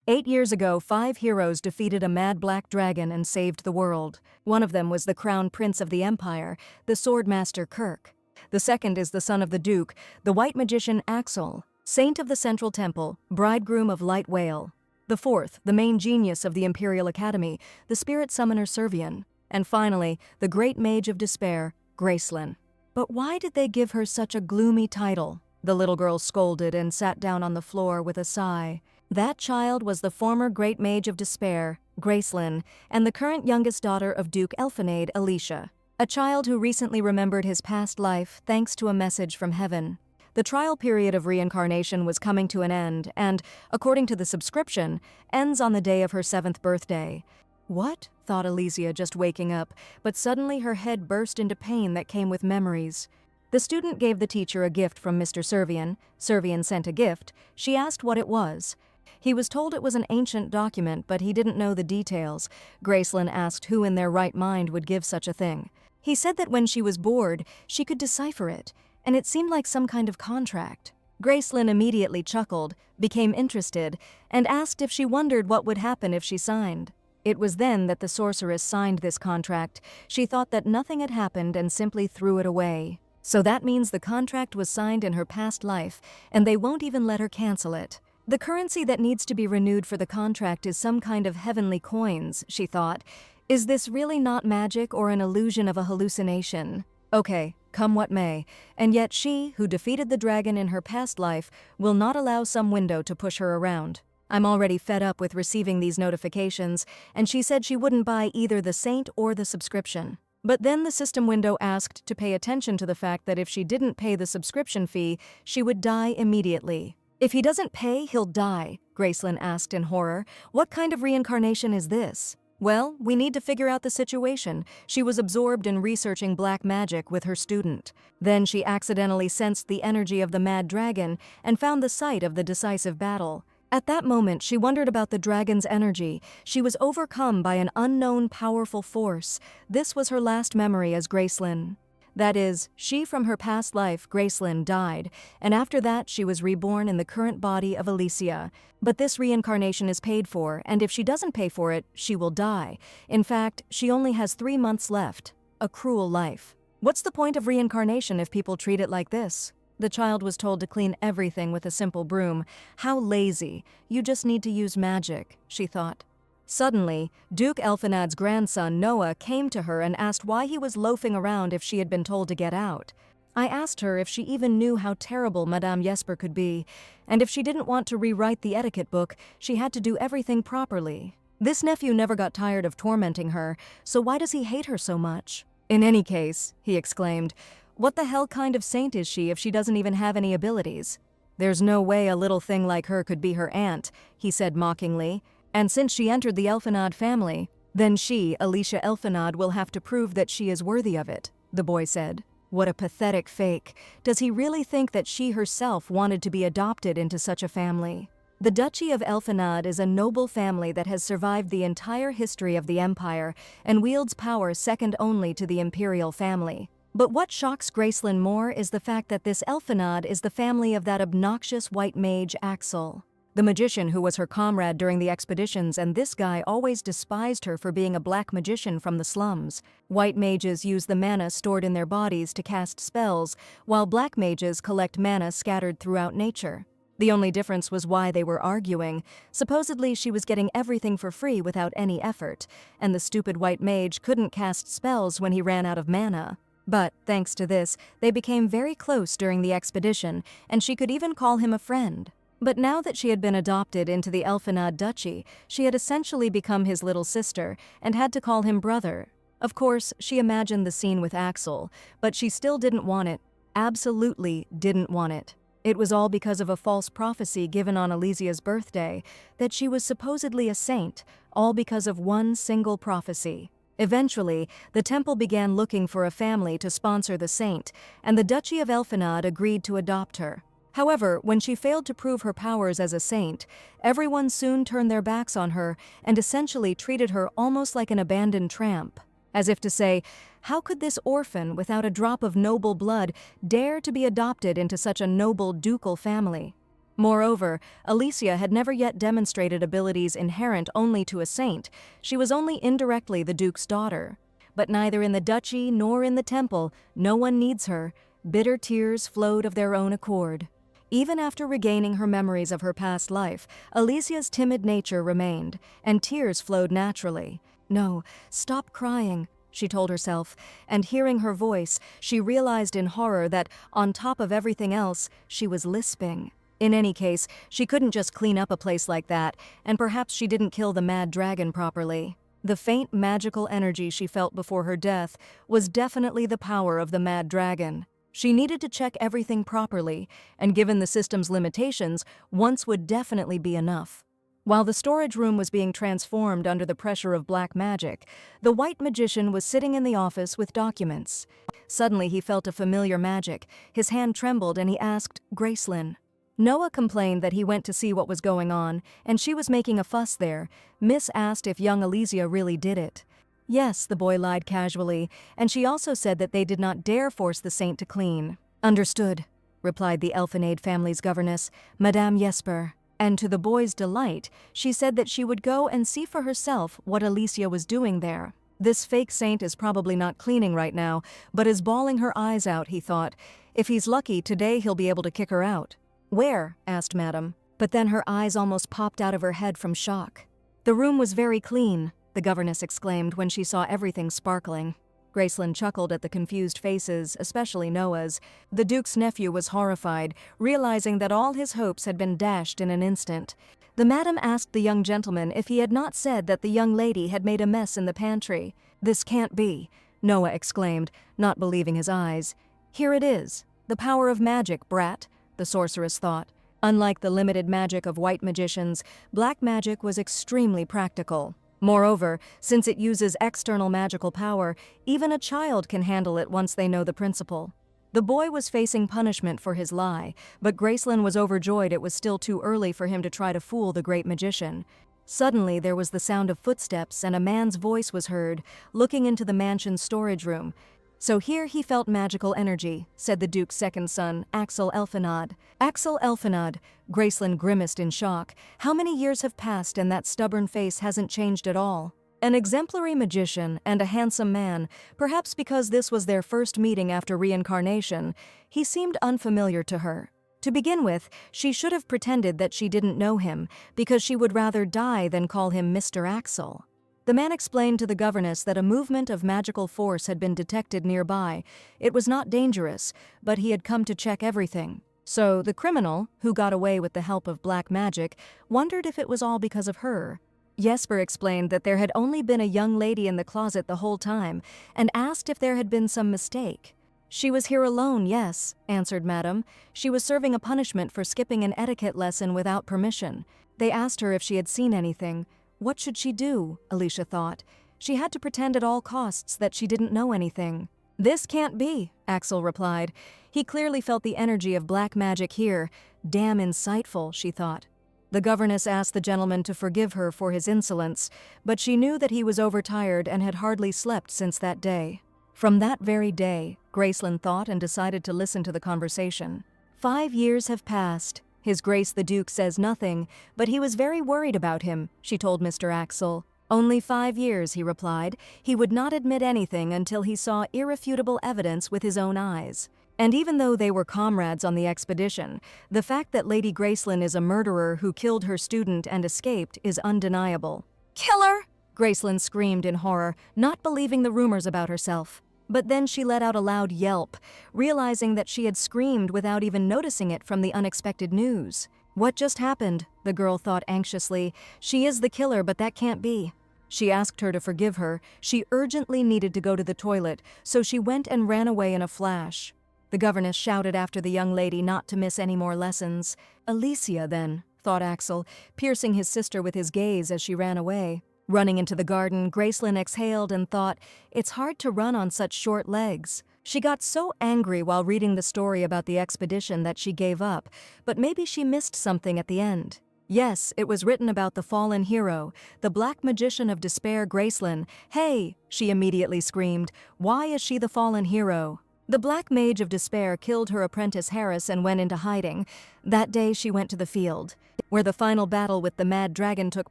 8 years ago, 5 heroes defeated a mad black dragon and saved the world. One of them was the crown prince of the empire, the swordmaster Kirk. The second is the son of the duke, the white magician Axel, saint of the central temple, bridegroom of Light Whale. The fourth, the main genius of the Imperial Academy, the spirit summoner Servian. And finally, the great mage of despair, Gracelyn. But why did they give her such a gloomy title? The little girl scolded and sat down on the floor with a sigh. That child was the former great mage of despair, Gracelyn, and the current youngest daughter of Duke Elfinade, Alicia. A child who recently remembered his past life thanks to a message from heaven. The trial period of reincarnation was coming to an end and, according to the subscription, ends on the day of her 7th birthday. What? Thought Alicia, just waking up, but suddenly her head burst into pain that came with memories. The student gave the teacher a gift from Mr. Servian. Servian sent a gift. She asked what it was. He was told it was an ancient document, but he didn't know the details. Gracelyn asked who in their right mind would give such a thing. He said that when she was bored, she could decipher it, and it seemed like some kind of contract. Gracelyn immediately chuckled, became interested, and asked if she wondered what would happen if she signed. It was then that the sorceress signed this contract. She thought that nothing had happened and simply threw it away. So that means the contract was signed in her past life, and they won't even let her cancel it. The currency that needs to be renewed for the contract is some kind of heavenly coins, she thought. Is this really not magic or an illusion of a hallucination? Okay, come what may. And yet she, who defeated the dragon in her past life, will not allow some window to push her around. I'm already fed up with receiving these notifications, and she said she wouldn't buy either the saint or the subscription. But then the system window asked to pay attention to the fact that if she didn't pay the subscription fee, she would die immediately. If he doesn't pay, he'll die, Gracelyn asked in horror. What kind of reincarnation is this? Well, we need to figure out the situation. She was absorbed in researching black magic with her student. Then she accidentally sensed the energy of the mad dragon and found the site of the decisive battle. At that moment, she wondered about the dragon's energy. She was overcome by an unknown powerful force. This was her last memory as Gracelyn. That is, she from her past life, Gracelyn, died, and after that she was reborn in the current body of Alicia. But this reincarnation is paid for, and if she doesn't pay for it, she will die. In fact, she only has 3 months left. A cruel life. What's the point of reincarnation if people treat it like this? The child was told to clean everything with a simple broom. How lazy. You just need to use magic, she thought. Suddenly, Duke Elfinade's grandson Noah came to her and asked why he was loafing around if she had been told to get out. I asked her if she even knew how terrible Madame Jesper could be, and if she didn't want to rewrite the etiquette book, she had to do everything properly. This nephew never got tired of tormenting her, so why does he hate her so much? In any case, he exclaimed, what the hell kind of saint is she if she doesn't even have any abilities? There's no way a little thing like her could be her aunt, he said mockingly. And since she entered the Elfinade family, then she, Alicia Elfinade, will have to prove that she is worthy of it, the boy said. What a pathetic fake. Does he really think that she herself wanted to be adopted into such a family? The Duchy of Elfinade is a noble family that has survived the entire history of the empire and wields power second only to the imperial family. But what shocks Gracelyn more is the fact that this Elfinade is the family of that obnoxious white mage Axel, the magician who was her comrade during the expeditions, and this guy always despised her for being a black magician from the slums. White mages use the mana stored in their bodies to cast spells, while black mages collect mana scattered throughout nature. The only difference was why they were arguing. Supposedly she was getting everything for free without any effort, and the stupid white mage couldn't cast spells when he ran out of mana. But, thanks to this, they became very close during the expedition, and she could even call him a friend. But now that she had been adopted into the Elfinade Duchy, she had essentially become his little sister and had to call him brother. Of course, she imagined the scene with Axel, but she still didn't want it. Absolutely didn't want it. It was all because of a false prophecy given on Alicia's birthday, that she was supposedly a saint, all because of one single prophecy. Eventually, the temple began looking for a family to sponsor the saint, and the Duchy of Elfinade agreed to adopt her. However, when she failed to prove her powers as a saint, everyone soon turned their backs on her and essentially treated her almost like an abandoned tramp. As if to say, how could this orphan without a drop of noble blood dare to be adopted into such a noble ducal family? Moreover, Alicia had never yet demonstrated abilities inherent only to a saint. She was only indirectly the Duke's daughter. But neither in the duchy nor in the temple, no one needs her. Bitter tears flowed of their own accord. Even after regaining her memories of her past life, Alicia's timid nature remained, and tears flowed naturally. "No, stop crying," she told herself, and hearing her voice, she realized in horror that, on top of everything else, she was lisping. In any case, she couldn't just clean up a place like that, and perhaps she didn't kill the mad dragon properly. The faint magical energy she felt before her death was definitely the power of the mad dragon. She needed to check everything properly, and given the system's limitations, once would definitely be enough. While the storage room was being transformed under the pressure of black magic, the white magician was sitting in the office with documents. Suddenly he felt a familiar magic. His hand trembled and he asked, "Gracelyn." Noah complained that he went to see what was going on, and she was making a fuss there. Miss asked if young Alicia really did it. "Yes," the boy lied casually, and she also said that they did not dare force the saint to clean. "Understood," replied the Elfinade family's governess, Madame Jesper. And to the boy's delight, she said that she would go and see for herself what Alicia was doing there. This fake saint is probably not cleaning right now, but is bawling her eyes out, he thought. If he's lucky, today he'll be able to kick her out. "Where?" asked Madame. But then her eyes almost popped out of her head from shock. "The room was very clean," the governess exclaimed when she saw everything sparkling. Gracelyn chuckled at the confused faces, especially Noah's. The Duke's nephew was horrified, realizing that all his hopes had been dashed in an instant. The madam asked the young gentleman if he had not said that the young lady had made a mess in the pantry. "This can't be," Noah exclaimed, not believing his eyes. "Here it is. The power of magic, brat," the sorceress thought. Unlike the limited magic of white magicians, black magic was extremely practical. Moreover, since it uses external magical power, even a child can handle it once they know the principle. The boy was facing punishment for his lie, but Gracelyn was overjoyed it was still too early for him to try to fool the great magician. Suddenly there was the sound of footsteps and a man's voice was heard, looking into the mansion's storage room. "So here he felt magical energy," said the Duke's second son, Axel Elfinade. "Axel Elfinade," Gracelyn grimaced in shock. "How many years have passed and that stubborn face hasn't changed at all?" An exemplary magician and a handsome man, perhaps because this was their first meeting after reincarnation, he seemed unfamiliar to her. To begin with, she should have pretended that she didn't know him, because she would rather die than call him Mr. Axel. The man explained to the governess that a movement of magical force had been detected nearby. It was not dangerous, but he had come to check everything. So the criminal, who got away with the help of black magic, wondered if it was all because of her. Jesper explained that there had only been a young lady in the closet the whole time, and asked if there had been some mistake. "She was here alone, yes," answered Madame. "She was serving a punishment for skipping an etiquette lesson without permission. They asked her if she had seen anything. What should she do? Alicia thought. She had to pretend at all costs that she didn't know anything. "This can't be," Axel replied. He clearly felt the energy of black magic here. Damn insightful, she thought. The governess asked the gentleman to forgive her for his insolence, but she knew that he was overtired and had hardly slept since that day. From that very day, Gracelyn thought and decided to listen to the conversation. 5 years have passed. His Grace the Duke says nothing, but he was very worried about him, she told Mr. Axel. "Only 5 years, he replied. He would not admit anything until he saw irrefutable evidence with his own eyes. And even though they were comrades on the expedition, the fact that Lady Gracelyn is a murderer who killed her student and escaped is undeniable." "Killer!" Gracelyn screamed in horror, not believing the rumors about herself. But then she let out a loud yelp, realizing that she had screamed without even noticing it from the unexpected news. What just happened? The girl thought anxiously. She is the killer, but that can't be. She asked her to forgive her. She urgently needed to go to the toilet, so she went and ran away in a flash. The governess shouted after the young lady not to miss any more lessons. Alicia, then, thought Axel, piercing his sister with his gaze as she ran away. Running into the garden, Gracelyn exhaled and thought, it's hard to run on such short legs. She got so angry while reading the story about the expedition that she gave up, but maybe she missed something at the end. Yes, it was written about the fallen hero, the black magician of despair, Gracelyn. "Hey!" she immediately screamed. "Why is she the fallen hero?" The Black Mage of Despair killed her apprentice Heiress and went into hiding. That day she went to the field, where the final battle with the Mad Dragon took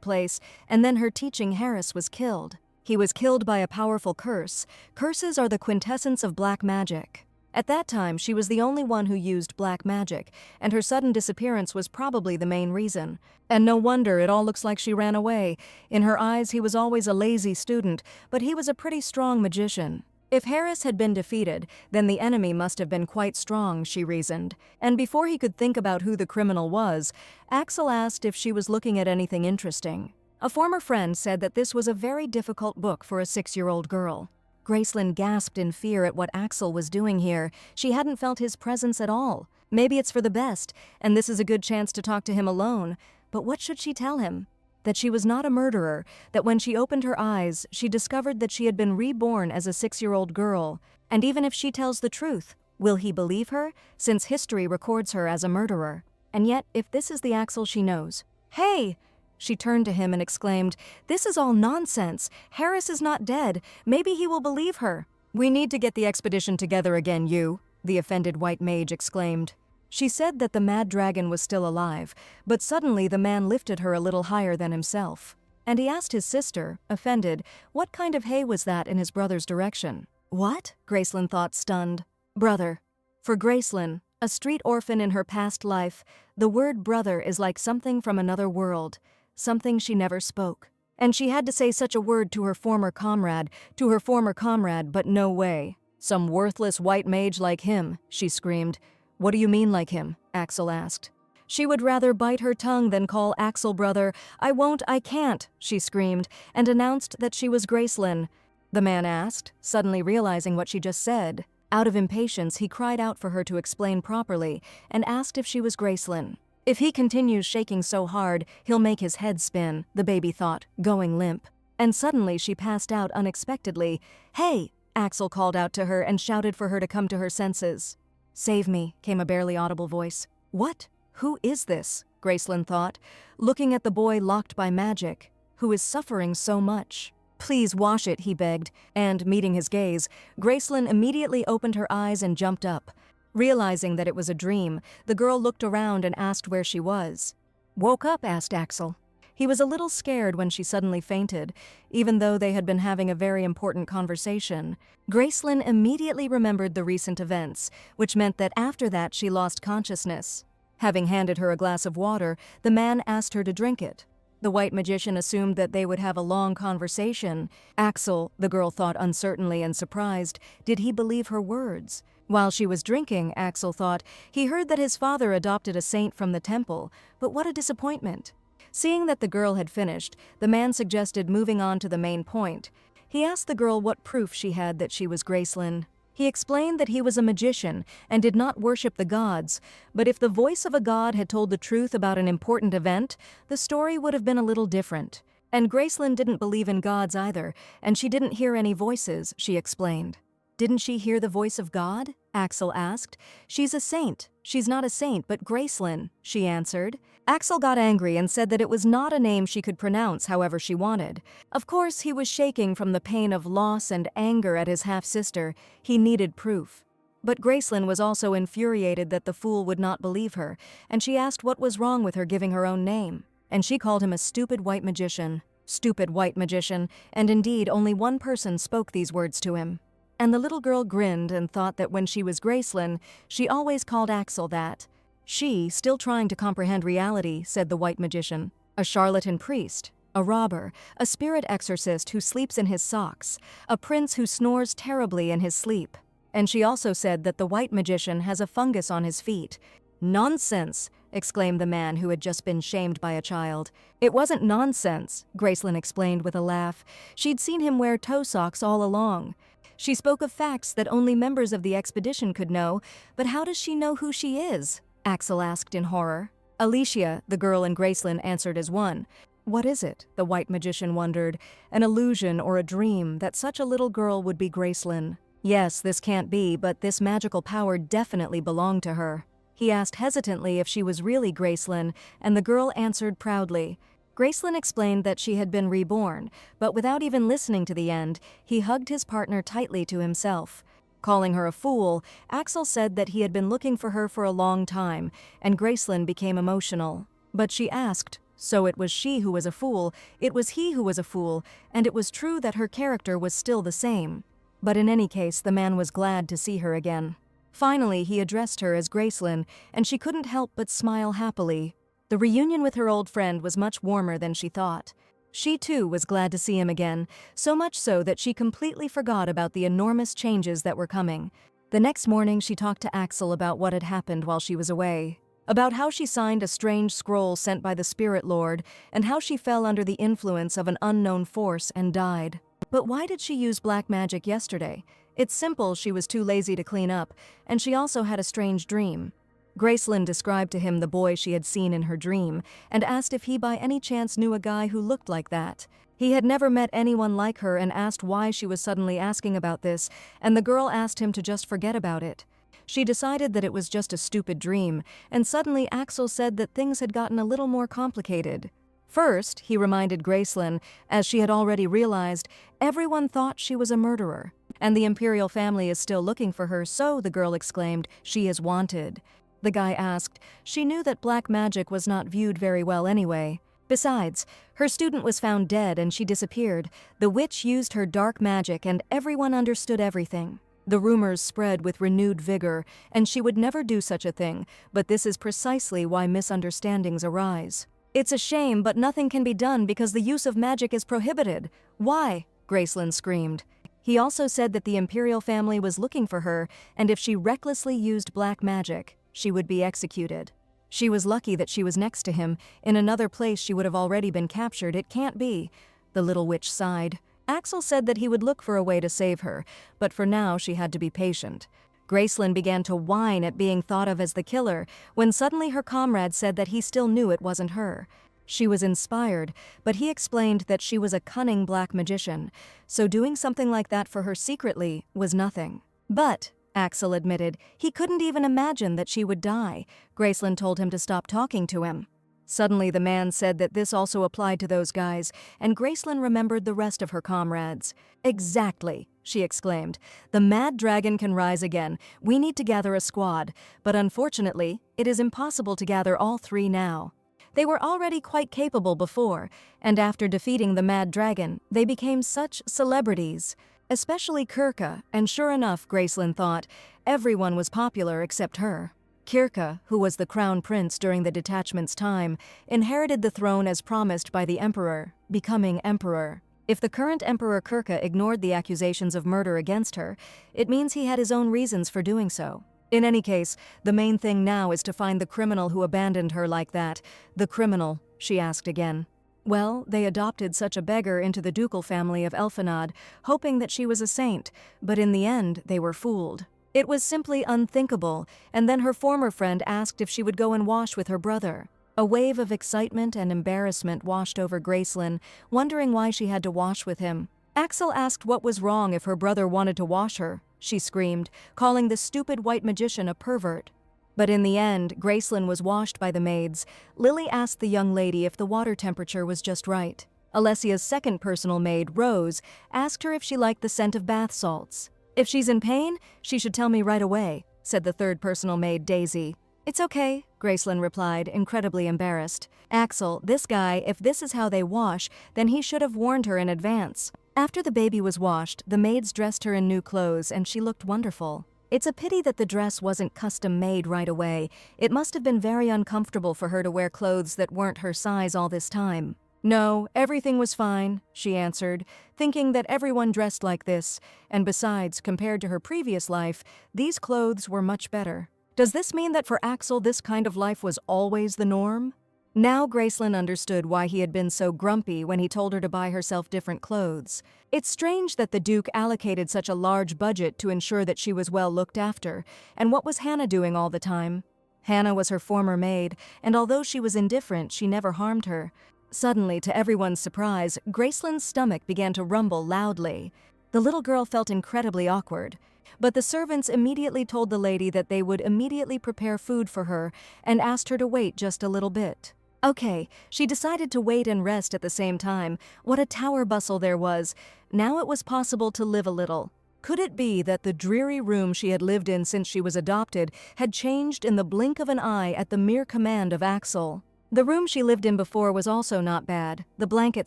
place, and then her teaching Heiress was killed. He was killed by a powerful curse. Curses are the quintessence of black magic. At that time, she was the only one who used black magic, and her sudden disappearance was probably the main reason. And no wonder, it all looks like she ran away. In her eyes, he was always a lazy student, but he was a pretty strong magician. If Heiress had been defeated, then the enemy must have been quite strong, she reasoned. And before he could think about who the criminal was, Axel asked if she was looking at anything interesting. A former friend said that this was a very difficult book for a 6-year-old girl. Gracelyn gasped in fear at what Axel was doing here. She hadn't felt his presence at all. Maybe it's for the best, and this is a good chance to talk to him alone. But what should she tell him? That she was not a murderer, that when she opened her eyes, she discovered that she had been reborn as a 6-year-old girl. And even if she tells the truth, will he believe her, since history records her as a murderer? And yet, if this is the Axel she knows— "Hey!" She turned to him and exclaimed, "This is all nonsense. Heiress is not dead. Maybe he will believe her." "We need to get the expedition together again, you," the offended white mage exclaimed. She said that the Mad Dragon was still alive, but suddenly the man lifted her a little higher than himself. And he asked his sister, offended, what kind of hay was that in his brother's direction? What? Gracelyn thought, stunned. Brother. For Gracelyn, a street orphan in her past life, the word brother is like something from another world, something she never spoke. And she had to say such a word to her former comrade, but no way. Some worthless white mage like him, she screamed. What do you mean like him? Axel asked. She would rather bite her tongue than call Axel brother. I won't, I can't, she screamed, and announced that she was Gracelyn. The man asked, suddenly realizing what she just said. Out of impatience, he cried out for her to explain properly and asked if she was Gracelyn. If he continues shaking so hard, he'll make his head spin, the baby thought, going limp. And suddenly she passed out unexpectedly. Hey! Axel called out to her and shouted for her to come to her senses. Save me, came a barely audible voice. What? Who is this? Gracelyn thought, looking at the boy locked by magic, who is suffering so much. Please wash it, he begged, and, meeting his gaze, Gracelyn immediately opened her eyes and jumped up. Realizing that it was a dream, the girl looked around and asked where she was. Woke up? Asked Axel. He was a little scared when she suddenly fainted, even though they had been having a very important conversation. Gracelyn immediately remembered the recent events, which meant that after that she lost consciousness. Having handed her a glass of water, the man asked her to drink it. The white magician assumed that they would have a long conversation. Axel, the girl thought uncertainly and surprised, did he believe her words? While she was drinking, Axel thought, he heard that his father adopted a saint from the temple, but what a disappointment. Seeing that the girl had finished, the man suggested moving on to the main point. He asked the girl what proof she had that she was Gracelyn. He explained that he was a magician and did not worship the gods, but if the voice of a god had told the truth about an important event, the story would have been a little different. And Gracelyn didn't believe in gods either, and she didn't hear any voices, she explained. Didn't she hear the voice of God? Axel asked. She's a saint. She's not a saint, but Gracelyn, she answered. Axel got angry and said that it was not a name she could pronounce however she wanted. Of course, he was shaking from the pain of loss and anger at his half-sister. He needed proof. But Gracelyn was also infuriated that the fool would not believe her, and she asked what was wrong with her giving her own name. And she called him a stupid white magician. Stupid white magician, and indeed only one person spoke these words to him. And the little girl grinned and thought that when she was Gracelyn, she always called Axel that. She, still trying to comprehend reality, said the white magician. A charlatan priest, a robber, a spirit exorcist who sleeps in his socks, a prince who snores terribly in his sleep. And she also said that the white magician has a fungus on his feet. Nonsense, exclaimed the man who had just been shamed by a child. It wasn't nonsense, Gracelyn explained with a laugh. She'd seen him wear toe socks all along. She spoke of facts that only members of the expedition could know, but how does she know who she is? Axel asked in horror. Alicia, the girl and Gracelyn answered as one. What is it? The white magician wondered. An illusion or a dream that such a little girl would be Gracelyn. Yes, this can't be, but this magical power definitely belonged to her. He asked hesitantly if she was really Gracelyn, and the girl answered proudly. Gracelyn explained that she had been reborn, but without even listening to the end, he hugged his partner tightly to himself. Calling her a fool, Axel said that he had been looking for her for a long time, and Gracelyn became emotional. But she asked, so it was she who was a fool, it was he who was a fool, and it was true that her character was still the same. But in any case, the man was glad to see her again. Finally, he addressed her as Gracelyn, and she couldn't help but smile happily. The reunion with her old friend was much warmer than she thought. She too was glad to see him again, so much so that she completely forgot about the enormous changes that were coming. The next morning she talked to Axel about what had happened while she was away. About how she signed a strange scroll sent by the Spirit Lord, and how she fell under the influence of an unknown force and died. But why did she use black magic yesterday? It's simple, she was too lazy to clean up, and she also had a strange dream. Gracelyn described to him the boy she had seen in her dream, and asked if he by any chance knew a guy who looked like that. He had never met anyone like her and asked why she was suddenly asking about this, and the girl asked him to just forget about it. She decided that it was just a stupid dream, and suddenly Axel said that things had gotten a little more complicated. First, he reminded Gracelyn, as she had already realized, everyone thought she was a murderer, and the Imperial family is still looking for her, so, the girl exclaimed, she is wanted. The guy asked. She knew that black magic was not viewed very well anyway. Besides, her student was found dead and she disappeared. The witch used her dark magic and everyone understood everything. The rumors spread with renewed vigor, and she would never do such a thing, but this is precisely why misunderstandings arise. It's a shame, but nothing can be done because the use of magic is prohibited. Why? Gracelyn screamed. He also said that the Imperial family was looking for her, and if she recklessly used black magic, she would be executed. She was lucky that she was next to him. In another place she would have already been captured. It can't be. The little witch sighed. Axel said that he would look for a way to save her, but for now she had to be patient. Gracelyn began to whine at being thought of as the killer, when suddenly her comrade said that he still knew it wasn't her. She was inspired, but he explained that she was a cunning black magician, so doing something like that for her secretly was nothing. But Axel admitted he couldn't even imagine that she would die. Gracelyn told him to stop talking to him. Suddenly the man said that this also applied to those guys, and Gracelyn remembered the rest of her comrades. Exactly, she exclaimed. The mad dragon can rise again. We need to gather a squad, but unfortunately, it is impossible to gather all three now. They were already quite capable before, and after defeating the mad dragon, they became such celebrities. Especially Kirka, and sure enough, Gracelyn thought, everyone was popular except her. Kirka, who was the crown prince during the detachment's time, inherited the throne as promised by the emperor, becoming emperor. If the current Emperor Kirka ignored the accusations of murder against her, it means he had his own reasons for doing so. In any case, the main thing now is to find the criminal who abandoned her like that. The criminal, she asked again. Well, they adopted such a beggar into the ducal family of Elfenad, hoping that she was a saint, but in the end they were fooled. It was simply unthinkable, and then her former friend asked if she would go and wash with her brother. A wave of excitement and embarrassment washed over Gracelyn, wondering why she had to wash with him. Axel asked what was wrong if her brother wanted to wash her, she screamed, calling the stupid white magician a pervert. But in the end, Gracelyn was washed by the maids. Lily asked the young lady if the water temperature was just right. Alessia's second personal maid, Rose, asked her if she liked the scent of bath salts. If she's in pain, she should tell me right away, said the third personal maid, Daisy. It's okay, Gracelyn replied, incredibly embarrassed. Axel, this guy, if this is how they wash, then he should have warned her in advance. After the baby was washed, the maids dressed her in new clothes and she looked wonderful. It's a pity that the dress wasn't custom-made right away. It must have been very uncomfortable for her to wear clothes that weren't her size all this time. No, everything was fine, she answered, thinking that everyone dressed like this, and besides, compared to her previous life, these clothes were much better. Does this mean that for Axel this kind of life was always the norm? Now Gracelyn understood why he had been so grumpy when he told her to buy herself different clothes. It's strange that the Duke allocated such a large budget to ensure that she was well looked after, and what was Hannah doing all the time? Hannah was her former maid, and although she was indifferent, she never harmed her. Suddenly, to everyone's surprise, Gracelyn's stomach began to rumble loudly. The little girl felt incredibly awkward, but the servants immediately told the lady that they would immediately prepare food for her and asked her to wait just a little bit. Okay, she decided to wait and rest at the same time. What a tower bustle there was. Now it was possible to live a little. Could it be that the dreary room she had lived in since she was adopted had changed in the blink of an eye at the mere command of Axel? The room she lived in before was also not bad. The blanket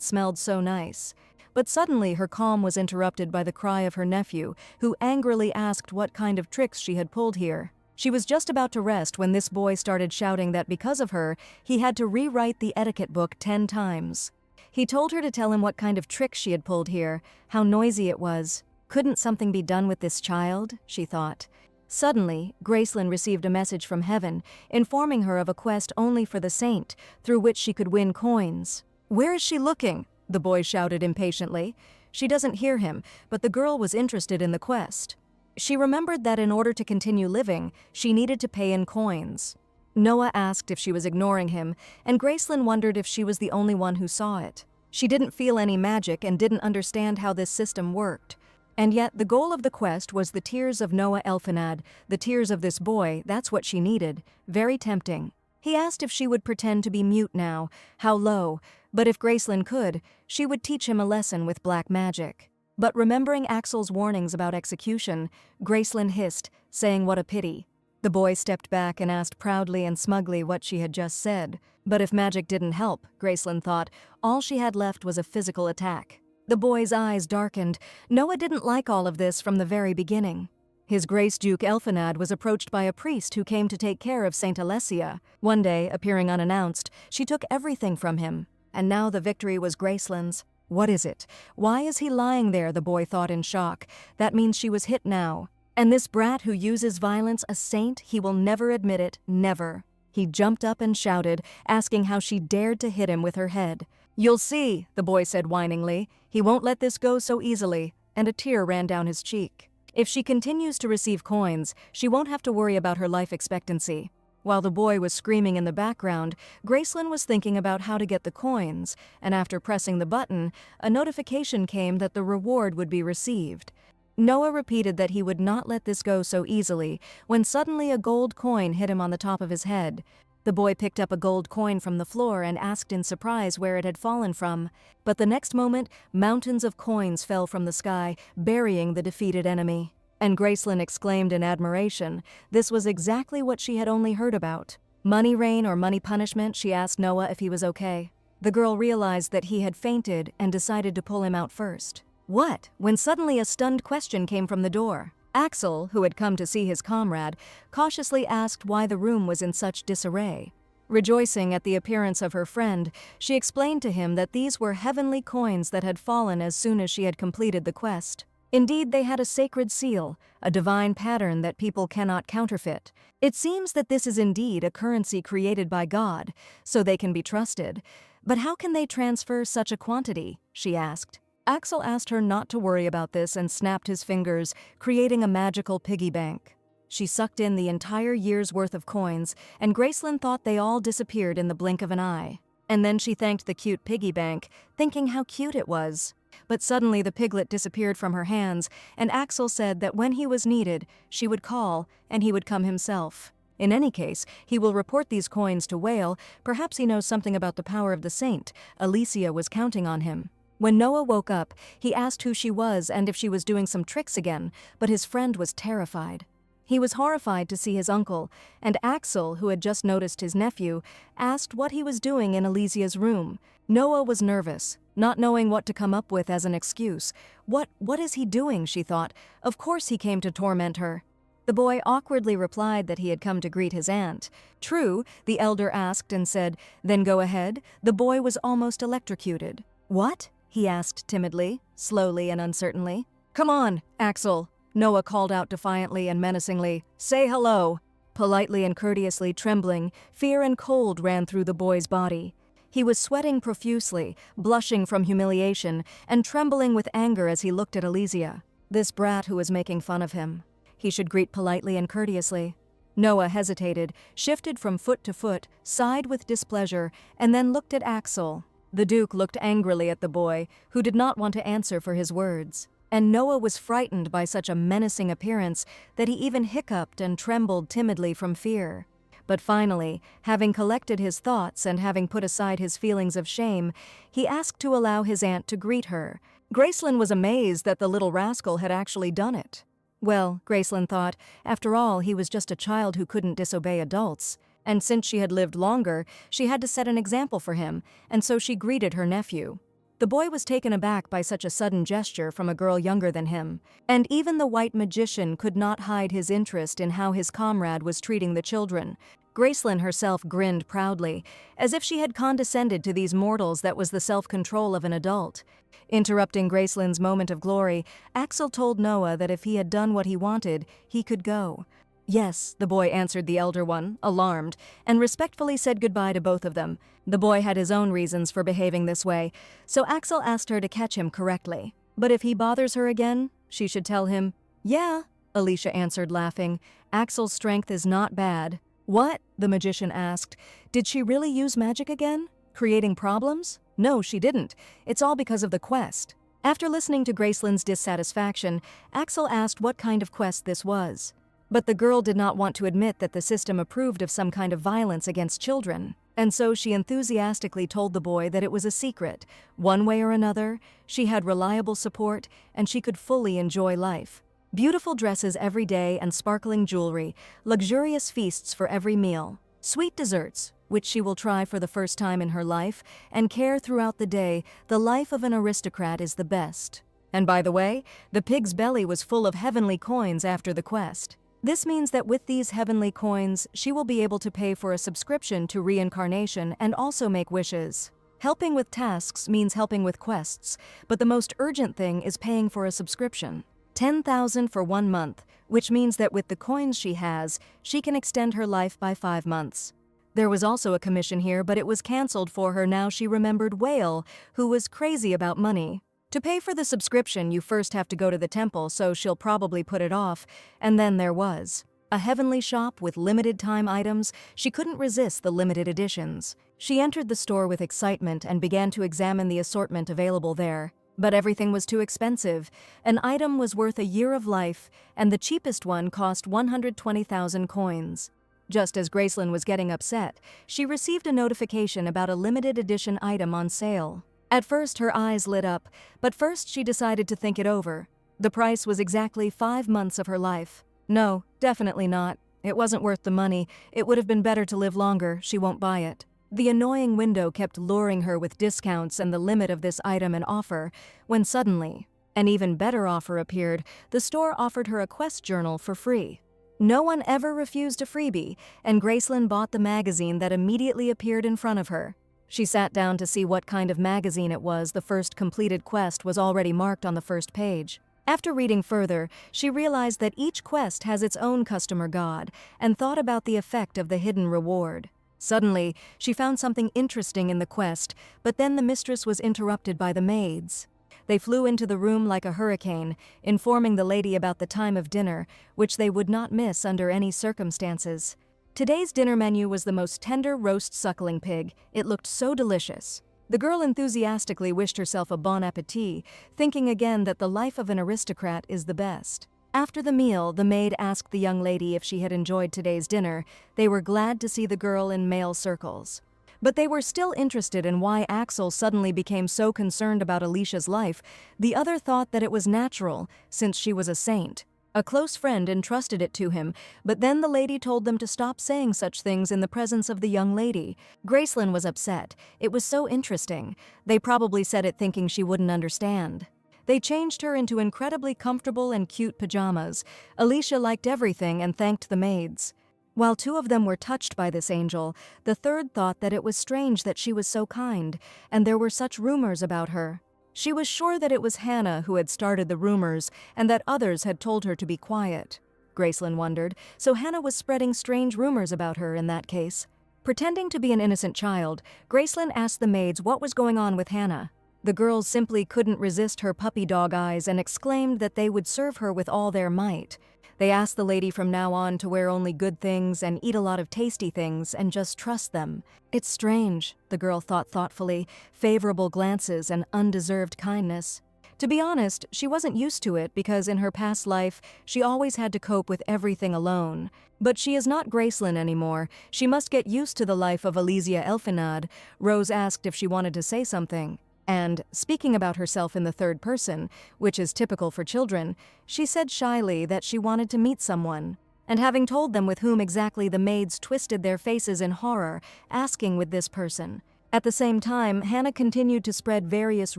smelled so nice. But suddenly her calm was interrupted by the cry of her nephew, who angrily asked what kind of tricks she had pulled here. She was just about to rest when this boy started shouting that because of her, he had to rewrite the etiquette book 10 times. He told her to tell him what kind of tricks she had pulled here, how noisy it was. Couldn't something be done with this child? She thought. Suddenly, Gracelyn received a message from heaven, informing her of a quest only for the saint, through which she could win coins. "Where is she looking?" the boy shouted impatiently. She doesn't hear him, but the girl was interested in the quest. She remembered that in order to continue living, she needed to pay in coins. Noah asked if she was ignoring him, and Gracelyn wondered if she was the only one who saw it. She didn't feel any magic and didn't understand how this system worked. And yet, the goal of the quest was the tears of Noah Elfenad, the tears of this boy. That's what she needed. Very tempting. He asked if she would pretend to be mute now, how low, but if Gracelyn could, she would teach him a lesson with black magic. But remembering Axel's warnings about execution, Gracelyn hissed, saying what a pity. The boy stepped back and asked proudly and smugly what she had just said. But if magic didn't help, Gracelyn thought, all she had left was a physical attack. The boy's eyes darkened. Noah didn't like all of this from the very beginning. His Grace Duke Elfenad was approached by a priest who came to take care of Saint Alessia. One day, appearing unannounced, she took everything from him. And now the victory was Gracelyn's. What is it? Why is he lying there, the boy thought in shock. That means she was hit now. And this brat who uses violence, a saint, he will never admit it, never. He jumped up and shouted, asking how she dared to hit him with her head. "You'll see," the boy said whiningly. "He won't let this go so easily," and a tear ran down his cheek. If she continues to receive coins, she won't have to worry about her life expectancy. While the boy was screaming in the background, Gracelyn was thinking about how to get the coins, and after pressing the button, a notification came that the reward would be received. Noah repeated that he would not let this go so easily, when suddenly a gold coin hit him on the top of his head. The boy picked up a gold coin from the floor and asked in surprise where it had fallen from. But the next moment, mountains of coins fell from the sky, burying the defeated enemy. And Gracelyn exclaimed in admiration. This was exactly what she had only heard about. Money rain or money punishment, she asked Noah if he was okay. The girl realized that he had fainted and decided to pull him out first. What? When suddenly a stunned question came from the door. Axel, who had come to see his comrade, cautiously asked why the room was in such disarray. Rejoicing at the appearance of her friend, she explained to him that these were heavenly coins that had fallen as soon as she had completed the quest. Indeed, they had a sacred seal, a divine pattern that people cannot counterfeit. It seems that this is indeed a currency created by God, so they can be trusted. But how can they transfer such a quantity? She asked. Axel asked her not to worry about this and snapped his fingers, creating a magical piggy bank. She sucked in the entire year's worth of coins, and Gracelyn thought they all disappeared in the blink of an eye. And then she thanked the cute piggy bank, thinking how cute it was. But suddenly the piglet disappeared from her hands, and Axel said that when he was needed, she would call, and he would come himself. In any case, he will report these coins to Whale. Perhaps he knows something about the power of the saint. Alicia was counting on him. When Noah woke up, he asked who she was and if she was doing some tricks again, but his friend was terrified. He was horrified to see his uncle, and Axel, who had just noticed his nephew, asked what he was doing in Alicia's room. Noah was nervous, not knowing what to come up with as an excuse. What is he doing, she thought. Of course he came to torment her. The boy awkwardly replied that he had come to greet his aunt. True, the elder asked and said, then go ahead. The boy was almost electrocuted. What? He asked timidly, slowly and uncertainly. Come on, Axel, Noah called out defiantly and menacingly. Say hello. Politely and courteously trembling, fear and cold ran through the boy's body. He was sweating profusely, blushing from humiliation, and trembling with anger as he looked at Alicia, this brat who was making fun of him. He should greet politely and courteously. Noah hesitated, shifted from foot to foot, sighed with displeasure, and then looked at Axel. The Duke looked angrily at the boy, who did not want to answer for his words. And Noah was frightened by such a menacing appearance that he even hiccuped and trembled timidly from fear. But finally, having collected his thoughts and having put aside his feelings of shame, he asked to allow his aunt to greet her. Gracelyn was amazed that the little rascal had actually done it. Well, Gracelyn thought, after all, he was just a child who couldn't disobey adults. And since she had lived longer, she had to set an example for him, and so she greeted her nephew. The boy was taken aback by such a sudden gesture from a girl younger than him, and even the white magician could not hide his interest in how his comrade was treating the children. Gracelyn herself grinned proudly, as if she had condescended to these mortals. That was the self-control of an adult. Interrupting Gracelyn's moment of glory, Axel told Noah that if he had done what he wanted, he could go. Yes, the boy answered the elder one, alarmed, and respectfully said goodbye to both of them. The boy had his own reasons for behaving this way, so Axel asked her to catch him correctly. But if he bothers her again, she should tell him. Yeah, Alicia answered, laughing. Axel's strength is not bad. What? The magician asked. Did she really use magic again? Creating problems? No, she didn't. It's all because of the quest. After listening to Gracelyn's dissatisfaction, Axel asked what kind of quest this was. But the girl did not want to admit that the system approved of some kind of violence against children, and so she enthusiastically told the boy that it was a secret. One way or another, she had reliable support, and she could fully enjoy life. Beautiful dresses every day and sparkling jewelry, luxurious feasts for every meal, sweet desserts, which she will try for the first time in her life, and care throughout the day. The life of an aristocrat is the best. And by the way, the pig's belly was full of heavenly coins after the quest. This means that with these heavenly coins, she will be able to pay for a subscription to reincarnation and also make wishes. Helping with tasks means helping with quests, but the most urgent thing is paying for a subscription. 10,000 for 1 month, which means that with the coins she has, she can extend her life by 5 months. There was also a commission here, but it was cancelled for her. Now she remembered Whale, who was crazy about money. To pay for the subscription, you first have to go to the temple, so she'll probably put it off. And then there was a heavenly shop with limited time items. She couldn't resist the limited editions. She entered the store with excitement and began to examine the assortment available there. But everything was too expensive. An item was worth a year of life, and the cheapest one cost 120,000 coins. Just as Gracelyn was getting upset, she received a notification about a limited edition item on sale. At first, her eyes lit up, but first she decided to think it over. The price was exactly 5 months of her life. No, definitely not. It wasn't worth the money. It would have been better to live longer. She won't buy it. The annoying window kept luring her with discounts and the limit of this item and offer, when suddenly, an even better offer appeared. The store offered her a quest journal for free. No one ever refused a freebie, and Gracelyn bought the magazine that immediately appeared in front of her. She sat down to see what kind of magazine it was. The first completed quest was already marked on the first page. After reading further, she realized that each quest has its own customer god, and thought about the effect of the hidden reward. Suddenly, she found something interesting in the quest, but then the mistress was interrupted by the maids. They flew into the room like a hurricane, informing the lady about the time of dinner, which they would not miss under any circumstances. Today's dinner menu was the most tender roast suckling pig. It looked so delicious. The girl enthusiastically wished herself a bon appetit, thinking again that the life of an aristocrat is the best. After the meal, the maid asked the young lady if she had enjoyed today's dinner. They were glad to see the girl in male circles. But they were still interested in why Axel suddenly became so concerned about Alicia's life. The other thought that it was natural, since she was a saint. A close friend entrusted it to him, but then the lady told them to stop saying such things in the presence of the young lady. Gracelyn was upset. It was so interesting. They probably said it thinking she wouldn't understand. They changed her into incredibly comfortable and cute pajamas. Alicia liked everything and thanked the maids. While 2 of them were touched by this angel, the third thought that it was strange that she was so kind, and there were such rumors about her. She was sure that it was Hannah who had started the rumors and that others had told her to be quiet. Gracelyn wondered, so Hannah was spreading strange rumors about her in that case. Pretending to be an innocent child, Gracelyn asked the maids what was going on with Hannah. The girls simply couldn't resist her puppy dog eyes and exclaimed that they would serve her with all their might. They asked the lady from now on to wear only good things and eat a lot of tasty things and just trust them. It's strange, the girl thought thoughtfully, favorable glances and undeserved kindness. To be honest, she wasn't used to it because in her past life, she always had to cope with everything alone. But she is not Gracelyn anymore. She must get used to the life of Elysia Elfinade. Rose asked if she wanted to say something. And, speaking about herself in the third person, which is typical for children, she said shyly that she wanted to meet someone. And having told them with whom exactly, the maids twisted their faces in horror, asking with this person. At the same time, Hannah continued to spread various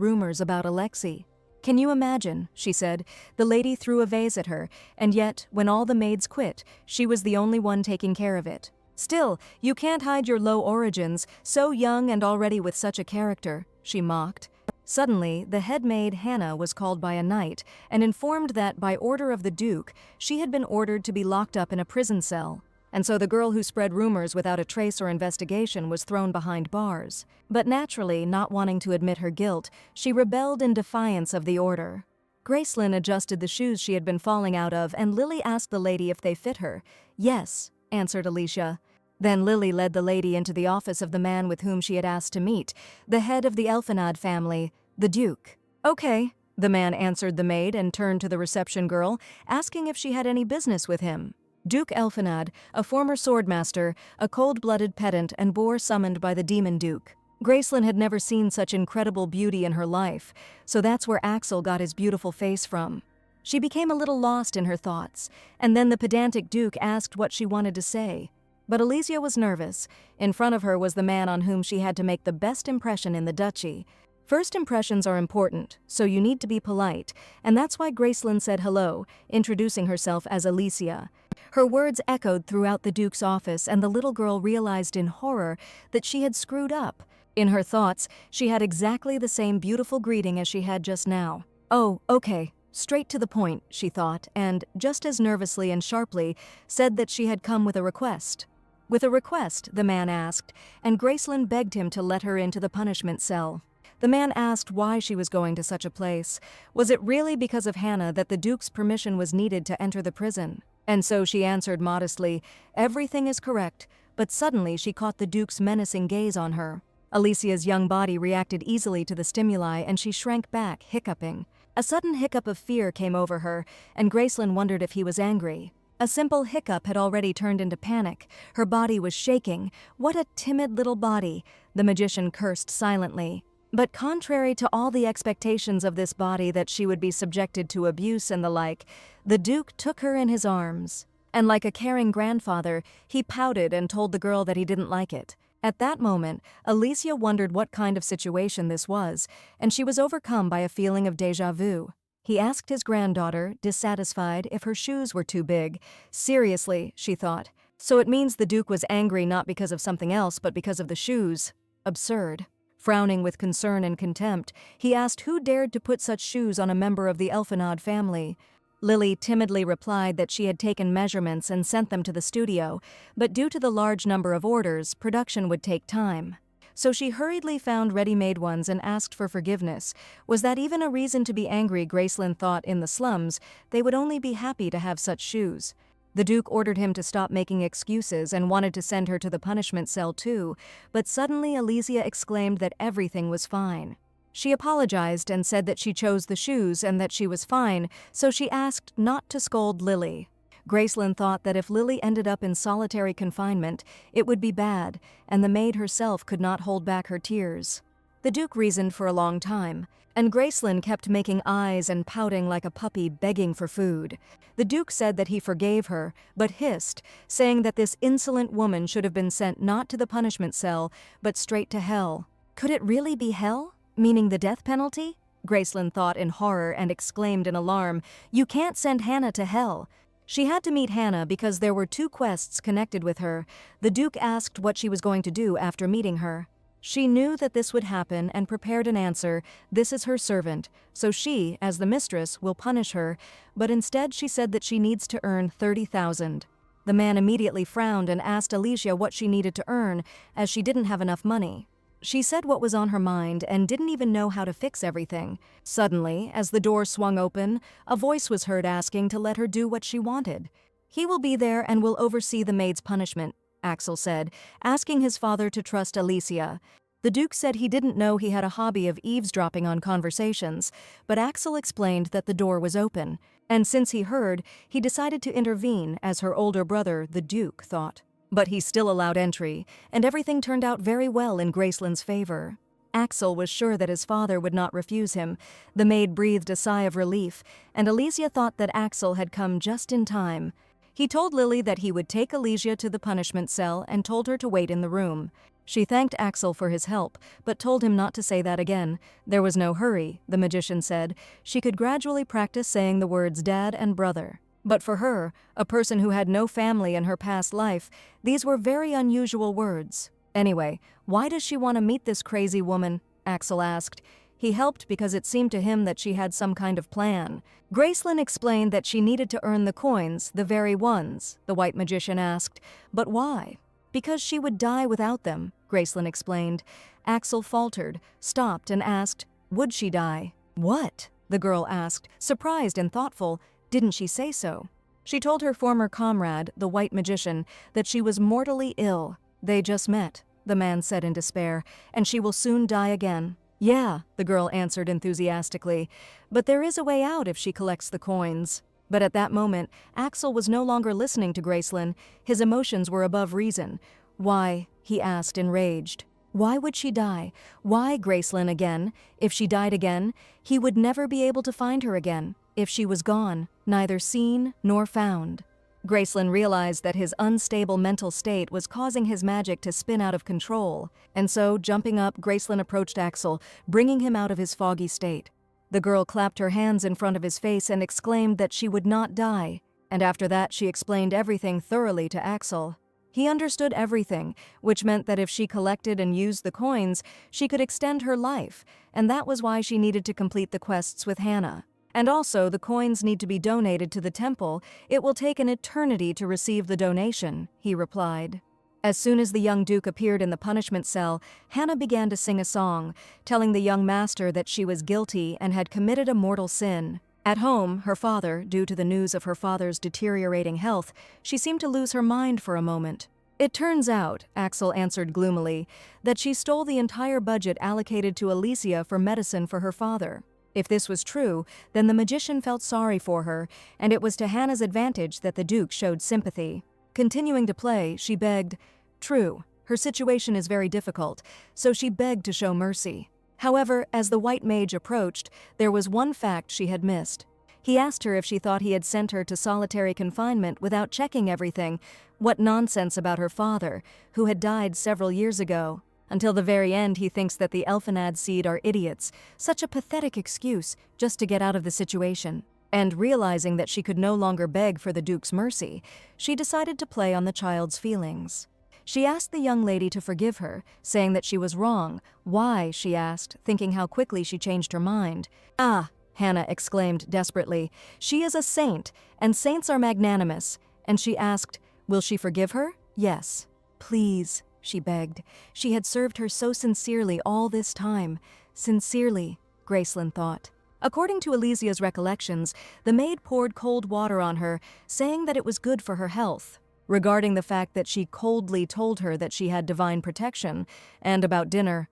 rumors about Alexei. "Can you imagine," she said, "the lady threw a vase at her, and yet, when all the maids quit, she was the only one taking care of it. Still, you can't hide your low origins, so young and already with such a character," she mocked. Suddenly, the head maid Hannah was called by a knight and informed that, by order of the Duke, she had been ordered to be locked up in a prison cell. And so the girl who spread rumors without a trace or investigation was thrown behind bars. But naturally, not wanting to admit her guilt, she rebelled in defiance of the order. Gracelyn adjusted the shoes she had been falling out of, and Lily asked the lady if they fit her. "Yes," answered Alicia. Then Lily led the lady into the office of the man with whom she had asked to meet, the head of the Elfenad family, the Duke. "Okay," the man answered the maid and turned to the reception girl, asking if she had any business with him. Duke Elfenad, a former swordmaster, a cold-blooded pedant and boar summoned by the Demon Duke. Gracelyn had never seen such incredible beauty in her life, so that's where Axel got his beautiful face from. She became a little lost in her thoughts, and then the pedantic Duke asked what she wanted to say. But Alicia was nervous. In front of her was the man on whom she had to make the best impression in the duchy. First impressions are important, so you need to be polite, and that's why Gracelyn said hello, introducing herself as Alicia. Her words echoed throughout the Duke's office, and the little girl realized in horror that she had screwed up. In her thoughts, she had exactly the same beautiful greeting as she had just now. "Oh, okay, straight to the point," she thought, and, just as nervously and sharply, said that she had come with a request. With a request, the man asked, and Gracelyn begged him to let her into the punishment cell. The man asked why she was going to such a place. Was it really because of Hannah that the Duke's permission was needed to enter the prison? And so she answered modestly, "Everything is correct," but suddenly she caught the Duke's menacing gaze on her. Alicia's young body reacted easily to the stimuli, and she shrank back, hiccuping. A sudden hiccup of fear came over her, and Gracelyn wondered if he was angry. A simple hiccup had already turned into panic. Her body was shaking. What a timid little body, the magician cursed silently. But contrary to all the expectations of this body that she would be subjected to abuse and the like, the Duke took her in his arms. And like a caring grandfather, he pouted and told the girl that he didn't like it. At that moment, Alicia wondered what kind of situation this was, and she was overcome by a feeling of déjà vu. He asked his granddaughter, dissatisfied, if her shoes were too big. Seriously, she thought. So it means the Duke was angry not because of something else, but because of the shoes. Absurd. Frowning with concern and contempt, he asked who dared to put such shoes on a member of the Elfenad family. Lily timidly replied that she had taken measurements and sent them to the studio, but due to the large number of orders, production would take time. So she hurriedly found ready-made ones and asked for forgiveness. Was that even a reason to be angry? Gracelyn thought in the slums they would only be happy to have such shoes. The Duke ordered him to stop making excuses and wanted to send her to the punishment cell too, but suddenly Alicia exclaimed that everything was fine. She apologized and said that she chose the shoes and that she was fine, so she asked not to scold Lily. Gracelyn thought that if Lily ended up in solitary confinement, it would be bad, and the maid herself could not hold back her tears. The Duke reasoned for a long time, and Gracelyn kept making eyes and pouting like a puppy begging for food. The Duke said that he forgave her, but hissed, saying that this insolent woman should have been sent not to the punishment cell, but straight to hell. Could it really be hell? Meaning the death penalty? Gracelyn thought in horror and exclaimed in alarm, "You can't send Hannah to hell." She had to meet Hannah because there were 2 quests connected with her. The Duke asked what she was going to do after meeting her. She knew that this would happen and prepared an answer. This is her servant, so she, as the mistress, will punish her, but instead she said that she needs to earn 30,000. The man immediately frowned and asked Alicia what she needed to earn, as she didn't have enough money. She said what was on her mind and didn't even know how to fix everything. Suddenly, as the door swung open, a voice was heard asking to let her do what she wanted. "He will be there and will oversee the maid's punishment," Axel said, asking his father to trust Alicia. The Duke said he didn't know he had a hobby of eavesdropping on conversations, but Axel explained that the door was open, and since he heard, he decided to intervene, as her older brother, the Duke, thought. But he still allowed entry, and everything turned out very well in Gracelyn's favor. Axel was sure that his father would not refuse him. The maid breathed a sigh of relief, and Alicia thought that Axel had come just in time. He told Lily that he would take Alicia to the punishment cell and told her to wait in the room. She thanked Axel for his help, but told him not to say that again. There was no hurry, the magician said. She could gradually practice saying the words dad and brother. But for her, a person who had no family in her past life, these were very unusual words. Anyway, why does she want to meet this crazy woman? Axel asked. He helped because it seemed to him that she had some kind of plan. Gracelyn explained that she needed to earn the coins, the very ones, the white magician asked. But why? Because she would die without them, Gracelyn explained. Axel faltered, stopped, and asked, would she die? What? The girl asked, surprised and thoughtful. Didn't she say so? She told her former comrade, the white magician, that she was mortally ill. They just met, the man said in despair, and she will soon die again. Yeah, the girl answered enthusiastically, but there is a way out if she collects the coins. But at that moment, Axel was no longer listening to Gracelyn. His emotions were above reason. Why? He asked, enraged. Why would she die? Why Gracelyn again? If she died again, he would never be able to find her again. If she was gone, neither seen nor found. Gracelyn realized that his unstable mental state was causing his magic to spin out of control, and so, jumping up, Gracelyn approached Axel, bringing him out of his foggy state. The girl clapped her hands in front of his face and exclaimed that she would not die, and after that she explained everything thoroughly to Axel. He understood everything, which meant that if she collected and used the coins, she could extend her life, and that was why she needed to complete the quests with Hannah. And also, the coins need to be donated to the temple. It will take an eternity to receive the donation, he replied. As soon as the young duke appeared in the punishment cell, Hannah began to sing a song, telling the young master that she was guilty and had committed a mortal sin. At home, her father, due to the news of her father's deteriorating health, she seemed to lose her mind for a moment. It turns out, Axel answered gloomily, that she stole the entire budget allocated to Alicia for medicine for her father. If this was true, then the magician felt sorry for her, and it was to Hannah's advantage that the Duke showed sympathy. Continuing to play, she begged, true, her situation is very difficult, so she begged to show mercy. However, as the white mage approached, there was one fact she had missed. He asked her if she thought he had sent her to solitary confinement without checking everything. What nonsense about her father, who had died several years ago. Until the very end, he thinks that the Elfenad seed are idiots. Such a pathetic excuse, just to get out of the situation. And realizing that she could no longer beg for the Duke's mercy, she decided to play on the child's feelings. She asked the young lady to forgive her, saying that she was wrong. Why, she asked, thinking how quickly she changed her mind. Ah, Hannah exclaimed desperately, she is a saint, and saints are magnanimous. And she asked, will she forgive her? Yes. Please, she begged. She had served her so sincerely all this time. Sincerely, Gracelyn thought. According to Alicia's recollections, the maid poured cold water on her, saying that it was good for her health. Regarding the fact that she coldly told her that she had divine protection, and about dinner,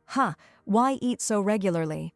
why eat so regularly?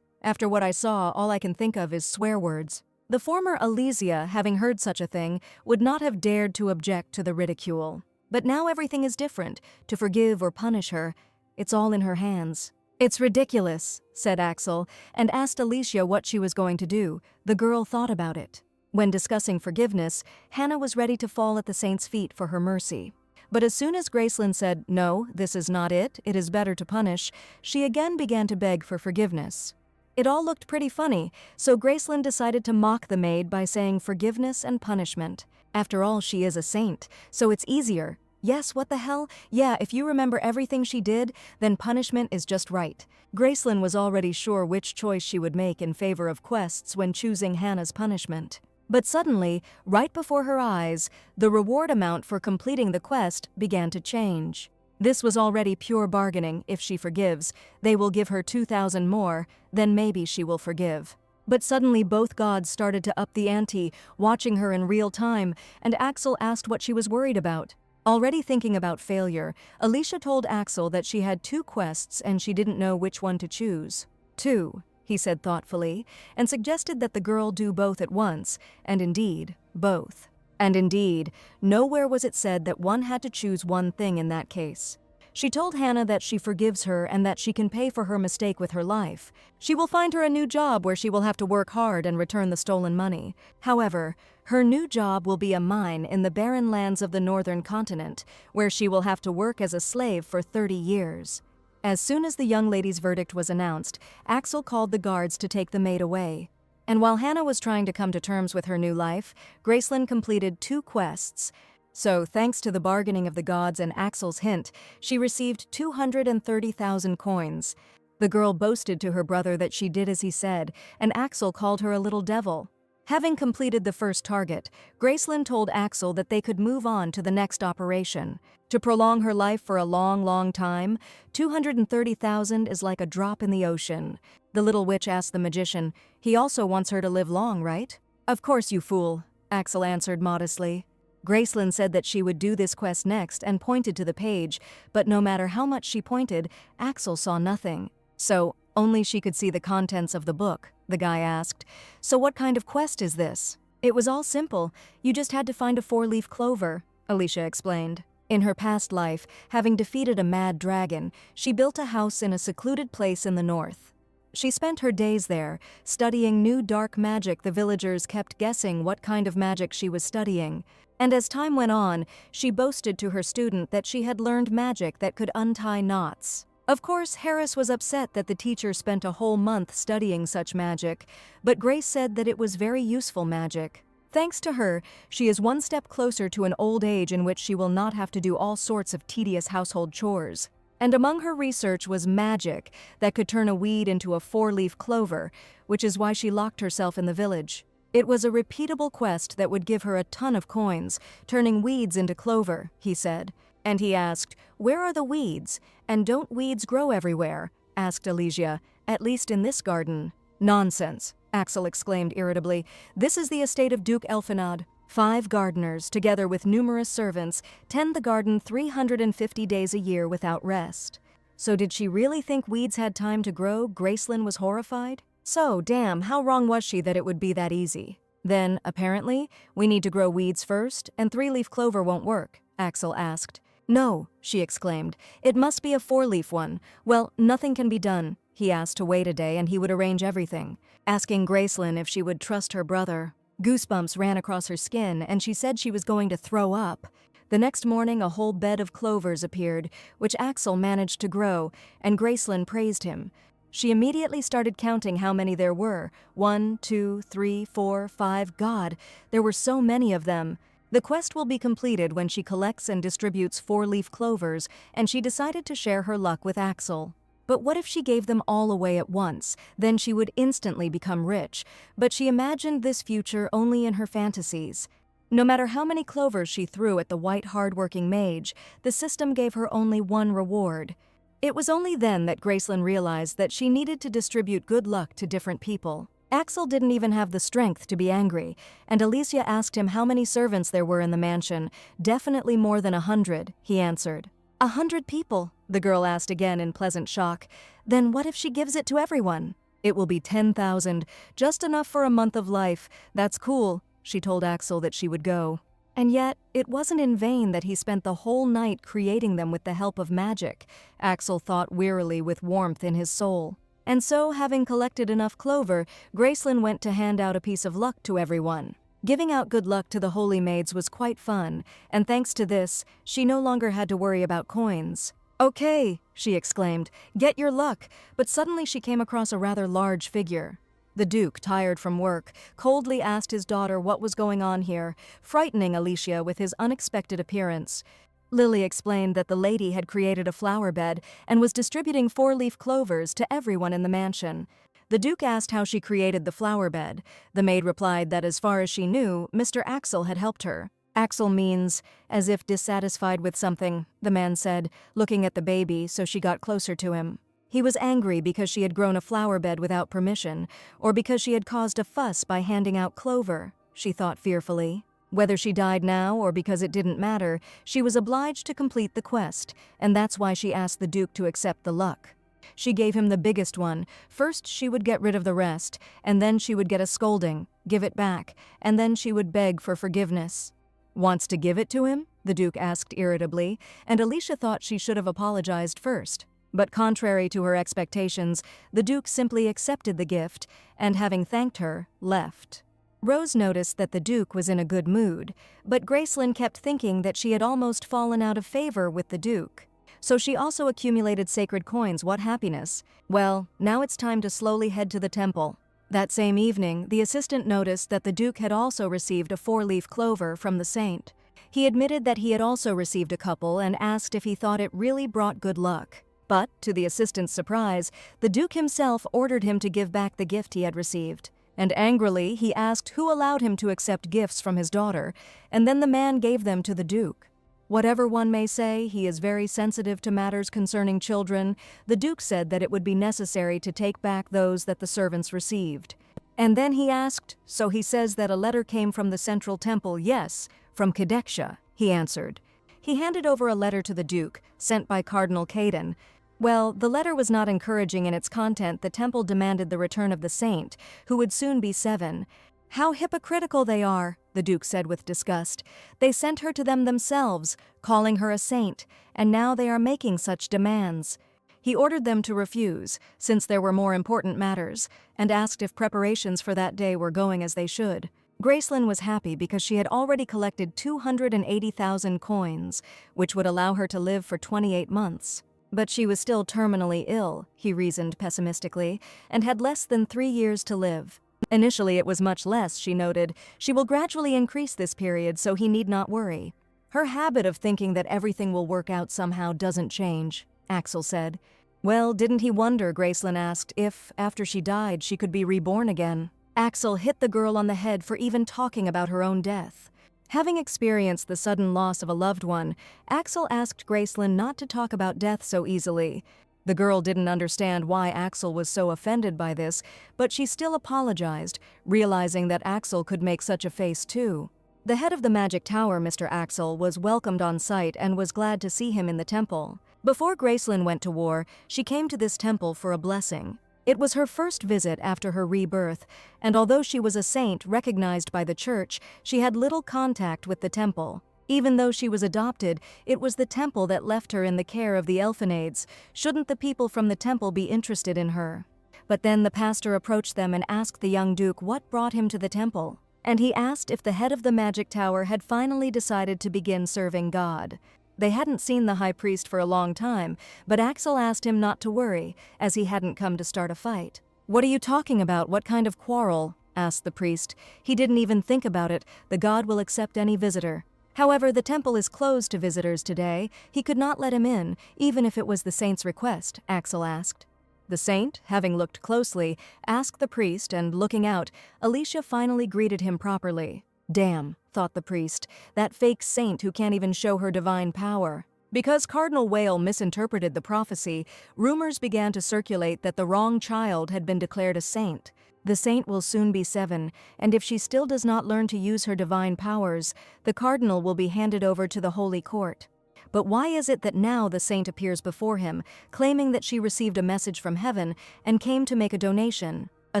After what I saw, all I can think of is swear words. The former Alicia, having heard such a thing, would not have dared to object to the ridicule. But now everything is different. To forgive or punish her, it's all in her hands. It's ridiculous, said Axel, and asked Alicia what she was going to do. The girl thought about it. When discussing forgiveness, Hannah was ready to fall at the saint's feet for her mercy. But as soon as Gracelyn said, no, this is not it is better to punish, she again began to beg for forgiveness. It all looked pretty funny, so Gracelyn decided to mock the maid by saying forgiveness and punishment. After all, she is a saint, so it's easier. Yes, what the hell? Yeah, if you remember everything she did, then punishment is just right. Gracelyn was already sure which choice she would make in favor of quests when choosing Hannah's punishment. But suddenly, right before her eyes, the reward amount for completing the quest began to change. This was already pure bargaining. If she forgives, they will give her 2,000 more, then maybe she will forgive. But suddenly both gods started to up the ante, watching her in real time, and Axel asked what she was worried about. Already thinking about failure, Alicia told Axel that she had 2 quests and she didn't know which one to choose. 2, he said thoughtfully, and suggested that the girl do both at once, and indeed, both. And indeed, nowhere was it said that one had to choose one thing in that case. She told Hannah that she forgives her and that she can pay for her mistake with her life. She will find her a new job where she will have to work hard and return the stolen money. However, her new job will be a mine in the barren lands of the northern continent, where she will have to work as a slave for 30 years. As soon as the young lady's verdict was announced, Axel called the guards to take the maid away. And while Hannah was trying to come to terms with her new life, Gracelyn completed 2 quests. So, thanks to the bargaining of the gods and Axel's hint, she received 230,000 coins. The girl boasted to her brother that she did as he said, and Axel called her a little devil. Having completed the first target, Gracelyn told Axel that they could move on to the next operation. To prolong her life for a long, long time, 230,000 is like a drop in the ocean. The little witch asked the magician, "He also wants her to live long, right?" "Of course, you fool," Axel answered modestly. Gracelyn said that she would do this quest next and pointed to the page, but no matter how much she pointed, Axel saw nothing. So, only she could see the contents of the book, the guy asked. "So what kind of quest is this?" "It was all simple. You just had to find a 4-leaf clover," Alicia explained. In her past life, having defeated a mad dragon, she built a house in a secluded place in the north. She spent her days there, studying new dark magic. The villagers kept guessing what kind of magic she was studying. And as time went on, she boasted to her student that she had learned magic that could untie knots. Of course, Heiress was upset that the teacher spent a whole month studying such magic, but Grace said that it was very useful magic. Thanks to her, she is one step closer to an old age in which she will not have to do all sorts of tedious household chores. And among her research was magic that could turn a weed into a 4-leaf clover, which is why she locked herself in the village. It was a repeatable quest that would give her a ton of coins, turning weeds into clover, he said. And he asked, "Where are the weeds? And don't weeds grow everywhere?" asked Alicia, "at least in this garden." "Nonsense," Axel exclaimed irritably. "This is the estate of Duke Elfinad. 5 gardeners, together with numerous servants, tend the garden 350 days a year without rest." So did she really think weeds had time to grow? Gracelyn was horrified. So, damn, how wrong was she that it would be that easy? Then, apparently, we need to grow weeds first, and 3-leaf clover won't work, Axel asked. "No," she exclaimed. "It must be a 4-leaf one. Well, nothing can be done." He asked to wait a day and he would arrange everything, asking Gracelyn if she would trust her brother. Goosebumps ran across her skin and she said she was going to throw up. The next morning a whole bed of clovers appeared, which Axel managed to grow, and Gracelyn praised him. She immediately started counting how many there were. 1, 2, 3, 4, 5, God, there were so many of them. The quest will be completed when she collects and distributes 4-leaf clovers, and she decided to share her luck with Axel. But what if she gave them all away at once? Then she would instantly become rich, but she imagined this future only in her fantasies. No matter how many clovers she threw at the white hard-working mage, the system gave her only one reward. It was only then that Gracelyn realized that she needed to distribute good luck to different people. Axel didn't even have the strength to be angry, and Alicia asked him how many servants there were in the mansion. "Definitely more than 100, he answered. 100 people? The girl asked again in pleasant shock. "Then what if she gives it to everyone?" "It will be 10,000, just enough for a month of life. That's cool." She told Axel that she would go. And yet, it wasn't in vain that he spent the whole night creating them with the help of magic, Axel thought wearily with warmth in his soul. And so, having collected enough clover, Gracelyn went to hand out a piece of luck to everyone. Giving out good luck to the holy maids was quite fun, and thanks to this, she no longer had to worry about coins. "Okay," she exclaimed, "get your luck," but suddenly she came across a rather large figure. The Duke, tired from work, coldly asked his daughter what was going on here, frightening Alicia with his unexpected appearance. Lily explained that the lady had created a flower bed and was distributing 4-leaf clovers to everyone in the mansion. The Duke asked how she created the flower bed. The maid replied that as far as she knew, Mr. Axel had helped her. "Axel means, as if dissatisfied with something," the man said, looking at the baby, so she got closer to him. He was angry because she had grown a flower bed without permission, or because she had caused a fuss by handing out clover, she thought fearfully. Whether she died now or because it didn't matter, she was obliged to complete the quest, and that's why she asked the Duke to accept the luck. She gave him the biggest one. First she would get rid of the rest, and then she would get a scolding, give it back, and then she would beg for forgiveness. "Wants to give it to him?" the Duke asked irritably, and Alicia thought she should have apologized first. But contrary to her expectations, the Duke simply accepted the gift and, having thanked her, left. Rose noticed that the Duke was in a good mood, but Gracelyn kept thinking that she had almost fallen out of favor with the Duke. So she also accumulated sacred coins. What happiness! Well, now it's time to slowly head to the temple. That same evening, the assistant noticed that the Duke had also received a 4-leaf clover from the saint. He admitted that he had also received a couple and asked if he thought it really brought good luck. But, to the assistant's surprise, the Duke himself ordered him to give back the gift he had received. And angrily, he asked who allowed him to accept gifts from his daughter, and then the man gave them to the Duke. Whatever one may say, he is very sensitive to matters concerning children. The Duke said that it would be necessary to take back those that the servants received. And then he asked, "So he says that a letter came from the central temple?" "Yes, from Kadeksha," he answered. He handed over a letter to the Duke, sent by Cardinal Caden. Well, the letter was not encouraging in its content. The temple demanded the return of the saint, who would soon be 7. "How hypocritical they are," the Duke said with disgust. "They sent her to them themselves, calling her a saint, and now they are making such demands." He ordered them to refuse, since there were more important matters, and asked if preparations for that day were going as they should. Gracelyn was happy because she had already collected 280,000 coins, which would allow her to live for 28 months. But she was still terminally ill, he reasoned pessimistically, and had less than 3 years to live. Initially it was much less, she noted. She will gradually increase this period, so he need not worry. Her habit of thinking that everything will work out somehow doesn't change, Axel said. Well, didn't he wonder, Gracelyn asked, if, after she died, she could be reborn again? Axel hit the girl on the head for even talking about her own death. Having experienced the sudden loss of a loved one, Axel asked Gracelyn not to talk about death so easily. The girl didn't understand why Axel was so offended by this, but she still apologized, realizing that Axel could make such a face too. The head of the Magic Tower, Mr. Axel, was welcomed on site and was glad to see him in the temple. Before Gracelyn went to war, she came to this temple for a blessing. It was her first visit after her rebirth, and although she was a saint recognized by the church, she had little contact with the temple. Even though she was adopted, it was the temple that left her in the care of the Elfinades. Shouldn't the people from the temple be interested in her? But then the pastor approached them and asked the young duke what brought him to the temple. And he asked if the head of the Magic Tower had finally decided to begin serving God. They hadn't seen the high priest for a long time, but Axel asked him not to worry, as he hadn't come to start a fight. "What are you talking about? What kind of quarrel?" asked the priest. He didn't even think about it. The god will accept any visitor. However, the temple is closed to visitors today. He could not let him in, even if it was the saint's request, Axel asked. The saint, having looked closely, asked the priest, and looking out, Alicia finally greeted him properly. Damn, thought the priest, that fake saint who can't even show her divine power. Because Cardinal Whale misinterpreted the prophecy, rumors began to circulate that the wrong child had been declared a saint. The saint will soon be 7, and if she still does not learn to use her divine powers, the cardinal will be handed over to the Holy Court. But why is it that now the saint appears before him, claiming that she received a message from heaven and came to make a donation? A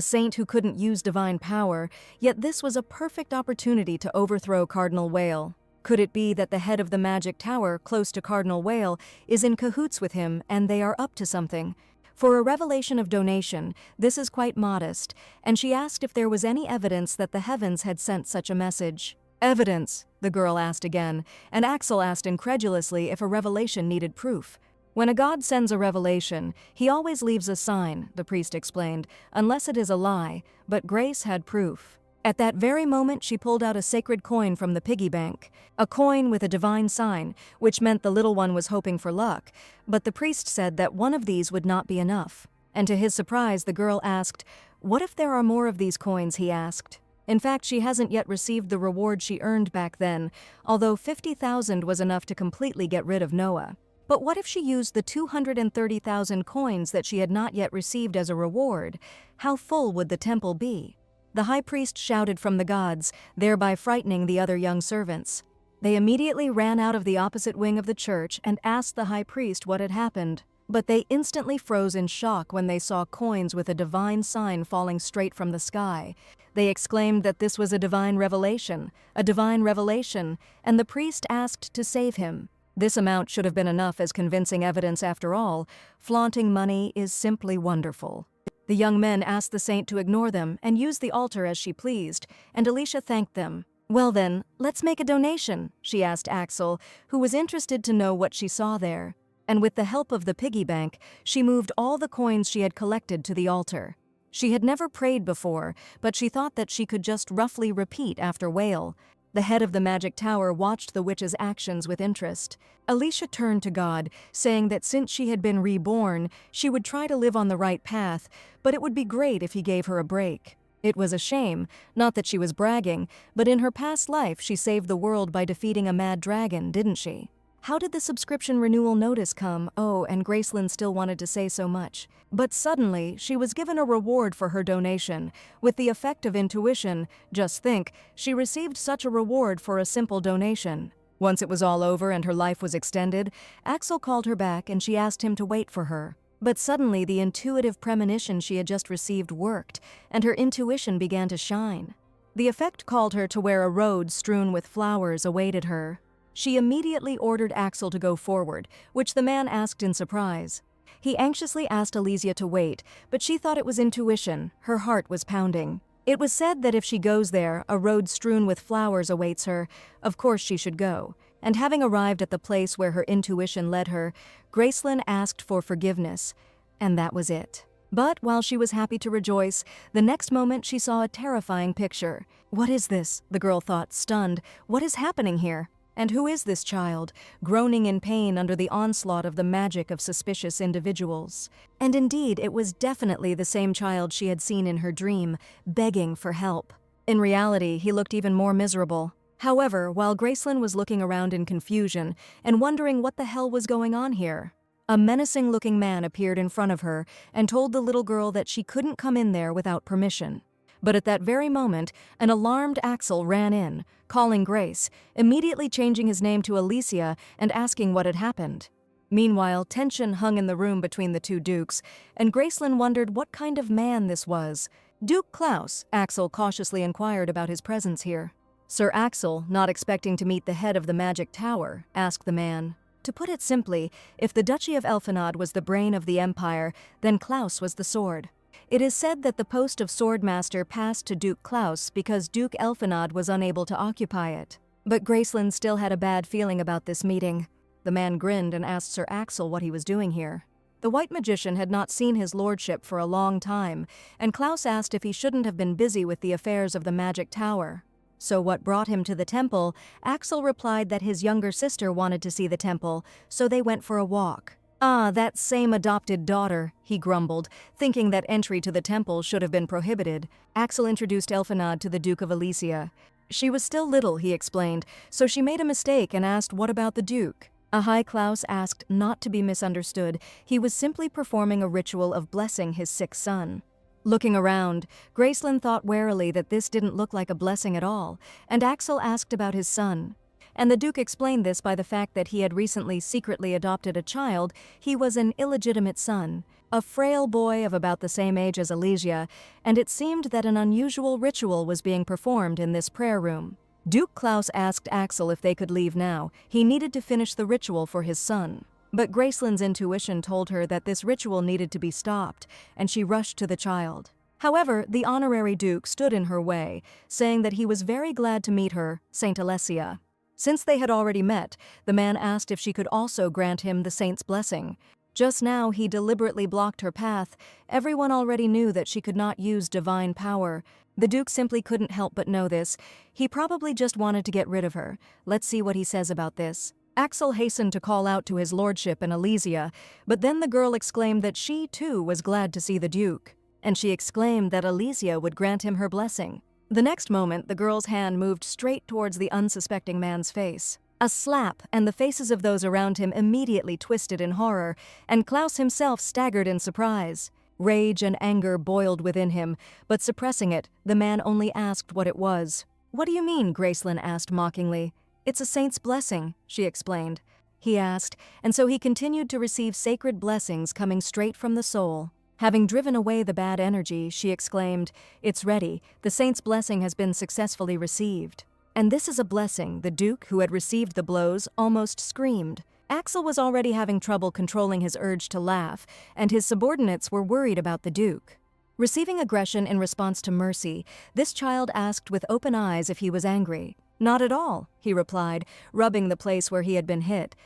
saint who couldn't use divine power, yet this was a perfect opportunity to overthrow Cardinal Whale. Could it be that the head of the Magic Tower, close to Cardinal Whale, is in cahoots with him and they are up to something? For a revelation of donation, this is quite modest, and she asked if there was any evidence that the heavens had sent such a message. Evidence, the girl asked again, and Axel asked incredulously if a revelation needed proof. When a god sends a revelation, he always leaves a sign, the priest explained, unless it is a lie, but Grace had proof. At that very moment she pulled out a sacred coin from the piggy bank, a coin with a divine sign, which meant the little one was hoping for luck, but the priest said that one of these would not be enough. And to his surprise, the girl asked, "What if there are more of these coins?" he asked. In fact, she hasn't yet received the reward she earned back then, although 50,000 was enough to completely get rid of Noah. But what if she used the 230,000 coins that she had not yet received as a reward? How full would the temple be? The high priest shouted from the gods, thereby frightening the other young servants. They immediately ran out of the opposite wing of the church and asked the high priest what had happened. But they instantly froze in shock when they saw coins with a divine sign falling straight from the sky. They exclaimed that this was a divine revelation, and the priest asked to save him. This amount should have been enough as convincing evidence after all. Flaunting money is simply wonderful. The young men asked the saint to ignore them and use the altar as she pleased, and Alicia thanked them. "Well then, let's make a donation," she asked Axel, who was interested to know what she saw there. And with the help of the piggy bank, she moved all the coins she had collected to the altar. She had never prayed before, but she thought that she could just roughly repeat after Whale. The head of the magic tower watched the witch's actions with interest. Alicia turned to God, saying that since she had been reborn, she would try to live on the right path, but it would be great if he gave her a break. It was a shame, not that she was bragging, but in her past life she saved the world by defeating a mad dragon, didn't she? How did the subscription renewal notice come? Oh, and Gracelyn still wanted to say so much. But suddenly, she was given a reward for her donation. With the effect of intuition, just think, she received such a reward for a simple donation. Once it was all over and her life was extended, Axel called her back and she asked him to wait for her. But suddenly, the intuitive premonition she had just received worked, and her intuition began to shine. The effect called her to where a road strewn with flowers awaited her. She immediately ordered Axel to go forward, which the man asked in surprise. He anxiously asked Alizia to wait, but she thought it was intuition. Her heart was pounding. It was said that if she goes there, a road strewn with flowers awaits her. Of course she should go. And having arrived at the place where her intuition led her, Gracelyn asked for forgiveness. And that was it. But while she was happy to rejoice, the next moment she saw a terrifying picture. "What is this?" the girl thought, stunned. "What is happening here? And who is this child, groaning in pain under the onslaught of the magic of suspicious individuals?" And indeed, it was definitely the same child she had seen in her dream, begging for help. In reality, he looked even more miserable. However, while Gracelyn was looking around in confusion and wondering what the hell was going on here, a menacing-looking man appeared in front of her and told the little girl that she couldn't come in there without permission. But at that very moment, an alarmed Axel ran in, calling Grace, immediately changing his name to Alicia and asking what had happened. Meanwhile, tension hung in the room between the two dukes, and Gracelyn wondered what kind of man this was. "Duke Klaus," Axel cautiously inquired about his presence here. Sir Axel, not expecting to meet the head of the magic tower, asked the man. To put it simply, if the Duchy of Elfenad was the brain of the empire, then Klaus was the sword. It is said that the post of swordmaster passed to Duke Klaus because Duke Elfenad was unable to occupy it. But Gracelyn still had a bad feeling about this meeting. The man grinned and asked Sir Axel what he was doing here. The white magician had not seen his lordship for a long time, and Klaus asked if he shouldn't have been busy with the affairs of the magic tower. So what brought him to the temple? Axel replied that his younger sister wanted to see the temple, so they went for a walk. "Ah, that same adopted daughter," he grumbled, thinking that entry to the temple should have been prohibited. Axel introduced Elfenad to the Duke of Alicia. She was still little, he explained, so she made a mistake and asked what about the Duke. Ahai Klaus asked not to be misunderstood. He was simply performing a ritual of blessing his sick son. Looking around, Gracelyn thought warily that this didn't look like a blessing at all, and Axel asked about his son. And the Duke explained this by the fact that he had recently secretly adopted a child. He was an illegitimate son, a frail boy of about the same age as Alizia, and it seemed that an unusual ritual was being performed in this prayer room. Duke Klaus asked Axel if they could leave now. He needed to finish the ritual for his son. But Gracelyn's intuition told her that this ritual needed to be stopped, and she rushed to the child. However, the honorary Duke stood in her way, saying that he was very glad to meet her, Saint Alessia. Since they had already met, the man asked if she could also grant him the saint's blessing. Just now, he deliberately blocked her path. Everyone already knew that she could not use divine power. The Duke simply couldn't help but know this. He probably just wanted to get rid of her. Let's see what he says about this. Axel hastened to call out to his lordship and Alizia, but then the girl exclaimed that she, too, was glad to see the Duke. And she exclaimed that Alizia would grant him her blessing. The next moment, the girl's hand moved straight towards the unsuspecting man's face. A slap, and the faces of those around him immediately twisted in horror, and Klaus himself staggered in surprise. Rage and anger boiled within him, but suppressing it, the man only asked what it was. "What do you mean?" Gracelyn asked mockingly. "It's a saint's blessing," she explained. he asked, and so he continued to receive sacred blessings coming straight from the soul. Having driven away the bad energy, she exclaimed, "It's ready, the saint's blessing has been successfully received." "And this is a blessing," the Duke, who had received the blows, almost screamed. Axel was already having trouble controlling his urge to laugh, and his subordinates were worried about the Duke. Receiving aggression in response to mercy, this child asked with open eyes if he was angry. "Not at all," he replied, rubbing the place where he had been hit,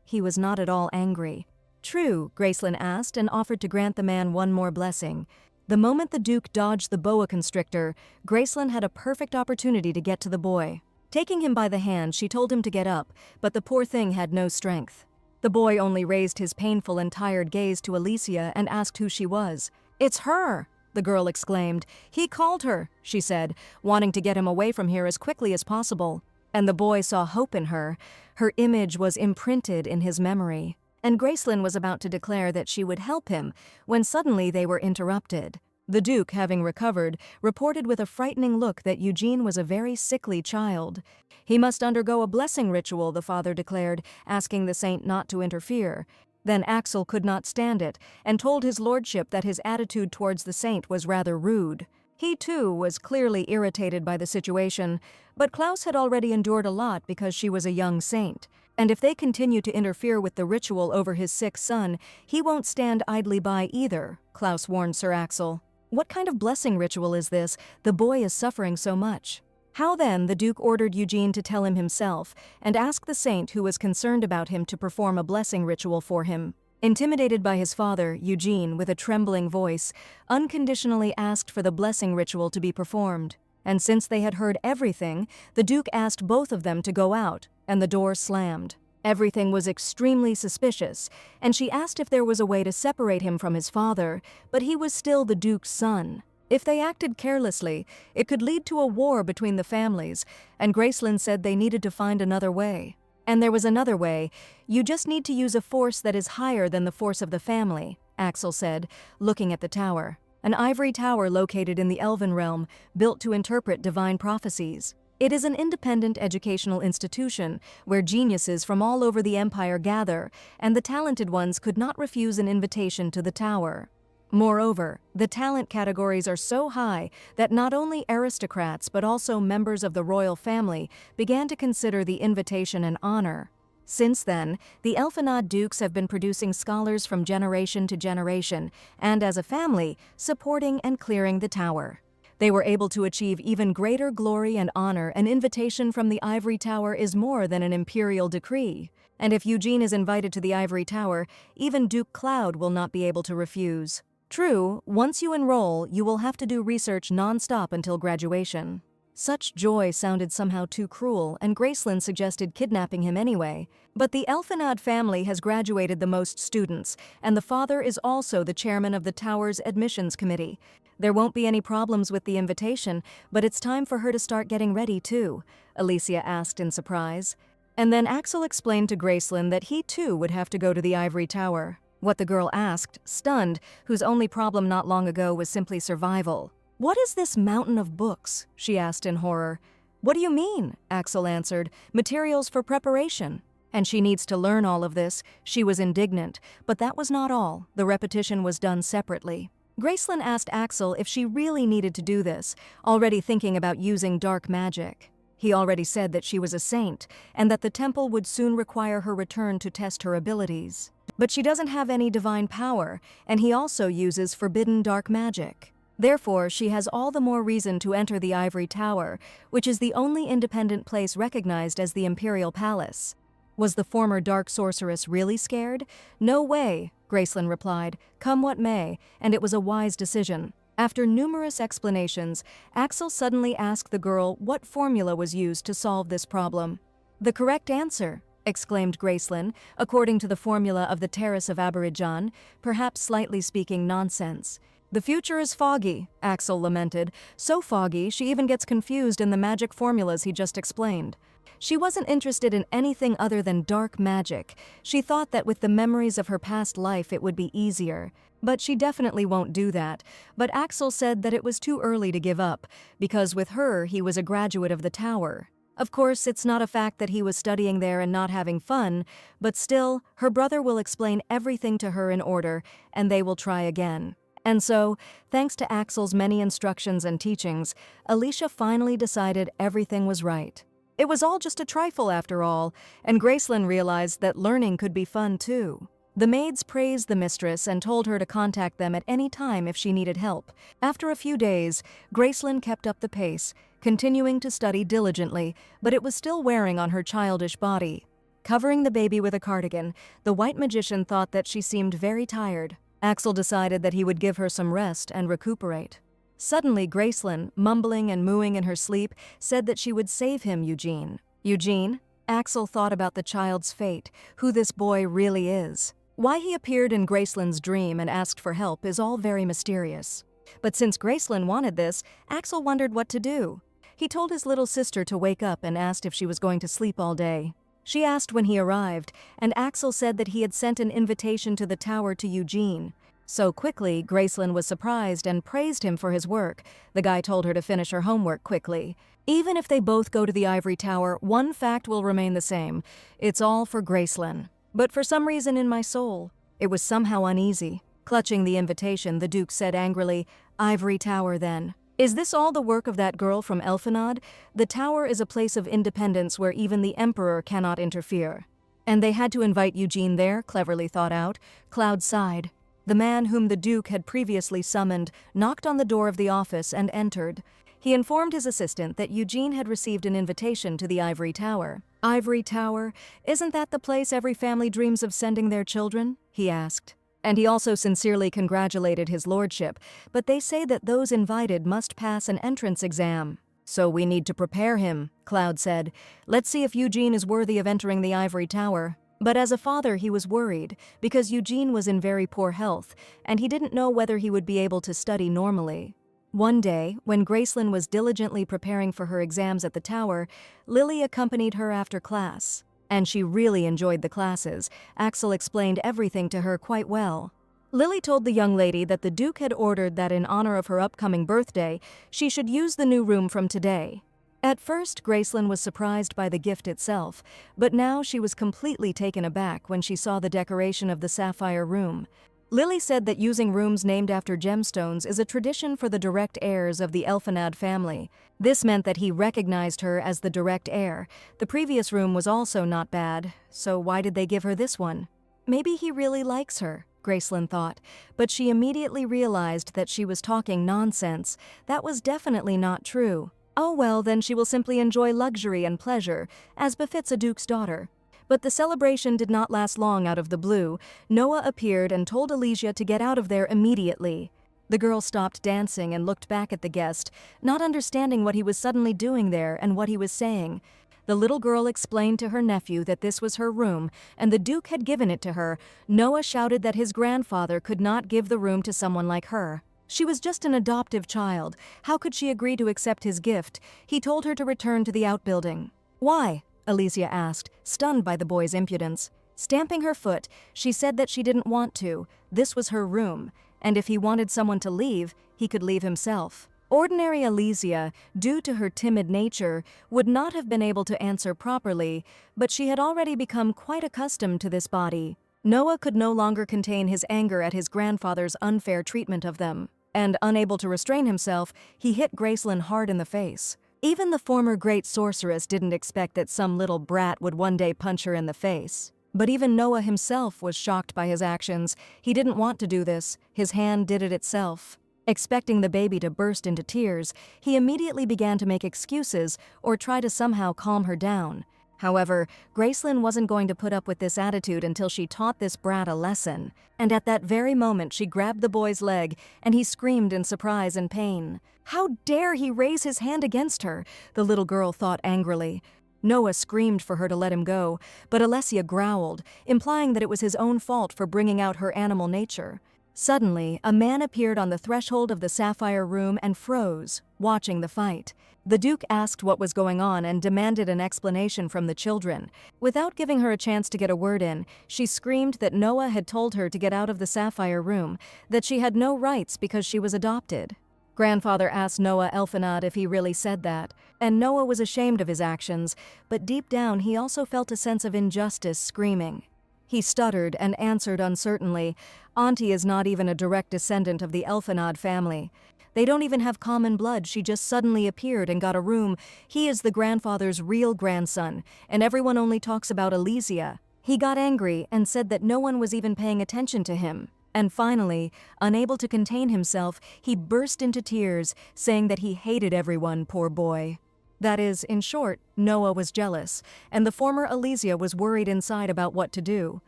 he was not at all angry. "True," Gracelyn asked and offered to grant the man one more blessing. The moment the Duke dodged the boa constrictor, Gracelyn had a perfect opportunity to get to the boy. Taking him by the hand, she told him to get up, but the poor thing had no strength. The boy only raised his painful and tired gaze to Alicia and asked who she was. "It's her!" the girl exclaimed. "He called her," she said, wanting to get him away from here as quickly as possible. And the boy saw hope in her. Her image was imprinted in his memory. And Gracelyn was about to declare that she would help him when suddenly they were interrupted. The Duke, having recovered, reported with a frightening look that Eugene was a very sickly child. "He must undergo a blessing ritual," the father declared, asking the saint not to interfere. Then Axel could not stand it and told his lordship that his attitude towards the saint was rather rude. He, too, was clearly irritated by the situation, but Klaus had already endured a lot because she was a young saint. And if they continue to interfere with the ritual over his sick son, he won't stand idly by either, Klaus warned Sir Axel. "What kind of blessing ritual is this? The boy is suffering so much." How then, the Duke ordered Eugene to tell him himself, and asked the saint who was concerned about him to perform a blessing ritual for him. Intimidated by his father, Eugene, with a trembling voice, unconditionally asked for the blessing ritual to be performed. And since they had heard everything, the Duke asked both of them to go out, and the door slammed. Everything was extremely suspicious, and she asked if there was a way to separate him from his father, but he was still the Duke's son. If they acted carelessly, it could lead to a war between the families, and Gracelyn said they needed to find another way. And there was another way. "You just need to use a force that is higher than the force of the family," Axel said, looking at the tower. An ivory tower located in the Elven realm, built to interpret divine prophecies. It is an independent educational institution where geniuses from all over the Empire gather, and the talented ones could not refuse an invitation to the tower. Moreover, the talent categories are so high that not only aristocrats but also members of the royal family began to consider the invitation an honor. Since then, the Elfenad Dukes have been producing scholars from generation to generation, and as a family, supporting and clearing the tower. They were able to achieve even greater glory and honor. An invitation from the Ivory Tower is more than an imperial decree. And if Eugene is invited to the Ivory Tower, even Duke Cloud will not be able to refuse. True, once you enroll, you will have to do research non-stop until graduation. Such joy sounded somehow too cruel, and Gracelyn suggested kidnapping him anyway. But the Elfenad family has graduated the most students, and the father is also the chairman of the tower's admissions committee. There won't be any problems with the invitation, but it's time for her to start getting ready too, Alicia asked in surprise. And then Axel explained to Gracelyn that he too would have to go to the Ivory Tower. What the girl asked, stunned, whose only problem not long ago was simply survival. "What is this mountain of books?" she asked in horror. "What do you mean?" Axel answered. "Materials for preparation." "And she needs to learn all of this." She was indignant, but that was not all. The repetition was done separately. Gracelyn asked Axel if she really needed to do this, already thinking about using dark magic. He already said that she was a saint, and that the temple would soon require her return to test her abilities. But she doesn't have any divine power, and he also uses forbidden dark magic. Therefore, she has all the more reason to enter the Ivory Tower, which is the only independent place recognized as the Imperial Palace. Was the former dark sorceress really scared? "No way," Gracelyn replied, "come what may," and it was a wise decision. After numerous explanations, Axel suddenly asked the girl what formula was used to solve this problem. "The correct answer," exclaimed Gracelyn, "according to the formula of the Terrace of Aborijan, perhaps slightly speaking nonsense." "The future is foggy," Axel lamented, "so foggy she even gets confused in the magic formulas he just explained." She wasn't interested in anything other than dark magic. She thought that with the memories of her past life it would be easier. But she definitely won't do that. But Axel said that it was too early to give up, because with her he was a graduate of the tower. Of course, it's not a fact that he was studying there and not having fun, but still, her brother will explain everything to her in order, and they will try again. And so, thanks to Axel's many instructions and teachings, Alicia finally decided everything was right. It was all just a trifle after all, and Gracelyn realized that learning could be fun too. The maids praised the mistress and told her to contact them at any time if she needed help. After a few days, Gracelyn kept up the pace, continuing to study diligently, but it was still wearing on her childish body. Covering the baby with a cardigan, the white magician thought that she seemed very tired. Axel decided that he would give her some rest and recuperate. Suddenly, Gracelyn, mumbling and mooing in her sleep, said that she would save him, Eugene. Eugene? Axel thought about the child's fate, who this boy really is. Why he appeared in Gracelyn's dream and asked for help is all very mysterious. But since Gracelyn wanted this, Axel wondered what to do. He told his little sister to wake up and asked if she was going to sleep all day. She asked when he arrived, and Axel said that he had sent an invitation to the tower to Eugene. So quickly, Gracelyn was surprised and praised him for his work. The guy told her to finish her homework quickly. Even if they both go to the ivory tower, one fact will remain the same. It's all for Gracelyn. But for some reason in my soul, it was somehow uneasy. Clutching the invitation, the Duke said angrily, "Ivory Tower, then. Is this all the work of that girl from Elfenad? The tower is a place of independence where even the Emperor cannot interfere." And they had to invite Eugene there, cleverly thought out. Cloud sighed. The man whom the Duke had previously summoned knocked on the door of the office and entered. He informed his assistant that Eugene had received an invitation to the Ivory Tower. "Ivory Tower? Isn't that the place every family dreams of sending their children?" he asked. And he also sincerely congratulated his lordship, but they say that those invited must pass an entrance exam. "So we need to prepare him," Cloud said. "Let's see if Eugene is worthy of entering the Ivory Tower." But as a father, he was worried, because Eugene was in very poor health, and he didn't know whether he would be able to study normally. One day, when Gracelyn was diligently preparing for her exams at the tower, Lily accompanied her after class. And she really enjoyed the classes. Axel explained everything to her quite well. Lily told the young lady that the Duke had ordered that in honor of her upcoming birthday, she should use the new room from today. At first, Gracelyn was surprised by the gift itself, but now she was completely taken aback when she saw the decoration of the sapphire room. Lily said that using rooms named after gemstones is a tradition for the direct heirs of the Elfenad family. This meant that he recognized her as the direct heir. The previous room was also not bad, so why did they give her this one? Maybe he really likes her, Gracelyn thought, but she immediately realized that she was talking nonsense. That was definitely not true. Oh well, then she will simply enjoy luxury and pleasure, as befits a duke's daughter. But the celebration did not last long. Out of the blue, Noah appeared and told Alicia to get out of there immediately. The girl stopped dancing and looked back at the guest, not understanding what he was suddenly doing there and what he was saying. The little girl explained to her nephew that this was her room, and the Duke had given it to her. Noah shouted that his grandfather could not give the room to someone like her. She was just an adoptive child. How could she agree to accept his gift? He told her to return to the outbuilding. "Why?" Alicia asked, stunned by the boy's impudence. Stamping her foot, she said that she didn't want to. This was her room, and if he wanted someone to leave, he could leave himself. Ordinary Alicia, due to her timid nature, would not have been able to answer properly, but she had already become quite accustomed to this body. Noah could no longer contain his anger at his grandfather's unfair treatment of them, and unable to restrain himself, he hit Gracelyn hard in the face. Even the former great sorceress didn't expect that some little brat would one day punch her in the face. But even Noah himself was shocked by his actions. He didn't want to do this. His hand did it itself. Expecting the baby to burst into tears, he immediately began to make excuses or try to somehow calm her down. However, Gracelyn wasn't going to put up with this attitude until she taught this brat a lesson. And at that very moment, she grabbed the boy's leg, and he screamed in surprise and pain. How dare he raise his hand against her? The little girl thought angrily. Noah screamed for her to let him go, but Alessia growled, implying that it was his own fault for bringing out her animal nature. Suddenly, a man appeared on the threshold of the sapphire room and froze, watching the fight. The Duke asked what was going on and demanded an explanation from the children. Without giving her a chance to get a word in, she screamed that Noah had told her to get out of the sapphire room, that she had no rights because she was adopted. Grandfather asked Noah Elphanad if he really said that, and Noah was ashamed of his actions, but deep down he also felt a sense of injustice screaming. He stuttered and answered uncertainly, "Auntie is not even a direct descendant of the Elphanad family. They don't even have common blood. She just suddenly appeared and got a room. He is the grandfather's real grandson, and everyone only talks about Elysia." He got angry and said that no one was even paying attention to him. And finally, unable to contain himself, he burst into tears, saying that he hated everyone, poor boy. That is, in short, Noah was jealous, and the former Elysia was worried inside about what to do.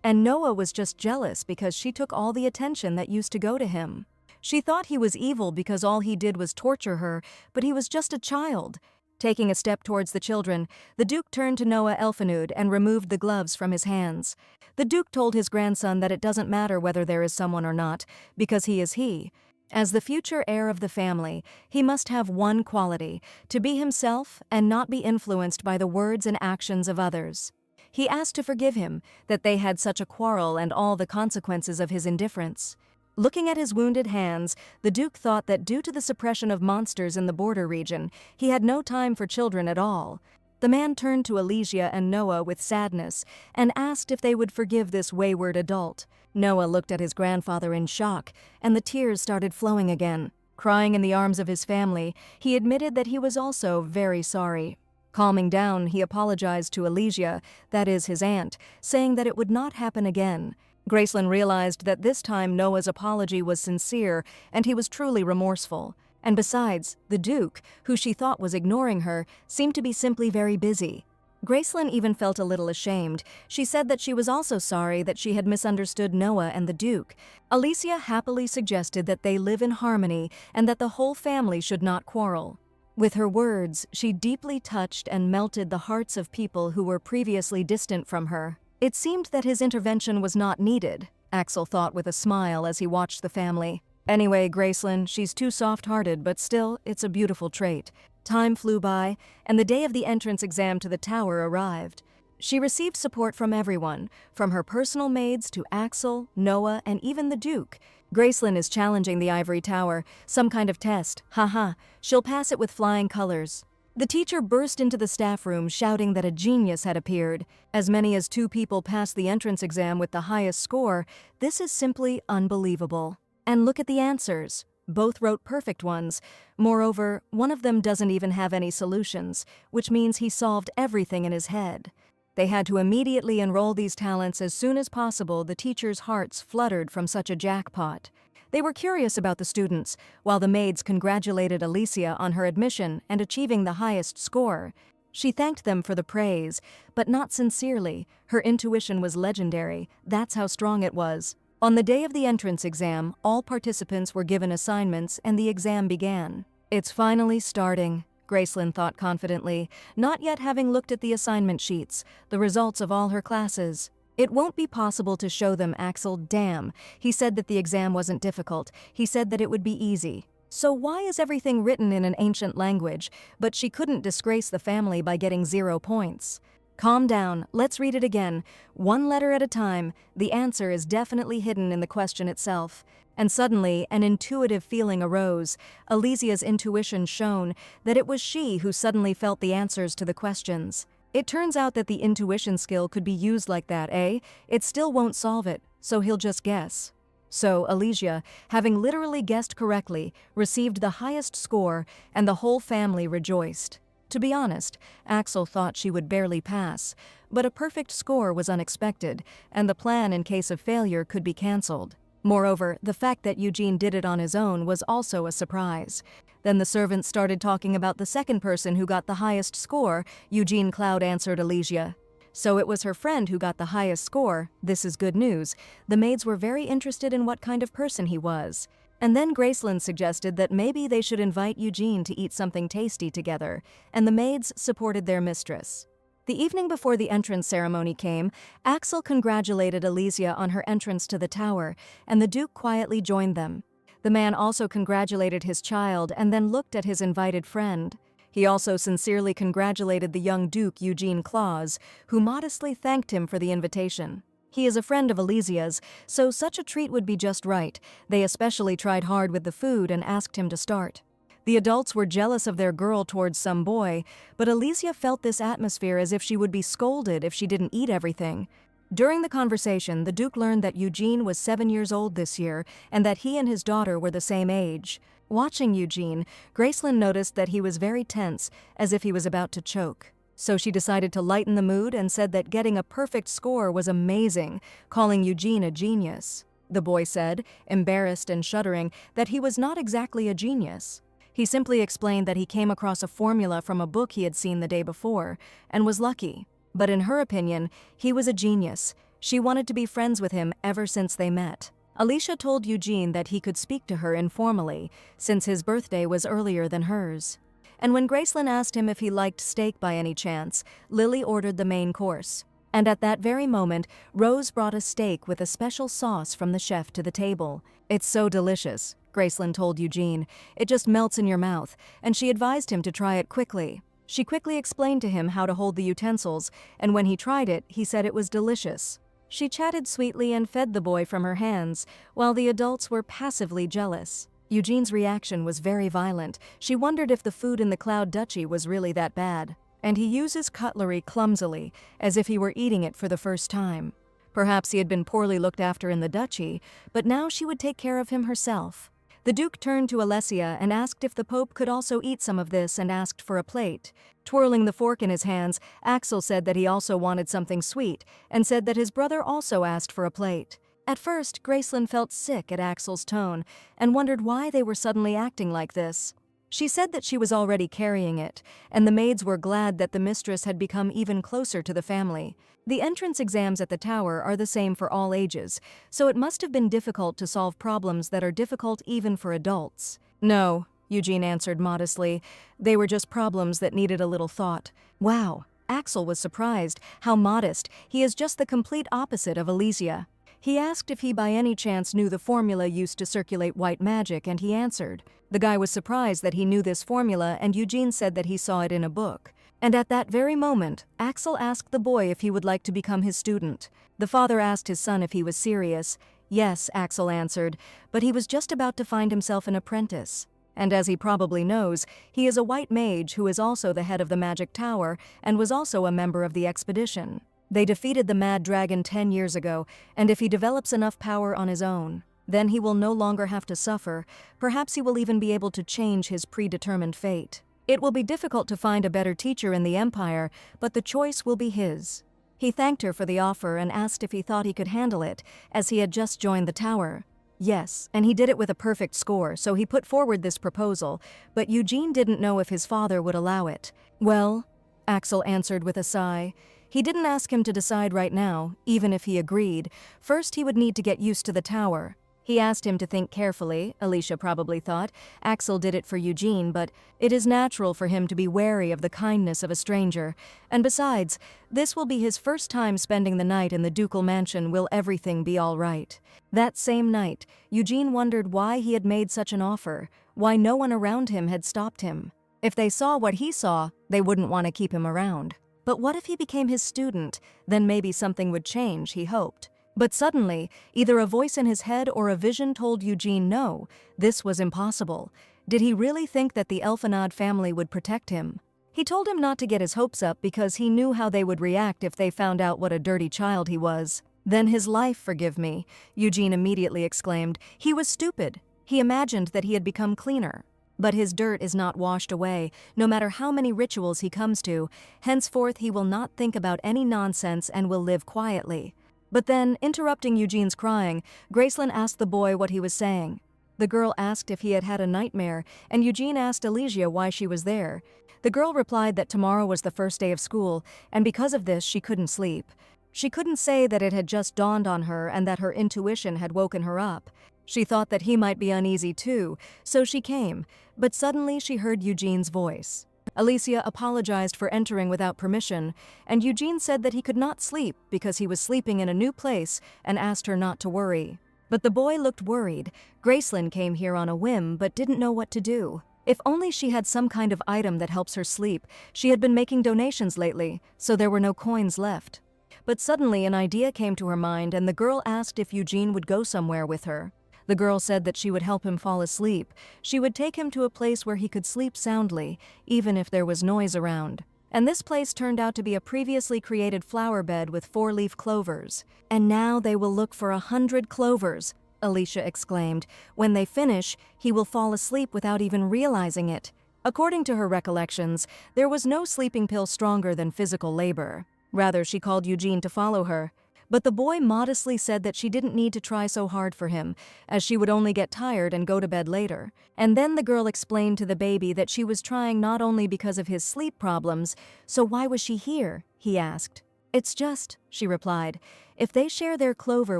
And Noah was just jealous because she took all the attention that used to go to him. She thought he was evil because all he did was torture her, but he was just a child. Taking a step towards the children, the Duke turned to Noah Elphanud and removed the gloves from his hands. The Duke told his grandson that it doesn't matter whether there is someone or not, because he is he. As the future heir of the family, he must have one quality, to be himself and not be influenced by the words and actions of others. He asked to forgive him, that they had such a quarrel and all the consequences of his indifference. Looking at his wounded hands, the Duke thought that due to the suppression of monsters in the border region, he had no time for children at all. The man turned to Elysia and Noah with sadness and asked if they would forgive this wayward adult. Noah looked at his grandfather in shock, and the tears started flowing again. Crying in the arms of his family, he admitted that he was also very sorry. Calming down, he apologized to Elysia, that is his aunt, saying that it would not happen again. Gracelyn realized that this time Noah's apology was sincere and he was truly remorseful. And besides, the Duke, who she thought was ignoring her, seemed to be simply very busy. Gracelyn even felt a little ashamed. She said that she was also sorry that she had misunderstood Noah and the Duke. Elysia happily suggested that they live in harmony and that the whole family should not quarrel. With her words, she deeply touched and melted the hearts of people who were previously distant from her. It seemed that his intervention was not needed, Axel thought with a smile as he watched the family. Anyway, Gracelyn, she's too soft-hearted, but still, it's a beautiful trait. Time flew by, and the day of the entrance exam to the tower arrived. She received support from everyone, from her personal maids to Axel, Noah, and even the Duke. Gracelyn is challenging the ivory tower, some kind of test. Haha, she'll pass it with flying colors. The teacher burst into the staff room shouting that a genius had appeared. As many as 2 people passed the entrance exam with the highest score. This is simply unbelievable. And look at the answers. Both wrote perfect ones. Moreover, one of them doesn't even have any solutions, which means he solved everything in his head. They had to immediately enroll these talents as soon as possible. The teachers' hearts fluttered from such a jackpot. They were curious about the students, while the maids congratulated Elysia on her admission and achieving the highest score. She thanked them for the praise, but not sincerely. Her intuition was legendary. That's how strong it was. On the day of the entrance exam, all participants were given assignments and the exam began. It's finally starting, Gracelyn thought confidently, not yet having looked at the assignment sheets, the results of all her classes. It won't be possible to show them, Axel, damn. He said that the exam wasn't difficult. He said that it would be easy. So why is everything written in an ancient language? But she couldn't disgrace the family by getting 0 points. Calm down, let's read it again. One letter at a time. The answer is definitely hidden in the question itself. And suddenly, an intuitive feeling arose. Elysia's intuition shone that it was she who suddenly felt the answers to the questions. It turns out that the intuition skill could be used like that, eh? It still won't solve it, so he'll just guess. So Elysia, having literally guessed correctly, received the highest score, and the whole family rejoiced. To be honest, Axel thought she would barely pass, but a perfect score was unexpected, and the plan in case of failure could be cancelled. Moreover, the fact that Eugene did it on his own was also a surprise. Then the servants started talking about the second person who got the highest score. Eugene Cloud answered Elysia. So it was her friend who got the highest score. This is good news. The maids were very interested in what kind of person he was. And then Gracelyn suggested that maybe they should invite Eugene to eat something tasty together, and the maids supported their mistress. The evening before the entrance ceremony came, Axel congratulated Elysia on her entrance to the tower, and the Duke quietly joined them. The man also congratulated his child and then looked at his invited friend. He also sincerely congratulated the young Duke Eugene Claus, who modestly thanked him for the invitation. He is a friend of Elysia's, so such a treat would be just right. They especially tried hard with the food and asked him to start. The adults were jealous of their girl towards some boy, but Alicia felt this atmosphere as if she would be scolded if she didn't eat everything. During the conversation, the Duke learned that Eugene was 7 years old this year and that he and his daughter were the same age. Watching Eugene, Gracelyn noticed that he was very tense, as if he was about to choke. So she decided to lighten the mood and said that getting a perfect score was amazing, calling Eugene a genius. The boy said, embarrassed and shuddering, that he was not exactly a genius. He simply explained that he came across a formula from a book he had seen the day before, and was lucky. But in her opinion, he was a genius. She wanted to be friends with him ever since they met. Alicia told Eugene that he could speak to her informally, since his birthday was earlier than hers. And when Gracelyn asked him if he liked steak by any chance, Lily ordered the main course. And at that very moment, Rose brought a steak with a special sauce from the chef to the table. "It's so delicious," Gracelyn told Eugene. "It just melts in your mouth," and she advised him to try it quickly. She quickly explained to him how to hold the utensils, and when he tried it, he said it was delicious. She chatted sweetly and fed the boy from her hands, while the adults were passively jealous. Eugene's reaction was very violent. She wondered if the food in the Cloud Duchy was really that bad. And he uses cutlery clumsily, as if he were eating it for the first time. Perhaps he had been poorly looked after in the duchy, but now she would take care of him herself. The Duke turned to Alessia and asked if the Pope could also eat some of this and asked for a plate. Twirling the fork in his hands, Axel said that he also wanted something sweet and said that his brother also asked for a plate. At first, Gracelyn felt sick at Axel's tone and wondered why they were suddenly acting like this. She said that she was already carrying it, and the maids were glad that the mistress had become even closer to the family. The entrance exams at the tower are the same for all ages, so it must have been difficult to solve problems that are difficult even for adults. "No," Eugene answered modestly. "They were just problems that needed a little thought." Wow, Axel was surprised. How modest. He is just the complete opposite of Alicia. He asked if he by any chance knew the formula used to circulate white magic, and he answered. The guy was surprised that he knew this formula, and Eugene said that he saw it in a book. And at that very moment, Axel asked the boy if he would like to become his student. The father asked his son if he was serious. "Yes," Axel answered, but he was just about to find himself an apprentice. And as he probably knows, he is a white mage who is also the head of the magic tower and was also a member of the expedition. They defeated the Mad Dragon 10 years ago, and if he develops enough power on his own, then he will no longer have to suffer. Perhaps he will even be able to change his predetermined fate. It will be difficult to find a better teacher in the Empire, but the choice will be his. He thanked her for the offer and asked if he thought he could handle it, as he had just joined the tower. Yes, and he did it with a perfect score, so he put forward this proposal, but Eugene didn't know if his father would allow it. "Well," Axel answered with a sigh. He didn't ask him to decide right now, even if he agreed. First, he would need to get used to the tower. He asked him to think carefully, Alicia probably thought. Axel did it for Eugene, but it is natural for him to be wary of the kindness of a stranger. And besides, this will be his first time spending the night in the ducal mansion. Will everything be all right? That same night, Eugene wondered why he had made such an offer, why no one around him had stopped him. If they saw what he saw, they wouldn't want to keep him around. But what if he became his student? Then maybe something would change, he hoped. But suddenly, either a voice in his head or a vision told Eugene no, this was impossible. Did he really think that the Elfenad family would protect him? He told him not to get his hopes up because he knew how they would react if they found out what a dirty child he was. Then his life, forgive me, Eugene immediately exclaimed. He was stupid. He imagined that he had become cleaner. But his dirt is not washed away, no matter how many rituals he comes to. Henceforth he will not think about any nonsense and will live quietly. But then, interrupting Eugene's crying, Gracelyn asked the boy what he was saying. The girl asked if he had had a nightmare, and Eugene asked Alicia why she was there. The girl replied that tomorrow was the first day of school, and because of this she couldn't sleep. She couldn't say that it had just dawned on her and that her intuition had woken her up. She thought that he might be uneasy too, so she came, but suddenly she heard Eugene's voice. Alicia apologized for entering without permission, and Eugene said that he could not sleep because he was sleeping in a new place and asked her not to worry. But the boy looked worried. Gracelyn came here on a whim but didn't know what to do. If only she had some kind of item that helps her sleep. She had been making donations lately, so there were no coins left. But suddenly an idea came to her mind and the girl asked if Eugene would go somewhere with her. The girl said that she would help him fall asleep. She would take him to a place where he could sleep soundly, even if there was noise around. And this place turned out to be a previously created flower bed with 4-leaf clovers. "And now they will look for 100 clovers," Alicia exclaimed. "When they finish, he will fall asleep without even realizing it." According to her recollections, there was no sleeping pill stronger than physical labor. Rather, she called Eugene to follow her. But the boy modestly said that she didn't need to try so hard for him, as she would only get tired and go to bed later. And then the girl explained to the baby that she was trying not only because of his sleep problems. "So why was she here?" he asked. "It's just," she replied, "if they share their clover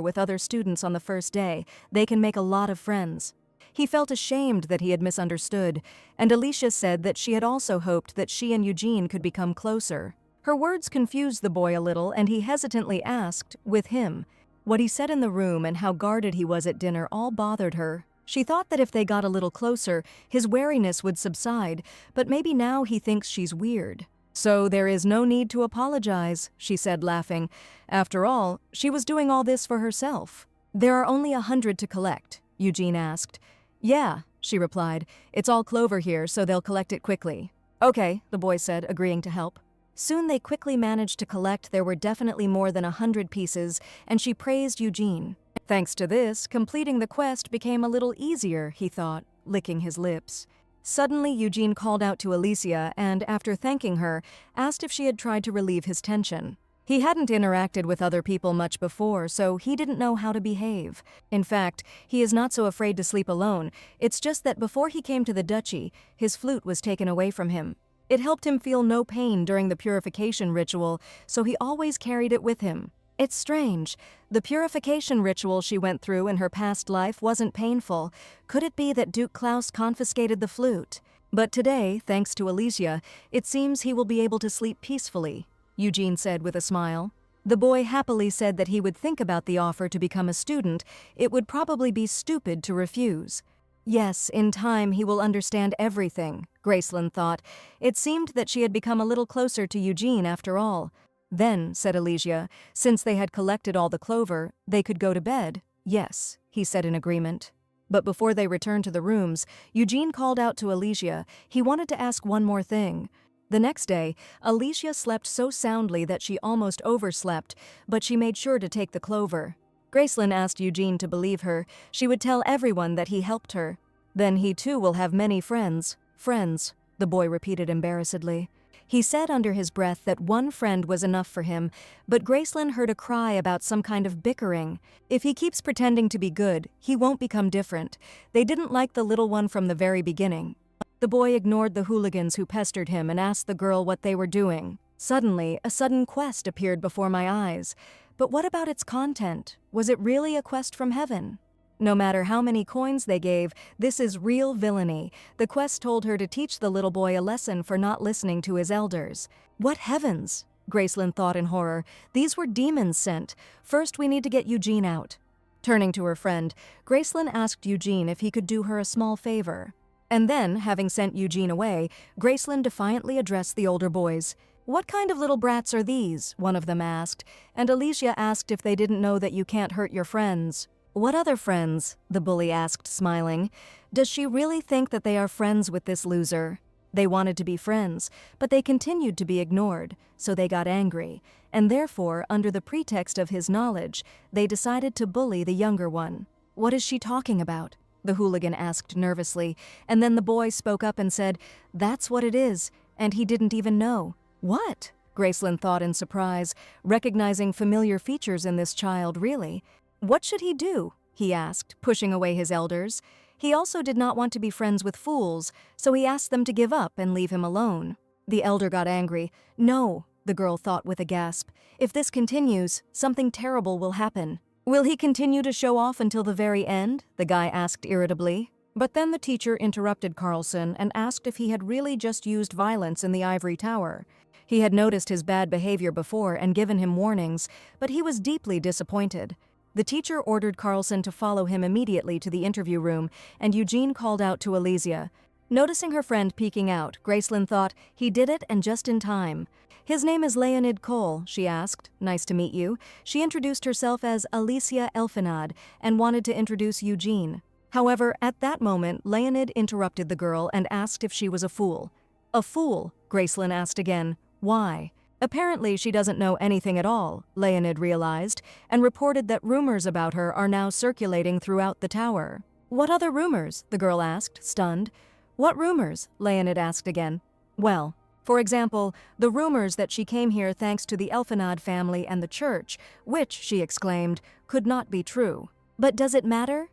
with other students on the first day, they can make a lot of friends." He felt ashamed that he had misunderstood, and Alicia said that she had also hoped that she and Eugene could become closer. Her words confused the boy a little, and he hesitantly asked, with him. What he said in the room and how guarded he was at dinner all bothered her. She thought that if they got a little closer, his wariness would subside, but maybe now he thinks she's weird. "So there is no need to apologize," she said, laughing. After all, she was doing all this for herself. "There are only 100 to collect," Eugene asked. "Yeah," she replied. "It's all clover here, so they'll collect it quickly." "Okay," the boy said, agreeing to help. Soon they quickly managed to collect. There were definitely more than 100 pieces, and she praised Eugene. Thanks to this, completing the quest became a little easier, he thought, licking his lips. Suddenly, Eugene called out to Alicia and, after thanking her, asked if she had tried to relieve his tension. He hadn't interacted with other people much before, so he didn't know how to behave. In fact, he is not so afraid to sleep alone. It's just that before he came to the duchy, his flute was taken away from him. It helped him feel no pain during the purification ritual, so he always carried it with him. It's strange. The purification ritual she went through in her past life wasn't painful. Could it be that Duke Klaus confiscated the flute? But today, thanks to Alicia, it seems he will be able to sleep peacefully, Eugene said with a smile. The boy happily said that he would think about the offer to become a student. It would probably be stupid to refuse. Yes, in time he will understand everything, Gracelyn thought. It seemed that she had become a little closer to Eugene after all. Then, said Alicia, since they had collected all the clover, they could go to bed. Yes, he said in agreement. But before they returned to the rooms, Eugene called out to Alicia. He wanted to ask one more thing. The next day, Alicia slept so soundly that she almost overslept, but she made sure to take the clover. Gracelyn asked Eugene to believe her. She would tell everyone that he helped her. Then he too will have many friends. Friends, the boy repeated embarrassedly. He said under his breath that one friend was enough for him, but Gracelyn heard a cry about some kind of bickering. If he keeps pretending to be good, he won't become different. They didn't like the little one from the very beginning. The boy ignored the hooligans who pestered him and asked the girl what they were doing. Suddenly, a sudden quest appeared before my eyes. But what about its content? Was it really a quest from heaven? No matter how many coins they gave, this is real villainy. The quest told her to teach the little boy a lesson for not listening to his elders. What heavens? Gracelyn thought in horror. These were demons sent. First, we need to get Eugene out. Turning to her friend, Gracelyn asked Eugene if he could do her a small favor. And then, having sent Eugene away, Gracelyn defiantly addressed the older boys. "What kind of little brats are these?" one of them asked, and Alicia asked if they didn't know that you can't hurt your friends. "What other friends?" the bully asked, smiling. Does she really think that they are friends with this loser? They wanted to be friends, but they continued to be ignored, so they got angry, and therefore, under the pretext of his knowledge, they decided to bully the younger one. "What is she talking about?" the hooligan asked nervously, and then the boy spoke up and said, "That's what it is, and he didn't even know." "What?" Gracelyn thought in surprise, recognizing familiar features in this child, really. "What should he do?" he asked, pushing away his elders. He also did not want to be friends with fools, so he asked them to give up and leave him alone. The elder got angry. "No," the girl thought with a gasp. "If this continues, something terrible will happen." "Will he continue to show off until the very end?" the guy asked irritably. But then the teacher interrupted Carlson and asked if he had really just used violence in the ivory tower. He had noticed his bad behavior before and given him warnings, but he was deeply disappointed. The teacher ordered Carlson to follow him immediately to the interview room, and Eugene called out to Alicia. Noticing her friend peeking out, Gracelyn thought, he did it and just in time. "His name is Leonid Cole," she asked. "Nice to meet you." She introduced herself as Alicia Elfinad and wanted to introduce Eugene. However, at that moment, Leonid interrupted the girl and asked if she was a fool. "A fool?" Gracelyn asked again. "Why?" Apparently she doesn't know anything at all, Leonid realized, and reported that rumors about her are now circulating throughout the tower. "What other rumors?" the girl asked, stunned. "What rumors?" Leonid asked again. "Well, for example, the rumors that she came here thanks to the Elfinad family and the church, which, she exclaimed, could not be true. But does it matter?"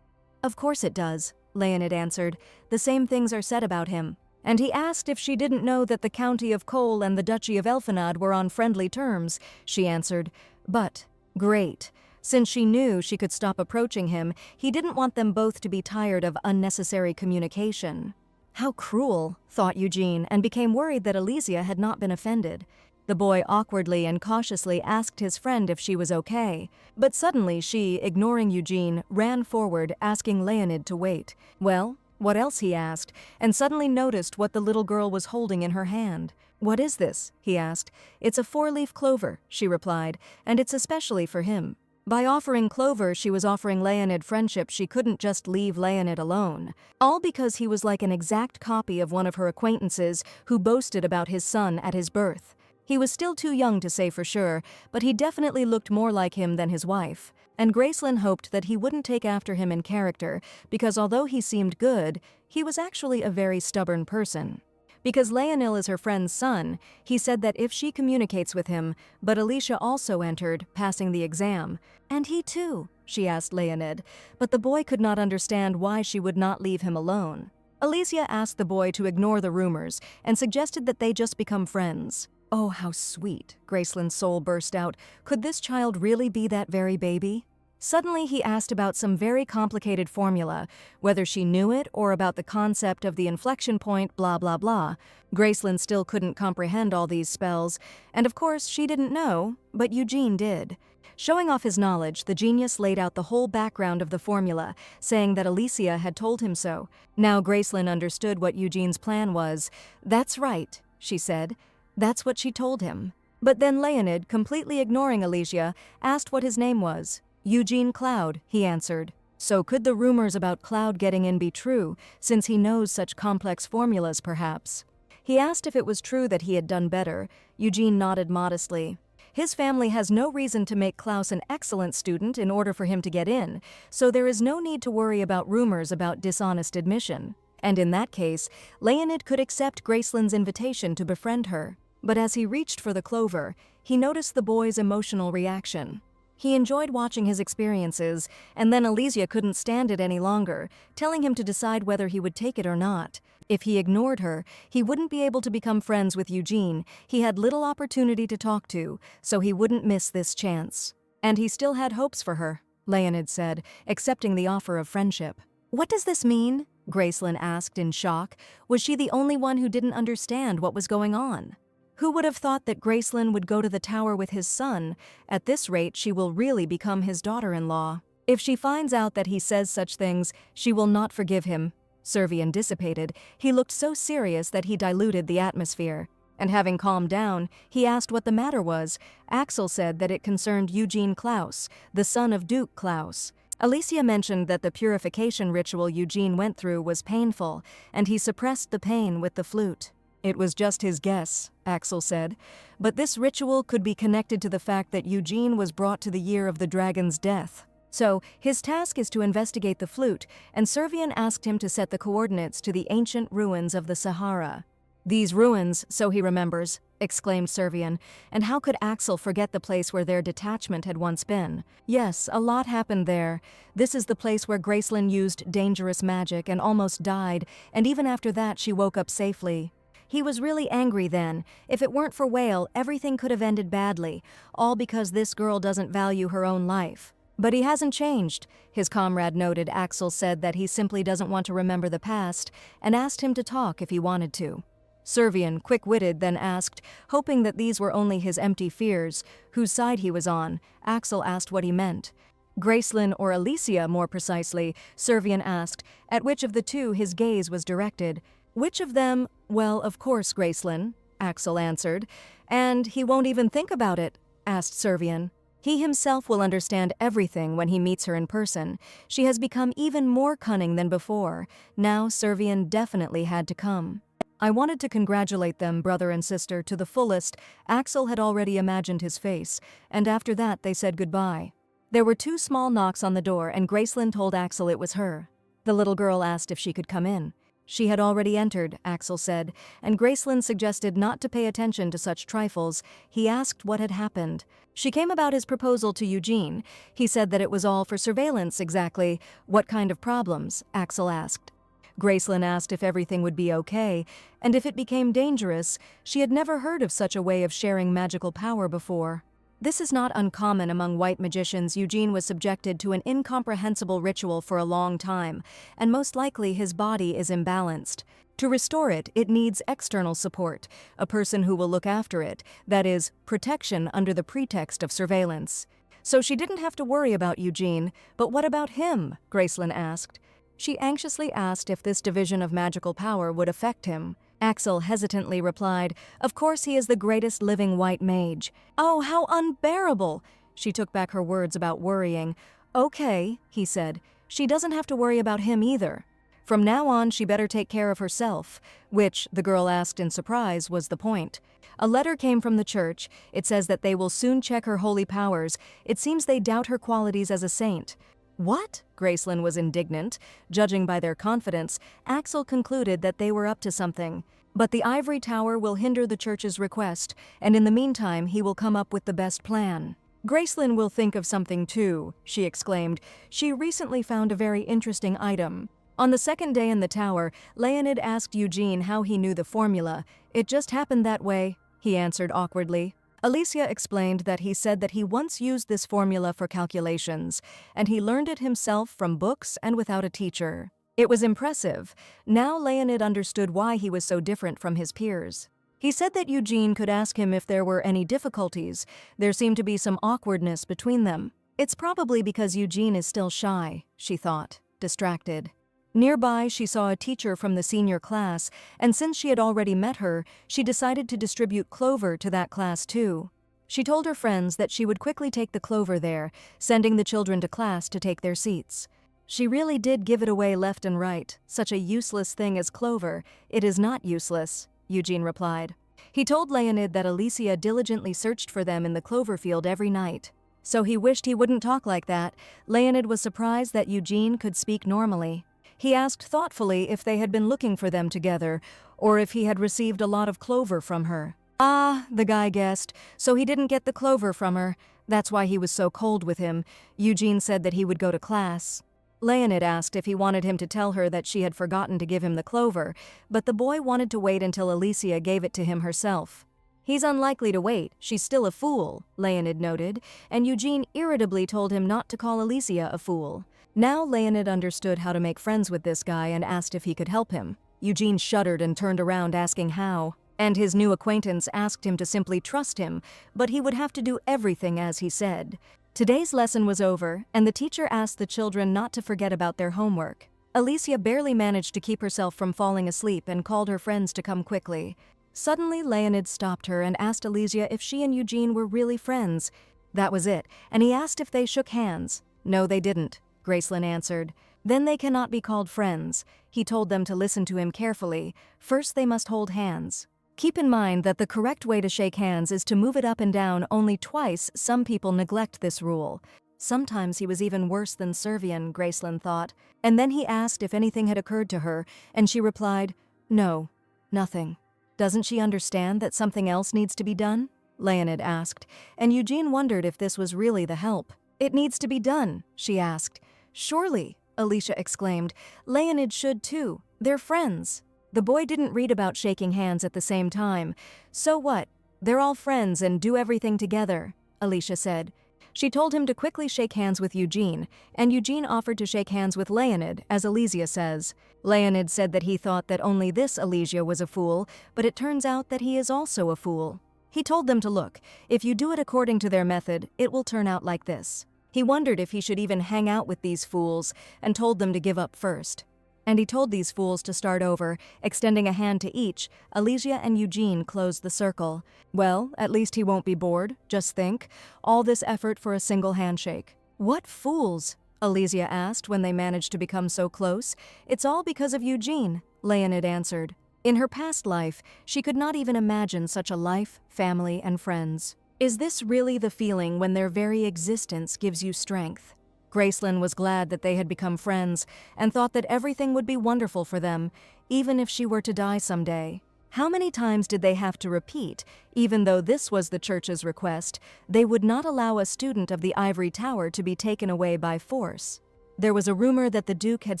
"Of course it does," Leonid answered. "The same things are said about him." And he asked if she didn't know that the County of Cole and the Duchy of Elfinad were on friendly terms. She answered, "But, great." Since she knew she could stop approaching him, he didn't want them both to be tired of unnecessary communication. How cruel, thought Eugene, and became worried that Alicia had not been offended. The boy awkwardly and cautiously asked his friend if she was okay. But suddenly she, ignoring Eugene, ran forward, asking Leonid to wait. "Well, what else?" he asked, and suddenly noticed what the little girl was holding in her hand. "What is this?" he asked. "It's a 4-leaf clover," she replied, "and it's especially for him." By offering clover, she was offering Leonid friendship. She couldn't just leave Leonid alone. All because he was like an exact copy of one of her acquaintances who boasted about his son at his birth. He was still too young to say for sure, but he definitely looked more like him than his wife. And Gracelyn hoped that he wouldn't take after him in character, because although he seemed good, he was actually a very stubborn person. Because Leonil is her friend's son, he said that if she communicates with him, but Alicia also entered, passing the exam. "And he too?" she asked Leonid, but the boy could not understand why she would not leave him alone. Alicia asked the boy to ignore the rumors and suggested that they just become friends. Oh, how sweet, Gracelyn's soul burst out. Could this child really be that very baby? Suddenly he asked about some very complicated formula, whether she knew it or about the concept of the inflection point, blah blah blah. Gracelyn still couldn't comprehend all these spells, and of course she didn't know, but Eugene did. Showing off his knowledge, the genius laid out the whole background of the formula, saying that Alicia had told him so. Now Gracelyn understood what Eugene's plan was. "That's right," she said. That's what she told him. But then Leonid, completely ignoring Alicia, asked what his name was. "Eugene Cloud," he answered. So could the rumors about Cloud getting in be true, since he knows such complex formulas perhaps? He asked if it was true that he had done better. Eugene nodded modestly. His family has no reason to make Klaus an excellent student in order for him to get in, so there is no need to worry about rumors about dishonest admission. And in that case, Leonid could accept Gracelyn's invitation to befriend her. But as he reached for the clover, he noticed the boy's emotional reaction. He enjoyed watching his experiences, and then Alicia couldn't stand it any longer, telling him to decide whether he would take it or not. If he ignored her, he wouldn't be able to become friends with Eugene. He had little opportunity to talk to, so he wouldn't miss this chance. And he still had hopes for her, Leonid said, accepting the offer of friendship. "What does this mean?" Gracelyn asked in shock. Was she the only one who didn't understand what was going on? Who would have thought that Gracelyn would go to the tower with his son? At this rate, she will really become his daughter-in-law. If she finds out that he says such things, she will not forgive him. Servian dissipated. He looked so serious that he diluted the atmosphere. And having calmed down, he asked what the matter was. Axel said that it concerned Eugene Klaus, the son of Duke Klaus. Alicia mentioned that the purification ritual Eugene went through was painful, and he suppressed the pain with the flute. It was just his guess, Axel said, but this ritual could be connected to the fact that Eugene was brought to the year of the dragon's death. So, his task is to investigate the flute, and Servian asked him to set the coordinates to the ancient ruins of the Sahara. "These ruins, so he remembers," exclaimed Servian, and how could Axel forget the place where their detachment had once been? Yes, a lot happened there. This is the place where Gracelyn used dangerous magic and almost died, and even after that she woke up safely. He was really angry then. If it weren't for Whale, everything could have ended badly, all because this girl doesn't value her own life. But he hasn't changed, his comrade noted. Axel said that he simply doesn't want to remember the past, and asked him to talk if he wanted to. Servian, quick-witted, then asked, hoping that these were only his empty fears, whose side he was on. Axel asked what he meant. Gracelyn or Alicia, more precisely, Servian asked, at which of the two his gaze was directed. "Which of them? Well, of course, Gracelyn," Axel answered. And he won't even think about it, asked Servian. He himself will understand everything when he meets her in person. She has become even more cunning than before. Now Servian definitely had to come. I wanted to congratulate them, brother and sister, to the fullest. Axel had already imagined his face, and after that they said goodbye. There were 2 small knocks on the door, and Gracelyn told Axel it was her. The little girl asked if she could come in. She had already entered, Axel said, and Gracelyn suggested not to pay attention to such trifles. He asked what had happened. She came about his proposal to Eugene. He said that it was all for surveillance. Exactly what kind of problems? Axel asked. Gracelyn asked if everything would be okay, and if it became dangerous. She had never heard of such a way of sharing magical power before. This is not uncommon among white magicians. Eugene was subjected to an incomprehensible ritual for a long time, and most likely his body is imbalanced. To restore it, it needs external support, a person who will look after it, that is, protection under the pretext of surveillance. So she didn't have to worry about Eugene, but what about him? Gracelyn asked. She anxiously asked if this division of magical power would affect him. Axel hesitantly replied, "Of course he is the greatest living white mage." "Oh, how unbearable!" She took back her words about worrying. "Okay," he said. "She doesn't have to worry about him either. From now on she better take care of herself," which, the girl asked in surprise, was the point. A letter came from the church. It says that they will soon check her holy powers. It seems they doubt her qualities as a saint. What? Gracelyn was indignant. Judging by their confidence, Axel concluded that they were up to something. But the ivory tower will hinder the church's request, and in the meantime he will come up with the best plan. "Gracelyn will think of something too," she exclaimed. She recently found a very interesting item. On the second day in the tower, Leonid asked Eugene how he knew the formula. "It just happened that way," he answered awkwardly. Alicia explained that he said that he once used this formula for calculations, and he learned it himself from books and without a teacher. It was impressive. Now Leonid understood why he was so different from his peers. He said that Eugene could ask him if there were any difficulties. There seemed to be some awkwardness between them. It's probably because Eugene is still shy, she thought, distracted. Nearby, she saw a teacher from the senior class, and since she had already met her, she decided to distribute clover to that class too. She told her friends that she would quickly take the clover there, sending the children to class to take their seats. She really did give it away left and right. Such a useless thing as clover. "It is not useless," Eugene replied. He told Leonid that Alicia diligently searched for them in the clover field every night. So he wished he wouldn't talk like that. Leonid was surprised that Eugene could speak normally. He asked thoughtfully if they had been looking for them together, or if he had received a lot of clover from her. "Ah," the guy guessed, "so he didn't get the clover from her. That's why he was so cold with him." Eugene said that he would go to class. Leonid asked if he wanted him to tell her that she had forgotten to give him the clover, but the boy wanted to wait until Alicia gave it to him herself. "He's unlikely to wait. She's still a fool," Leonid noted, and Eugene irritably told him not to call Alicia a fool. Now Leonid understood how to make friends with this guy and asked if he could help him. Eugene shuddered and turned around asking how, and his new acquaintance asked him to simply trust him, but he would have to do everything as he said. Today's lesson was over, and the teacher asked the children not to forget about their homework. Alicia barely managed to keep herself from falling asleep and called her friends to come quickly. Suddenly Leonid stopped her and asked Alicia if she and Eugene were really friends. That was it, and he asked if they shook hands. "No, they didn't," Gracelyn answered. "Then they cannot be called friends." He told them to listen to him carefully. First they must hold hands. Keep in mind that the correct way to shake hands is to move it up and down only twice. Some people neglect this rule. Sometimes he was even worse than Servian, Gracelyn thought. And then he asked if anything had occurred to her, and she replied, "No, nothing." "Doesn't she understand that something else needs to be done?" Leonid asked, and Eugene wondered if this was really the help. "It needs to be done," she asked. "Surely," Alicia exclaimed. "Leonid should too. They're friends." The boy didn't read about shaking hands at the same time. "So what? They're all friends and do everything together," Alicia said. She told him to quickly shake hands with Eugene, and Eugene offered to shake hands with Leonid, as Alicia says. Leonid said that he thought that only this Alicia was a fool, but it turns out that he is also a fool. He told them to look. If you do it according to their method, it will turn out like this. He wondered if he should even hang out with these fools, and told them to give up first. And he told these fools to start over, extending a hand to each. Alicia and Eugene closed the circle. Well, at least he won't be bored, just think. All this effort for a single handshake. What fools? Alicia asked when they managed to become so close. It's all because of Eugene, Leonid answered. In her past life, she could not even imagine such a life, family, and friends. Is this really the feeling when their very existence gives you strength? Gracelyn was glad that they had become friends and thought that everything would be wonderful for them, even if she were to die someday. How many times did they have to repeat, even though this was the church's request, they would not allow a student of the Ivory Tower to be taken away by force? There was a rumor that the Duke had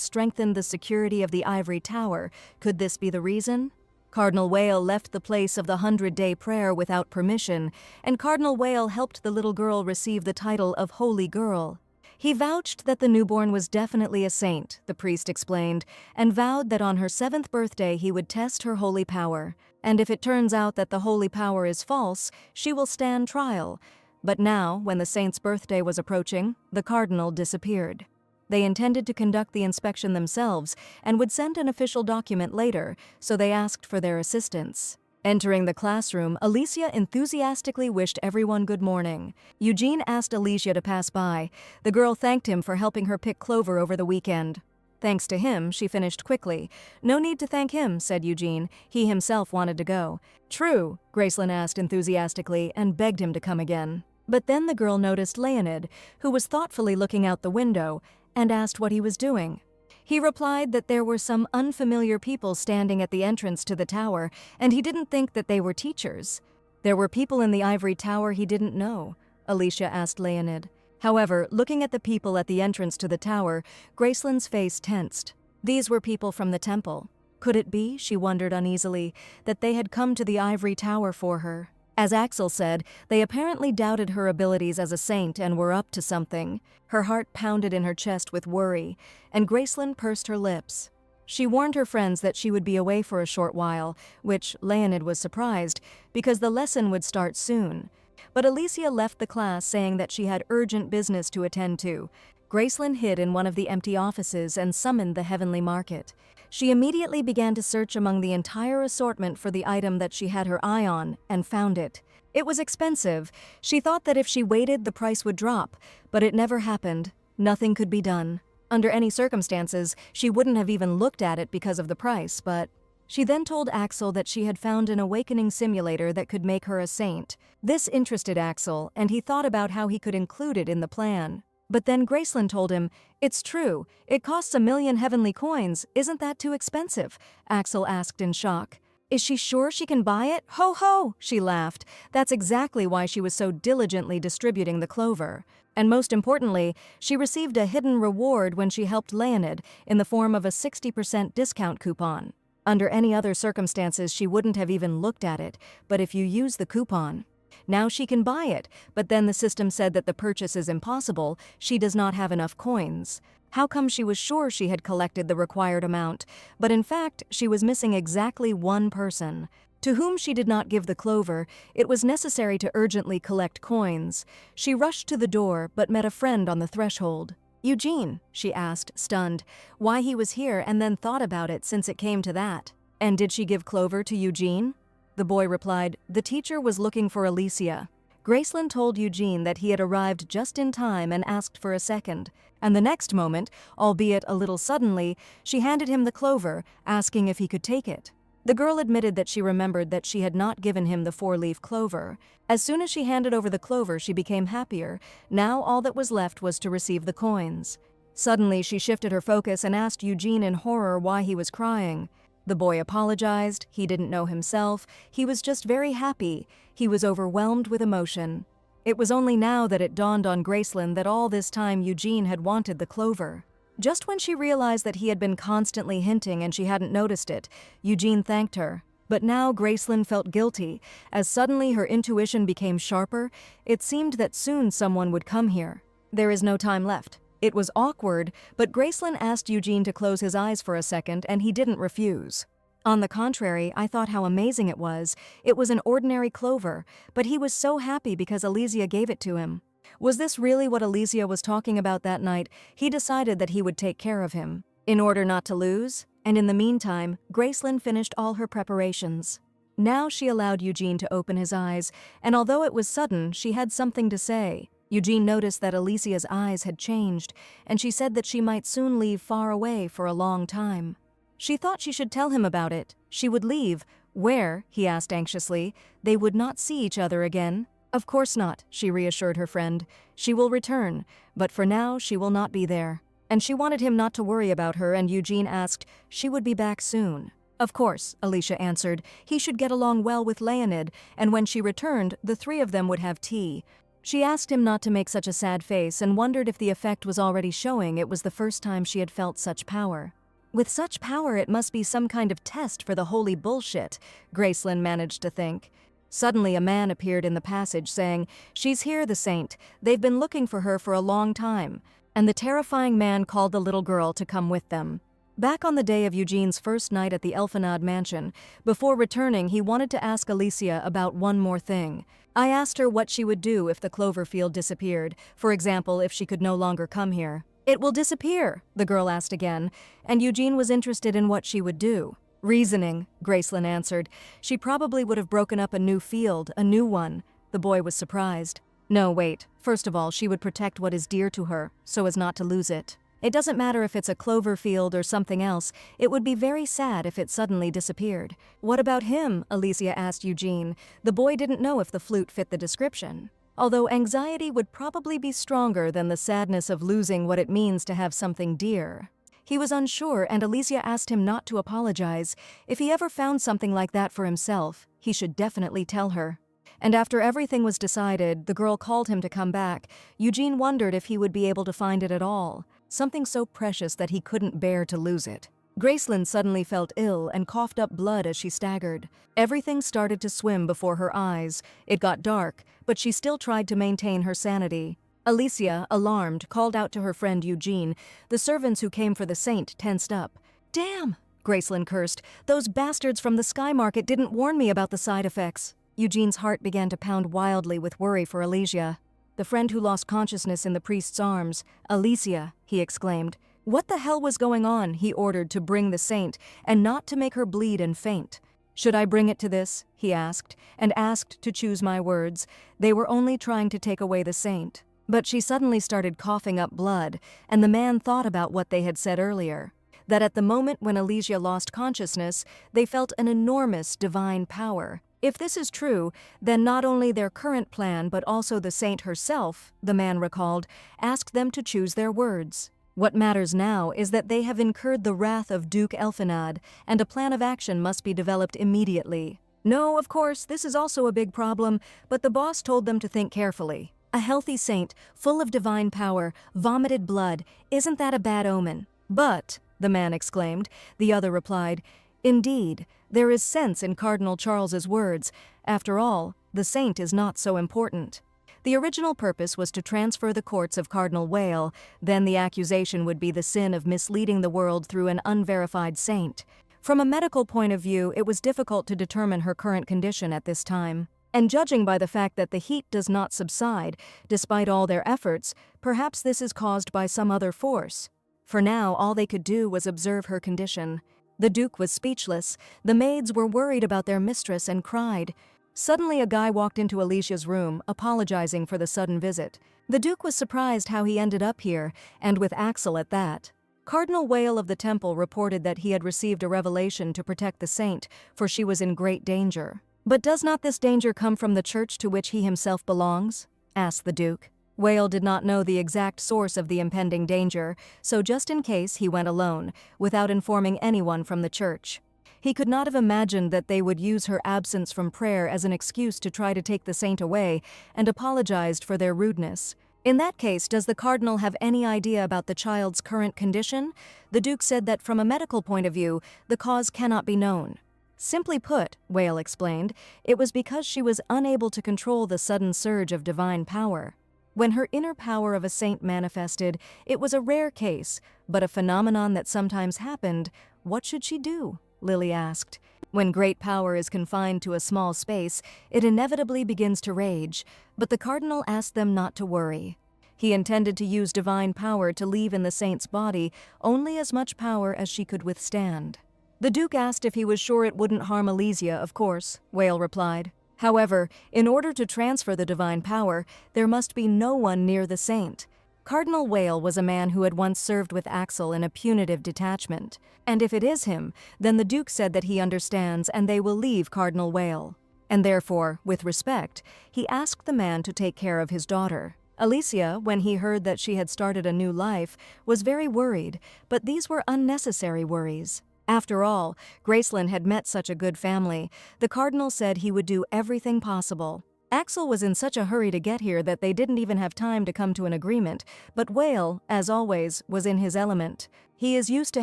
strengthened the security of the Ivory Tower. Could this be the reason? Cardinal Whale left the place of the 100-day prayer without permission, and Cardinal Whale helped the little girl receive the title of Holy Girl. He vouched that the newborn was definitely a saint, the priest explained, and vowed that on her 7th birthday he would test her holy power. And if it turns out that the holy power is false, she will stand trial. But now, when the saint's birthday was approaching, the cardinal disappeared. They intended to conduct the inspection themselves and would send an official document later, so they asked for their assistance. Entering the classroom, Alicia enthusiastically wished everyone good morning. Eugene asked Alicia to pass by. The girl thanked him for helping her pick clover over the weekend. Thanks to him, she finished quickly. No need to thank him, said Eugene. He himself wanted to go. True, Gracelyn asked enthusiastically and begged him to come again. But then the girl noticed Leonid, who was thoughtfully looking out the window, and asked what he was doing. He replied that there were some unfamiliar people standing at the entrance to the tower, and he didn't think that they were teachers. There were people in the Ivory Tower he didn't know, Alicia asked Leonid. However, looking at the people at the entrance to the tower, Gracelyn's face tensed. These were people from the temple. Could it be, she wondered uneasily, that they had come to the Ivory Tower for her? As Axel said, they apparently doubted her abilities as a saint and were up to something. Her heart pounded in her chest with worry, and Gracelyn pursed her lips. She warned her friends that she would be away for a short while, which Leonid was surprised, because the lesson would start soon. But Alicia left the class saying that she had urgent business to attend to. Gracelyn hid in one of the empty offices and summoned the Heavenly Market. She immediately began to search among the entire assortment for the item that she had her eye on, and found it. It was expensive. She thought that if she waited, the price would drop, but it never happened. Nothing could be done. Under any circumstances, she wouldn't have even looked at it because of the price, but... She then told Axel that she had found an awakening simulator that could make her a saint. This interested Axel, and he thought about how he could include it in the plan. But then Gracelyn told him, "It's true, it costs 1,000,000 heavenly coins, isn't that too expensive?" Axel asked in shock. "Is she sure she can buy it? Ho ho!" she laughed. That's exactly why she was so diligently distributing the clover. And most importantly, she received a hidden reward when she helped Leonid in the form of a 60% discount coupon. Under any other circumstances, she wouldn't have even looked at it, but if you use the coupon... Now she can buy it, but then the system said that the purchase is impossible, she does not have enough coins. How come she was sure she had collected the required amount, but in fact she was missing exactly one person, to whom she did not give the clover? It was necessary to urgently collect coins. She rushed to the door, but met a friend on the threshold. "Eugene," she asked, stunned, why he was here, and then thought about it since it came to that. "And did she give clover to Eugene?" The boy replied, "The teacher was looking for Alicia." Gracelyn told Eugene that he had arrived just in time and asked for a second. And the next moment, albeit a little suddenly, she handed him the clover, asking if he could take it. The girl admitted that she remembered that she had not given him the 4-leaf clover. As soon as she handed over the clover, she became happier. Now all that was left was to receive the coins. Suddenly, she shifted her focus and asked Eugene in horror why he was crying. The boy apologized. He didn't know himself. He was just very happy. He was overwhelmed with emotion. It was only now that it dawned on Gracelyn that all this time Eugene had wanted the clover. Just when she realized that he had been constantly hinting and she hadn't noticed it, Eugene thanked her. But now Gracelyn felt guilty. As suddenly her intuition became sharper, it seemed that soon someone would come here. There is no time left. It was awkward, but Gracelyn asked Eugene to close his eyes for a second, and he didn't refuse. On the contrary, I thought how amazing it was. It was an ordinary clover, but he was so happy because Alicia gave it to him. Was this really what Alicia was talking about that night? He decided that he would take care of him. in order not to lose, and in the meantime, Gracelyn finished all her preparations. Now she allowed Eugene to open his eyes, and although it was sudden, she had something to say. Eugene noticed that Alicia's eyes had changed, and she said that she might soon leave far away for a long time. She thought she should tell him about it. She would leave. Where? He asked anxiously. They would not see each other again. Of course not, she reassured her friend. She will return, but for now she will not be there. And she wanted him not to worry about her, and Eugene asked, she would be back soon. Of course, Alicia answered. He should get along well with Leonid, and when she returned, the three of them would have tea. She asked him not to make such a sad face and wondered if the effect was already showing. It was the first time she had felt such power. With such power, it must be some kind of test for the holy bullshit, Gracelyn managed to think. Suddenly, a man appeared in the passage saying, "She's here, the saint. They've been looking for her for a long time." And the terrifying man called the little girl to come with them. Back on the day of Eugene's first night at the Elfinade mansion, before returning, he wanted to ask Alicia about one more thing. I asked her what she would do if the Cloverfield disappeared, for example, if she could no longer come here. "It will disappear," the girl asked again, and Eugene was interested in what she would do. "Reasoning," Gracelyn answered. "She probably would have broken up a new field, a new one." The boy was surprised. "No, wait. First of all, she would protect what is dear to her, so as not to lose it. It doesn't matter if it's a clover field or something else. It would be very sad if it suddenly disappeared." "What about him?" Alicia asked Eugene. The boy didn't know if the flute fit the description. Although anxiety would probably be stronger than the sadness of losing what it means to have something dear. He was unsure, and Alicia asked him not to apologize. If he ever found something like that for himself, he should definitely tell her. And after everything was decided, the girl called him to come back. Eugene wondered if he would be able to find it at all. Something so precious that he couldn't bear to lose it. Gracelyn suddenly felt ill and coughed up blood as she staggered. Everything started to swim before her eyes. It got dark, but she still tried to maintain her sanity. Alicia, alarmed, called out to her friend Eugene. The servants who came for the saint tensed up. "Damn!" Gracelyn cursed. "Those bastards from the Sky Market didn't warn me about the side effects." Eugene's heart began to pound wildly with worry for Alicia. "The friend who lost consciousness in the priest's arms. Alicia," he exclaimed. "What the hell was going on?" He ordered to bring the saint, and not to make her bleed and faint. "Should I bring it to this?" he asked, and asked to choose my words. They were only trying to take away the saint. But she suddenly started coughing up blood, and the man thought about what they had said earlier. That at the moment when Alicia lost consciousness, they felt an enormous divine power. If this is true, then not only their current plan but also the saint herself, the man recalled, asked them to choose their words. What matters now is that they have incurred the wrath of Duke Elfinade, and a plan of action must be developed immediately. No, of course, this is also a big problem, but the boss told them to think carefully. A healthy saint, full of divine power, vomited blood, isn't that a bad omen? "But," the man exclaimed, the other replied, "Indeed, there is sense in Cardinal Charles's words. After all, the saint is not so important." The original purpose was to transfer the courts of Cardinal Whale, then the accusation would be the sin of misleading the world through an unverified saint. From a medical point of view, it was difficult to determine her current condition at this time. And judging by the fact that the heat does not subside, despite all their efforts, perhaps this is caused by some other force. For now, all they could do was observe her condition. The Duke was speechless. The maids were worried about their mistress and cried. Suddenly a guy walked into Alicia's room, apologizing for the sudden visit. The Duke was surprised how he ended up here, and with Axel at that. Cardinal Whale of the Temple reported that he had received a revelation to protect the saint, for she was in great danger. "But does not this danger come from the church to which he himself belongs?" asked the Duke. Whale did not know the exact source of the impending danger, so just in case he went alone, without informing anyone from the church. He could not have imagined that they would use her absence from prayer as an excuse to try to take the saint away, and apologized for their rudeness. "In that case, does the cardinal have any idea about the child's current condition?" The Duke said that from a medical point of view, the cause cannot be known. "Simply put," Whale explained, "it was because she was unable to control the sudden surge of divine power. When her inner power of a saint manifested, it was a rare case, but a phenomenon that sometimes happened. What should she do?" Lily asked. "When great power is confined to a small space, it inevitably begins to rage," but the cardinal asked them not to worry. He intended to use divine power to leave in the saint's body only as much power as she could withstand. The Duke asked if he was sure it wouldn't harm Elysia. Of course, Whale replied. However, in order to transfer the divine power, there must be no one near the saint. Cardinal Whale was a man who had once served with Axel in a punitive detachment. And if it is him, then the Duke said that he understands and they will leave Cardinal Whale. And therefore, with respect, he asked the man to take care of his daughter. Elysia, when he heard that she had started a new life, was very worried, but these were unnecessary worries. After all, Gracelyn had met such a good family. The cardinal said he would do everything possible. Axel was in such a hurry to get here that they didn't even have time to come to an agreement, but Whale, as always, was in his element. He is used to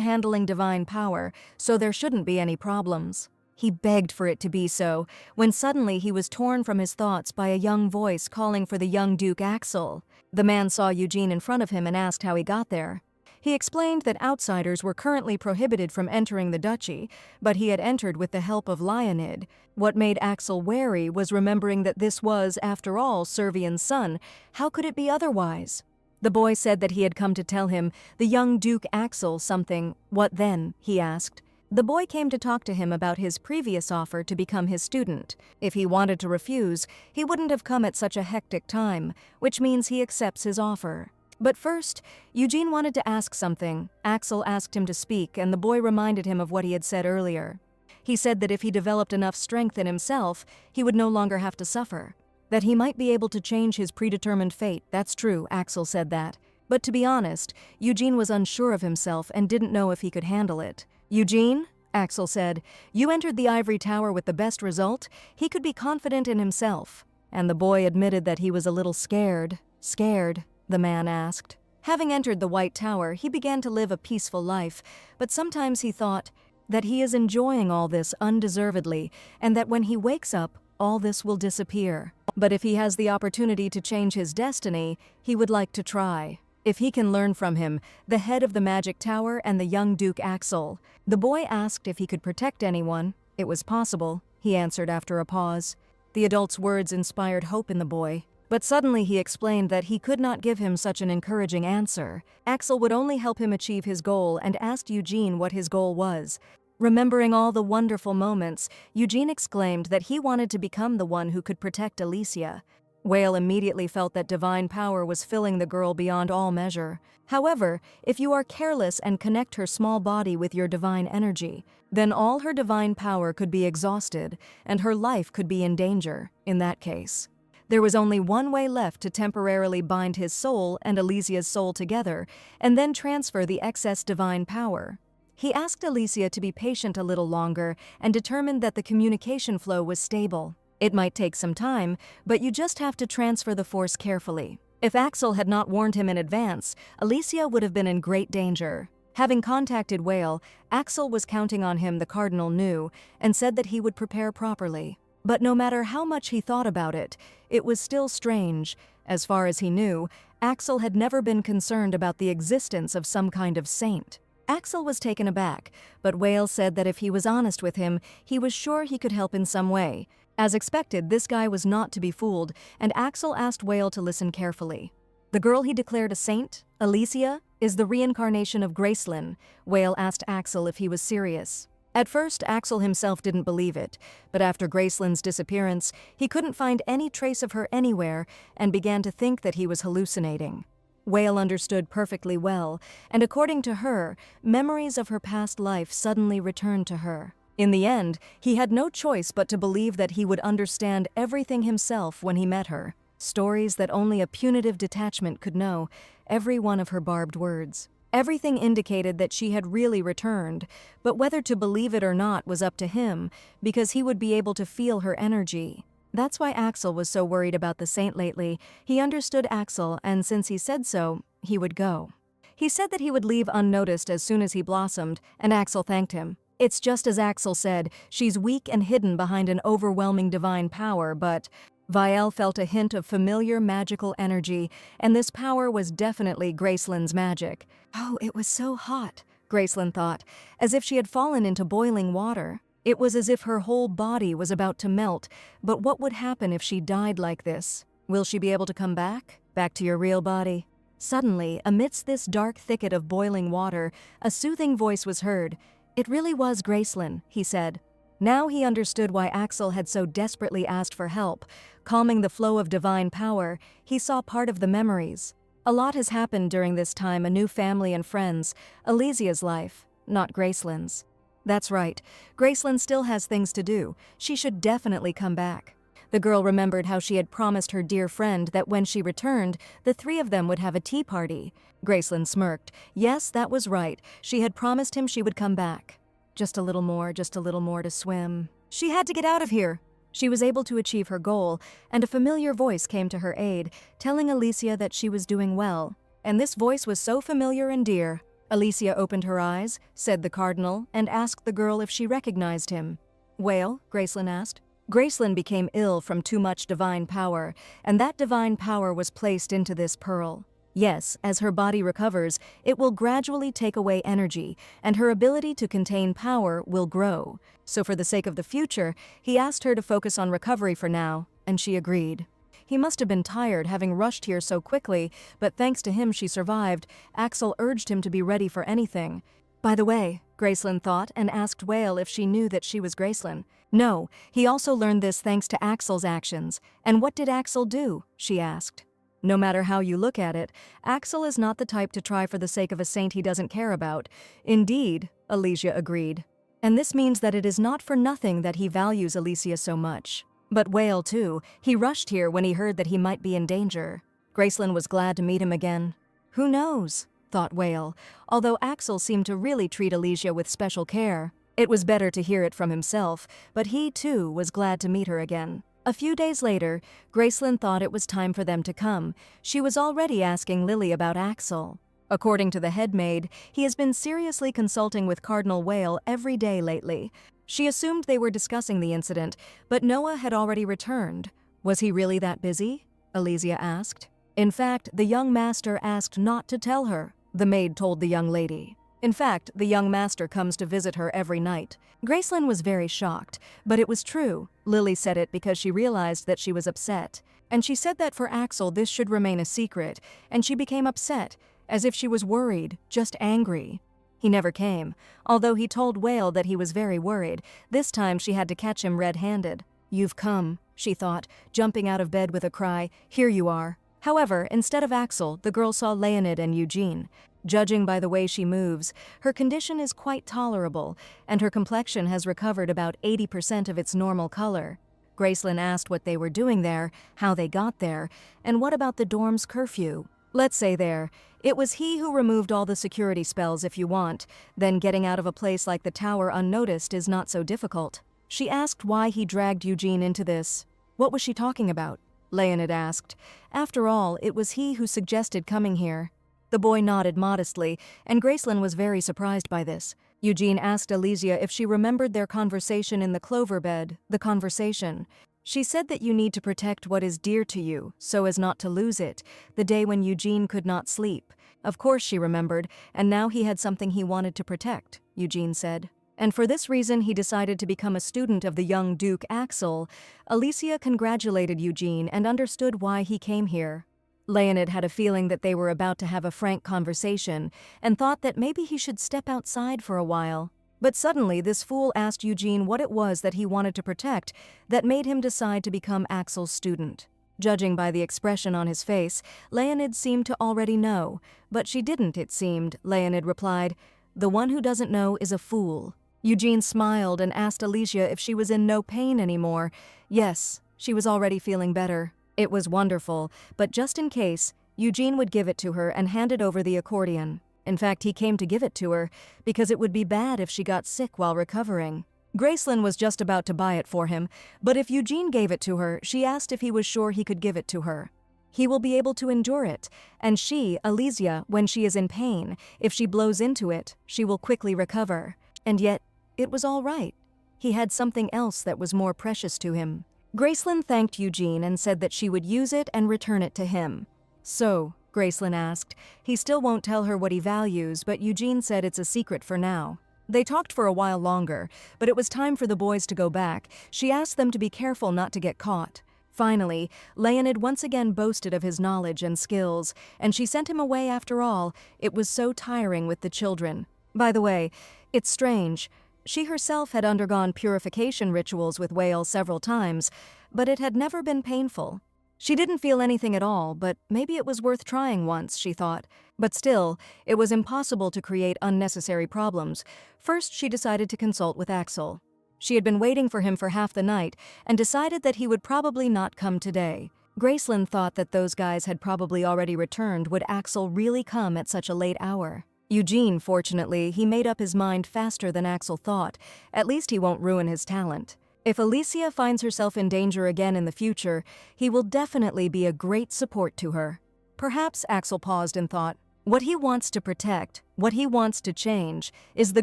handling divine power, so there shouldn't be any problems. He begged for it to be so, when suddenly he was torn from his thoughts by a young voice calling for the young Duke Axel. The man saw Eugene in front of him and asked how he got there. He explained that outsiders were currently prohibited from entering the duchy, but he had entered with the help of Leonid. What made Axel wary was remembering that this was, after all, Servian's son. How could it be otherwise? The boy said that he had come to tell him, the young Duke Axel, something. What then? He asked. The boy came to talk to him about his previous offer to become his student. If he wanted to refuse, he wouldn't have come at such a hectic time, which means he accepts his offer. But first, Eugene wanted to ask something. Axel asked him to speak, and the boy reminded him of what he had said earlier. He said that if he developed enough strength in himself, he would no longer have to suffer. That he might be able to change his predetermined fate. That's true, Axel said that. But to be honest, Eugene was unsure of himself and didn't know if he could handle it. Eugene, Axel said, you entered the ivory tower with the best result. He could be confident in himself. And the boy admitted that he was a little scared. Scared? The man asked. Having entered the White Tower, he began to live a peaceful life, but sometimes he thought that he is enjoying all this undeservedly, and that when he wakes up, all this will disappear. But if he has the opportunity to change his destiny, he would like to try. If he can learn from him, the head of the Magic Tower and the young Duke Axel. The boy asked if he could protect anyone. It was possible, he answered after a pause. The adult's words inspired hope in the boy. But suddenly he explained that he could not give him such an encouraging answer. Axel would only help him achieve his goal and asked Eugene what his goal was. Remembering all the wonderful moments, Eugene exclaimed that he wanted to become the one who could protect Elysia. Whale immediately felt that divine power was filling the girl beyond all measure. However, if you are careless and connect her small body with your divine energy, then all her divine power could be exhausted, and her life could be in danger, in that case. There was only one way left to temporarily bind his soul and Elysia's soul together, and then transfer the excess divine power. He asked Elysia to be patient a little longer and determined that the communication flow was stable. It might take some time, but you just have to transfer the force carefully. If Axel had not warned him in advance, Elysia would have been in great danger. Having contacted Whale, Axel was counting on him, the cardinal knew, and said that he would prepare properly. But no matter how much he thought about it, it was still strange. As far as he knew, Axel had never been concerned about the existence of some kind of saint. Axel was taken aback, but Whale said that if he was honest with him, he was sure he could help in some way. As expected, this guy was not to be fooled, and Axel asked Whale to listen carefully. The girl he declared a saint, Elysia, is the reincarnation of Gracelyn. Whale asked Axel if he was serious. At first, Axel himself didn't believe it, but after Gracelyn's disappearance, he couldn't find any trace of her anywhere and began to think that he was hallucinating. Whale understood perfectly well, and according to her, memories of her past life suddenly returned to her. In the end, he had no choice but to believe that he would understand everything himself when he met her. Stories that only a punitive detachment could know, every one of her barbed words. Everything indicated that she had really returned, but whether to believe it or not was up to him, because he would be able to feel her energy. That's why Axel was so worried about the saint lately. He understood Axel, and since he said so, he would go. He said that he would leave unnoticed as soon as he blossomed, and Axel thanked him. It's just as Axel said, she's weak and hidden behind an overwhelming divine power, but Vielle felt a hint of familiar magical energy, and this power was definitely Gracelyn's magic. Oh, it was so hot, Gracelyn thought, as if she had fallen into boiling water. It was as if her whole body was about to melt, but what would happen if she died like this? Will she be able to come back? Back to your real body." Suddenly, amidst this dark thicket of boiling water, a soothing voice was heard. It really was Gracelyn, he said. Now he understood why Axel had so desperately asked for help. Calming the flow of divine power, he saw part of the memories. A lot has happened during this time, a new family and friends. Alicia's life, not Gracelyn's. That's right, Gracelyn still has things to do. She should definitely come back. The girl remembered how she had promised her dear friend that when she returned, the three of them would have a tea party. Gracelyn smirked. Yes, that was right. She had promised him she would come back. Just a little more to swim. She had to get out of here. She was able to achieve her goal, and a familiar voice came to her aid, telling Alicia that she was doing well. And this voice was so familiar and dear. Alicia opened her eyes, said the cardinal, and asked the girl if she recognized him. "Well?" Gracelyn asked. Gracelyn became ill from too much divine power, and that divine power was placed into this pearl. Yes, as her body recovers, it will gradually take away energy, and her ability to contain power will grow. So for the sake of the future, he asked her to focus on recovery for now, and she agreed. He must have been tired having rushed here so quickly, but thanks to him she survived. Axel urged him to be ready for anything. By the way, Gracelyn thought, and asked Whale if she knew that she was Gracelyn. No, he also learned this thanks to Axel's actions. And what did Axel do? She asked. No matter how you look at it, Axel is not the type to try for the sake of a saint he doesn't care about. Indeed, Alicia agreed. And this means that it is not for nothing that he values Alicia so much. But Whale, too, he rushed here when he heard that he might be in danger. Gracelyn was glad to meet him again. Who knows? Thought Whale, although Axel seemed to really treat Alicia with special care. It was better to hear it from himself, but he, too, was glad to meet her again. A few days later, Gracelyn thought it was time for them to come. She was already asking Lily about Axel. According to the head maid, he has been seriously consulting with Cardinal Whale every day lately. She assumed they were discussing the incident, but Noah had already returned. Was he really that busy? Alicia asked. In fact, the young master asked not to tell her, the maid told the young lady. In fact, the young master comes to visit her every night. Gracelyn was very shocked, but it was true. Lily said it because she realized that she was upset. And she said that for Axel this should remain a secret, and she became upset, as if she was worried, just angry. He never came, although he told Whale that he was very worried. This time she had to catch him red-handed. "You've come," she thought, jumping out of bed with a cry. "Here you are." However, instead of Axel, the girl saw Leonid and Eugene. Judging by the way she moves, her condition is quite tolerable, and her complexion has recovered about 80% of its normal color. Gracelyn asked what they were doing there, how they got there, and what about the dorm's curfew. Let's say there. It was he who removed all the security spells if you want, then getting out of a place like the tower unnoticed is not so difficult. She asked why he dragged Eugene into this. What was she talking about? Leonid asked. After all, it was he who suggested coming here. The boy nodded modestly, and Gracelyn was very surprised by this. Eugene asked Alicia if she remembered their conversation in the clover bed, the conversation. She said that you need to protect what is dear to you, so as not to lose it, the day when Eugene could not sleep. Of course she remembered, and now he had something he wanted to protect, Eugene said. And for this reason he decided to become a student of the young Duke Axel. Alicia congratulated Eugene and understood why he came here. Leonid had a feeling that they were about to have a frank conversation, and thought that maybe he should step outside for a while. But suddenly this fool asked Eugene what it was that he wanted to protect that made him decide to become Axel's student. Judging by the expression on his face, Leonid seemed to already know. But she didn't, it seemed, Leonid replied. The one who doesn't know is a fool. Eugene smiled and asked Alicia if she was in no pain anymore. Yes, she was already feeling better. It was wonderful, but just in case, Eugene would give it to her and handed over the accordion. In fact, he came to give it to her, because it would be bad if she got sick while recovering. Gracelyn was just about to buy it for him, but if Eugene gave it to her, she asked if he was sure he could give it to her. He will be able to endure it, and she, Alicia, when she is in pain, if she blows into it, she will quickly recover. And yet, it was all right. He had something else that was more precious to him. Gracelyn thanked Eugene and said that she would use it and return it to him. So, Gracelyn asked, he still won't tell her what he values, but Eugene said it's a secret for now. They talked for a while longer, but it was time for the boys to go back. She asked them to be careful not to get caught. Finally, Leonid once again boasted of his knowledge and skills, and she sent him away after all. It was so tiring with the children. By the way, it's strange. She herself had undergone purification rituals with Whale several times, but it had never been painful. She didn't feel anything at all, but maybe it was worth trying once, she thought. But still, it was impossible to create unnecessary problems. First, she decided to consult with Axel. She had been waiting for him for half the night and decided that he would probably not come today. Gracelyn thought that those guys had probably already returned. Would Axel really come at such a late hour? Eugene, fortunately, he made up his mind faster than Axel thought. At least he won't ruin his talent. If Alicia finds herself in danger again in the future, he will definitely be a great support to her. Perhaps Axel paused and thought, what he wants to protect, what he wants to change, is the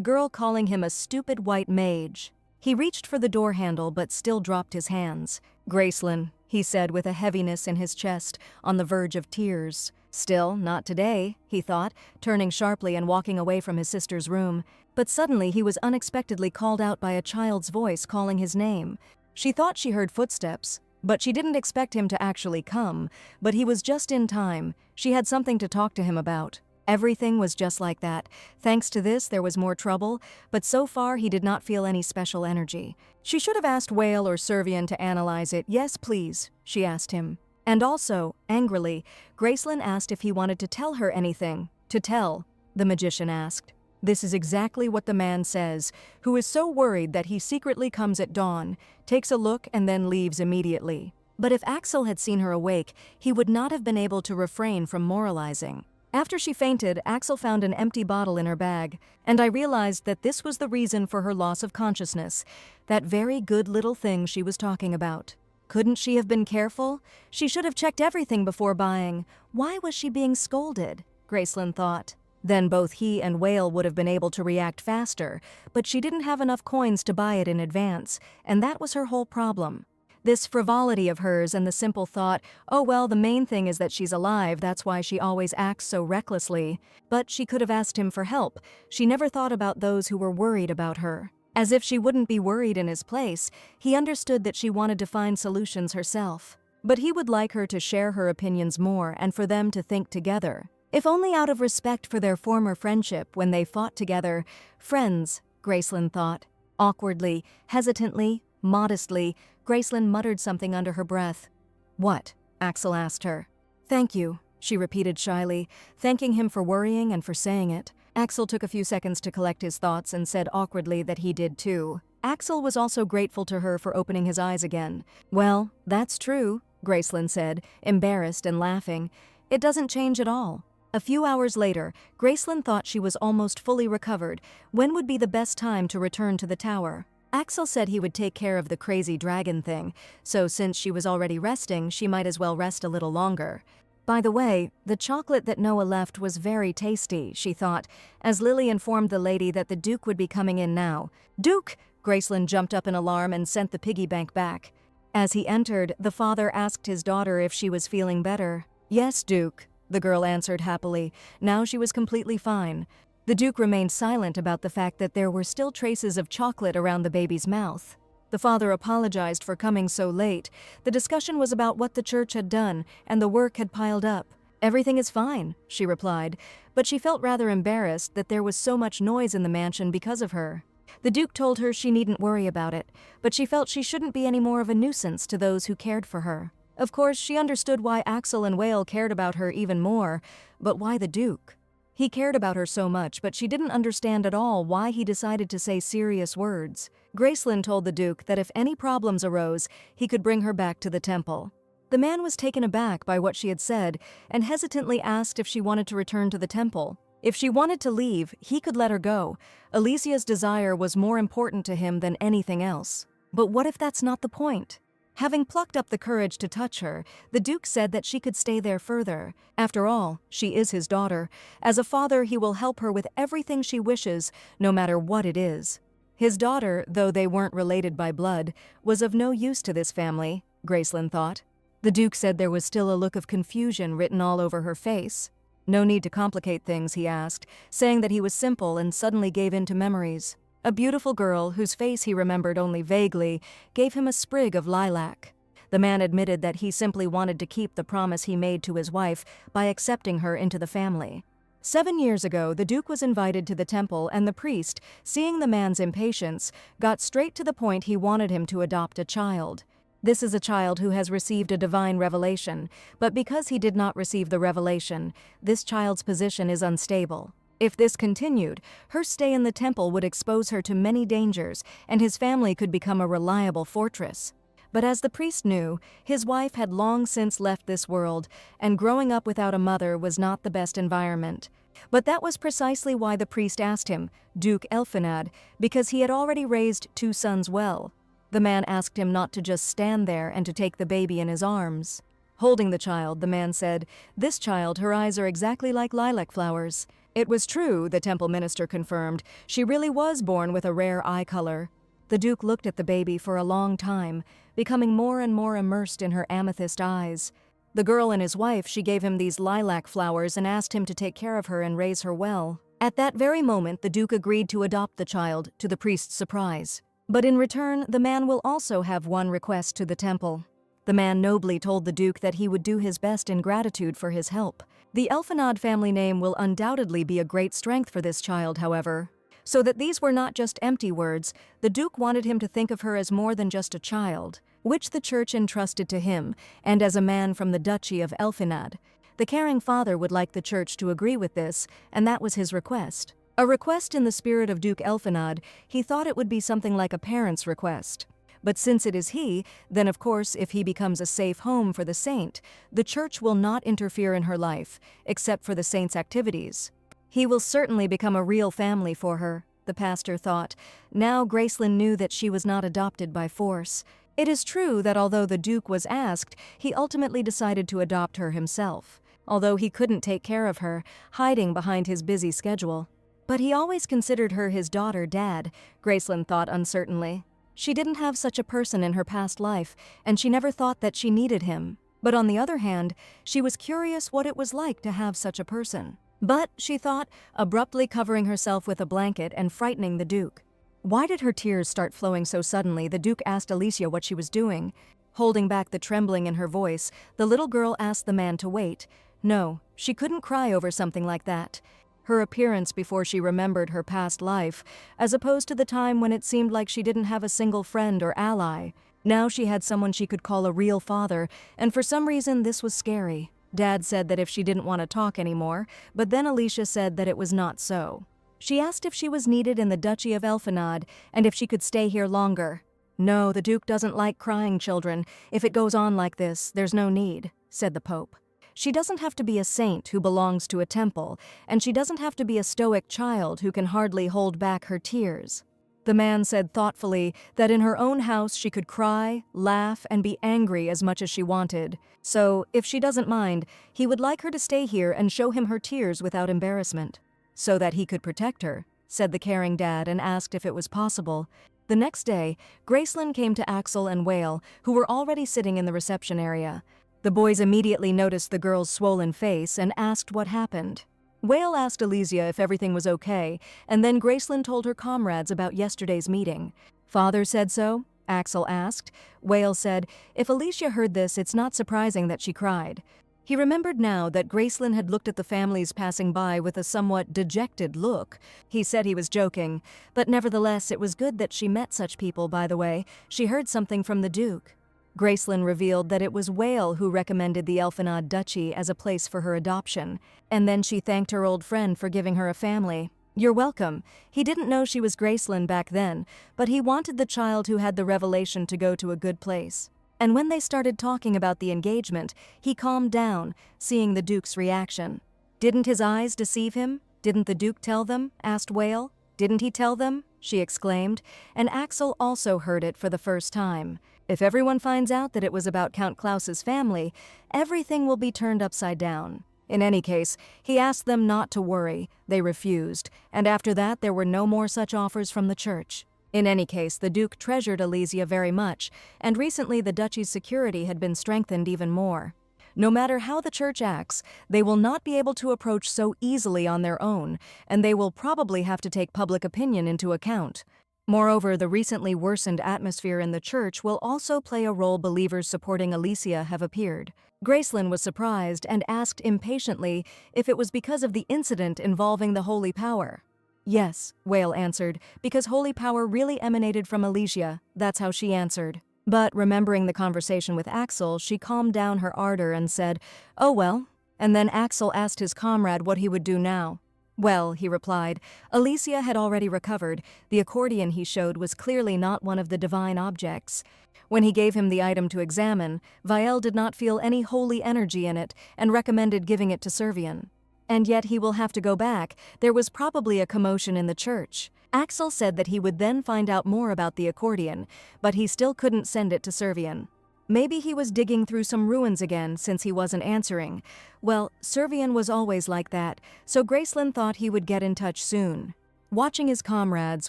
girl calling him a stupid white mage. He reached for the door handle but still dropped his hands. Gracelyn, he said with a heaviness in his chest, on the verge of tears. Still, not today, he thought, turning sharply and walking away from his sister's room. But suddenly he was unexpectedly called out by a child's voice calling his name. She thought she heard footsteps, but she didn't expect him to actually come. But he was just in time. She had something to talk to him about. Everything was just like that. Thanks to this, there was more trouble, but so far he did not feel any special energy. She should have asked Whale or Servian to analyze it. Yes, please, she asked him. And also, angrily, Gracelyn asked if he wanted to tell her anything. To tell, the magician asked. This is exactly what the man says, who is so worried that he secretly comes at dawn, takes a look and then leaves immediately. But if Axel had seen her awake, he would not have been able to refrain from moralizing. After she fainted, Axel found an empty bottle in her bag, and I realized that this was the reason for her loss of consciousness, that very good little thing she was talking about. Couldn't she have been careful? She should have checked everything before buying. Why was she being scolded? Gracelyn thought. Then both he and Whale would have been able to react faster, but she didn't have enough coins to buy it in advance, and that was her whole problem. This frivolity of hers and the simple thought, oh well, the main thing is that she's alive, that's why she always acts so recklessly. But she could have asked him for help. She never thought about those who were worried about her. As if she wouldn't be worried in his place, he understood that she wanted to find solutions herself. But he would like her to share her opinions more and for them to think together. If only out of respect for their former friendship when they fought together. Friends, Gracelyn thought. Awkwardly, hesitantly, modestly, Gracelyn muttered something under her breath. What? Axel asked her. Thank you, she repeated shyly, thanking him for worrying and for saying it. Axel took a few seconds to collect his thoughts and said awkwardly that he did too. Axel was also grateful to her for opening his eyes again. Well, that's true, Gracelyn said, embarrassed and laughing. It doesn't change at all. A few hours later, Gracelyn thought she was almost fully recovered. When would be the best time to return to the tower? Axel said he would take care of the crazy dragon thing, so since she was already resting, she might as well rest a little longer. By the way, the chocolate that Noah left was very tasty, she thought, as Lily informed the lady that the Duke would be coming in now. Duke! Gracelyn jumped up in alarm and sent the piggy bank back. As he entered, the father asked his daughter if she was feeling better. Yes, Duke, the girl answered happily. Now she was completely fine. The Duke remained silent about the fact that there were still traces of chocolate around the baby's mouth. The father apologized for coming so late. The discussion was about what the church had done, and the work had piled up. Everything is fine, she replied, but she felt rather embarrassed that there was so much noise in the mansion because of her. The Duke told her she needn't worry about it, but she felt she shouldn't be any more of a nuisance to those who cared for her. Of course, she understood why Axel and Whale cared about her even more, but why the Duke? He cared about her so much, but she didn't understand at all why he decided to say serious words. Gracelyn told the Duke that if any problems arose, he could bring her back to the temple. The man was taken aback by what she had said and hesitantly asked if she wanted to return to the temple. If she wanted to leave, he could let her go. Alicia's desire was more important to him than anything else. But what if that's not the point? Having plucked up the courage to touch her, the Duke said that she could stay there further. After all, she is his daughter. As a father, he will help her with everything she wishes, no matter what it is. His daughter, though they weren't related by blood, was of no use to this family, Gracelyn thought. The Duke said there was still a look of confusion written all over her face. No need to complicate things, he asked, saying that he was simple and suddenly gave in to memories. A beautiful girl, whose face he remembered only vaguely, gave him a sprig of lilac. The man admitted that he simply wanted to keep the promise he made to his wife by accepting her into the family. 7 years ago, the Duke was invited to the temple, and the priest, seeing the man's impatience, got straight to the point. He wanted him to adopt a child. This is a child who has received a divine revelation, but because he did not receive the revelation, this child's position is unstable. If this continued, her stay in the temple would expose her to many dangers, and his family could become a reliable fortress. But as the priest knew, his wife had long since left this world, and growing up without a mother was not the best environment. But that was precisely why the priest asked him, Duke Elphinad, because he had already raised 2 sons well. The man asked him not to just stand there and to take the baby in his arms. Holding the child, the man said, "This child, her eyes are exactly like lilac flowers." It was true, the temple minister confirmed. She really was born with a rare eye color. The Duke looked at the baby for a long time, becoming more and more immersed in her amethyst eyes. The girl and his wife, she gave him these lilac flowers and asked him to take care of her and raise her well. At that very moment, the Duke agreed to adopt the child, to the priest's surprise. But in return, the man will also have one request to the temple. The man nobly told the Duke that he would do his best in gratitude for his help. The Elphinad family name will undoubtedly be a great strength for this child, however. So that these were not just empty words, the Duke wanted him to think of her as more than just a child, which the church entrusted to him, and as a man from the Duchy of Elphinad. The caring father would like the church to agree with this, and that was his request. A request in the spirit of Duke Elphinad. He thought it would be something like a parent's request. But since it is he, then of course if he becomes a safe home for the saint, the church will not interfere in her life, except for the saint's activities. He will certainly become a real family for her, the pastor thought. Now Gracelyn knew that she was not adopted by force. It is true that although the Duke was asked, he ultimately decided to adopt her himself, although he couldn't take care of her, hiding behind his busy schedule. But he always considered her his daughter, Dad, Gracelyn thought uncertainly. She didn't have such a person in her past life, and she never thought that she needed him. But on the other hand, she was curious what it was like to have such a person. But, she thought, abruptly covering herself with a blanket and frightening the Duke. Why did her tears start flowing so suddenly? The Duke asked Alicia what she was doing. Holding back the trembling in her voice, the little girl asked the man to wait. No, she couldn't cry over something like that. Her appearance before she remembered her past life, as opposed to the time when it seemed like she didn't have a single friend or ally. Now she had someone she could call a real father, and for some reason this was scary. Dad said that if she didn't want to talk anymore, but then Alicia said that it was not so. She asked if she was needed in the Duchy of Elphinad, and if she could stay here longer. "No, the Duke doesn't like crying children. If it goes on like this, there's no need," said the Pope. She doesn't have to be a saint who belongs to a temple, and she doesn't have to be a stoic child who can hardly hold back her tears. The man said thoughtfully that in her own house she could cry, laugh, and be angry as much as she wanted. So, if she doesn't mind, he would like her to stay here and show him her tears without embarrassment. So that he could protect her, said the caring dad, and asked if it was possible. The next day, Gracelyn came to Axel and Whale, who were already sitting in the reception area. The boys immediately noticed the girl's swollen face and asked what happened. Whale asked Alicia if everything was okay, and then Gracelyn told her comrades about yesterday's meeting. "Father said so?" Axel asked. Whale said, "If Alicia heard this, it's not surprising that she cried." He remembered now that Gracelyn had looked at the families passing by with a somewhat dejected look. He said he was joking, but nevertheless it was good that she met such people. By the way, she heard something from the Duke. Gracelyn revealed that it was Whale who recommended the Elphinad Duchy as a place for her adoption, and then she thanked her old friend for giving her a family. "You're welcome." He didn't know she was Gracelyn back then, but he wanted the child who had the revelation to go to a good place. And when they started talking about the engagement, he calmed down, seeing the Duke's reaction. "Didn't his eyes deceive him? Didn't the Duke tell them?" asked Whale. "Didn't he tell them?" she exclaimed, and Axel also heard it for the first time. If everyone finds out that it was about Count Klaus's family, everything will be turned upside down. In any case, he asked them not to worry. They refused, and after that there were no more such offers from the church. In any case, the Duke treasured Alicia very much, and recently the duchy's security had been strengthened even more. No matter how the church acts, they will not be able to approach so easily on their own, and they will probably have to take public opinion into account. Moreover, the recently worsened atmosphere in the church will also play a role. Believers supporting Alicia have appeared. Gracelyn was surprised and asked impatiently if it was because of the incident involving the holy power. Yes, Whale answered, because holy power really emanated from Alicia. That's how she answered. But remembering the conversation with Axel, she calmed down her ardor and said, "Oh well." And then Axel asked his comrade what he would do now. Well, he replied, Alicia had already recovered. The accordion he showed was clearly not one of the divine objects. When he gave him the item to examine, Vielle did not feel any holy energy in it and recommended giving it to Servian. And yet he will have to go back. There was probably a commotion in the church. Axel said that he would then find out more about the accordion, but he still couldn't send it to Servian. Maybe he was digging through some ruins again since he wasn't answering. Well, Servian was always like that, so Gracelyn thought he would get in touch soon. Watching his comrades,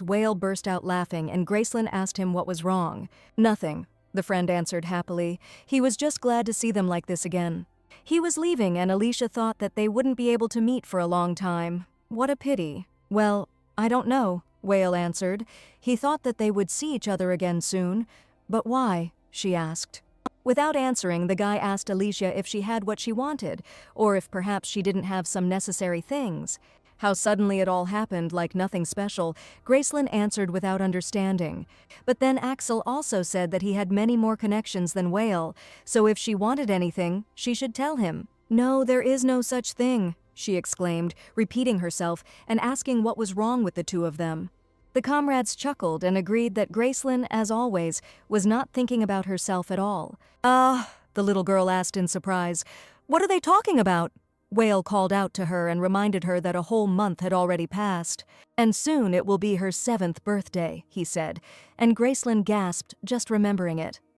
Whale burst out laughing and Gracelyn asked him what was wrong. "Nothing," the friend answered happily. He was just glad to see them like this again. He was leaving and Alicia thought that they wouldn't be able to meet for a long time. What a pity. Well, I don't know, Whale answered. He thought that they would see each other again soon. But why? She asked. Without answering, the guy asked Alicia if she had what she wanted, or if perhaps she didn't have some necessary things. How suddenly it all happened, like nothing special, Gracelyn answered without understanding. But then Axel also said that he had many more connections than Whale, so if she wanted anything, she should tell him. "No, there is no such thing," she exclaimed, repeating herself and asking what was wrong with the two of them. The comrades chuckled and agreed that Gracelyn, as always, was not thinking about herself at all. The little girl asked in surprise. "What are they talking about?" Whale called out to her and reminded her that a whole month had already passed. "And soon it will be her 7th birthday," he said, and Gracelyn gasped, just remembering it.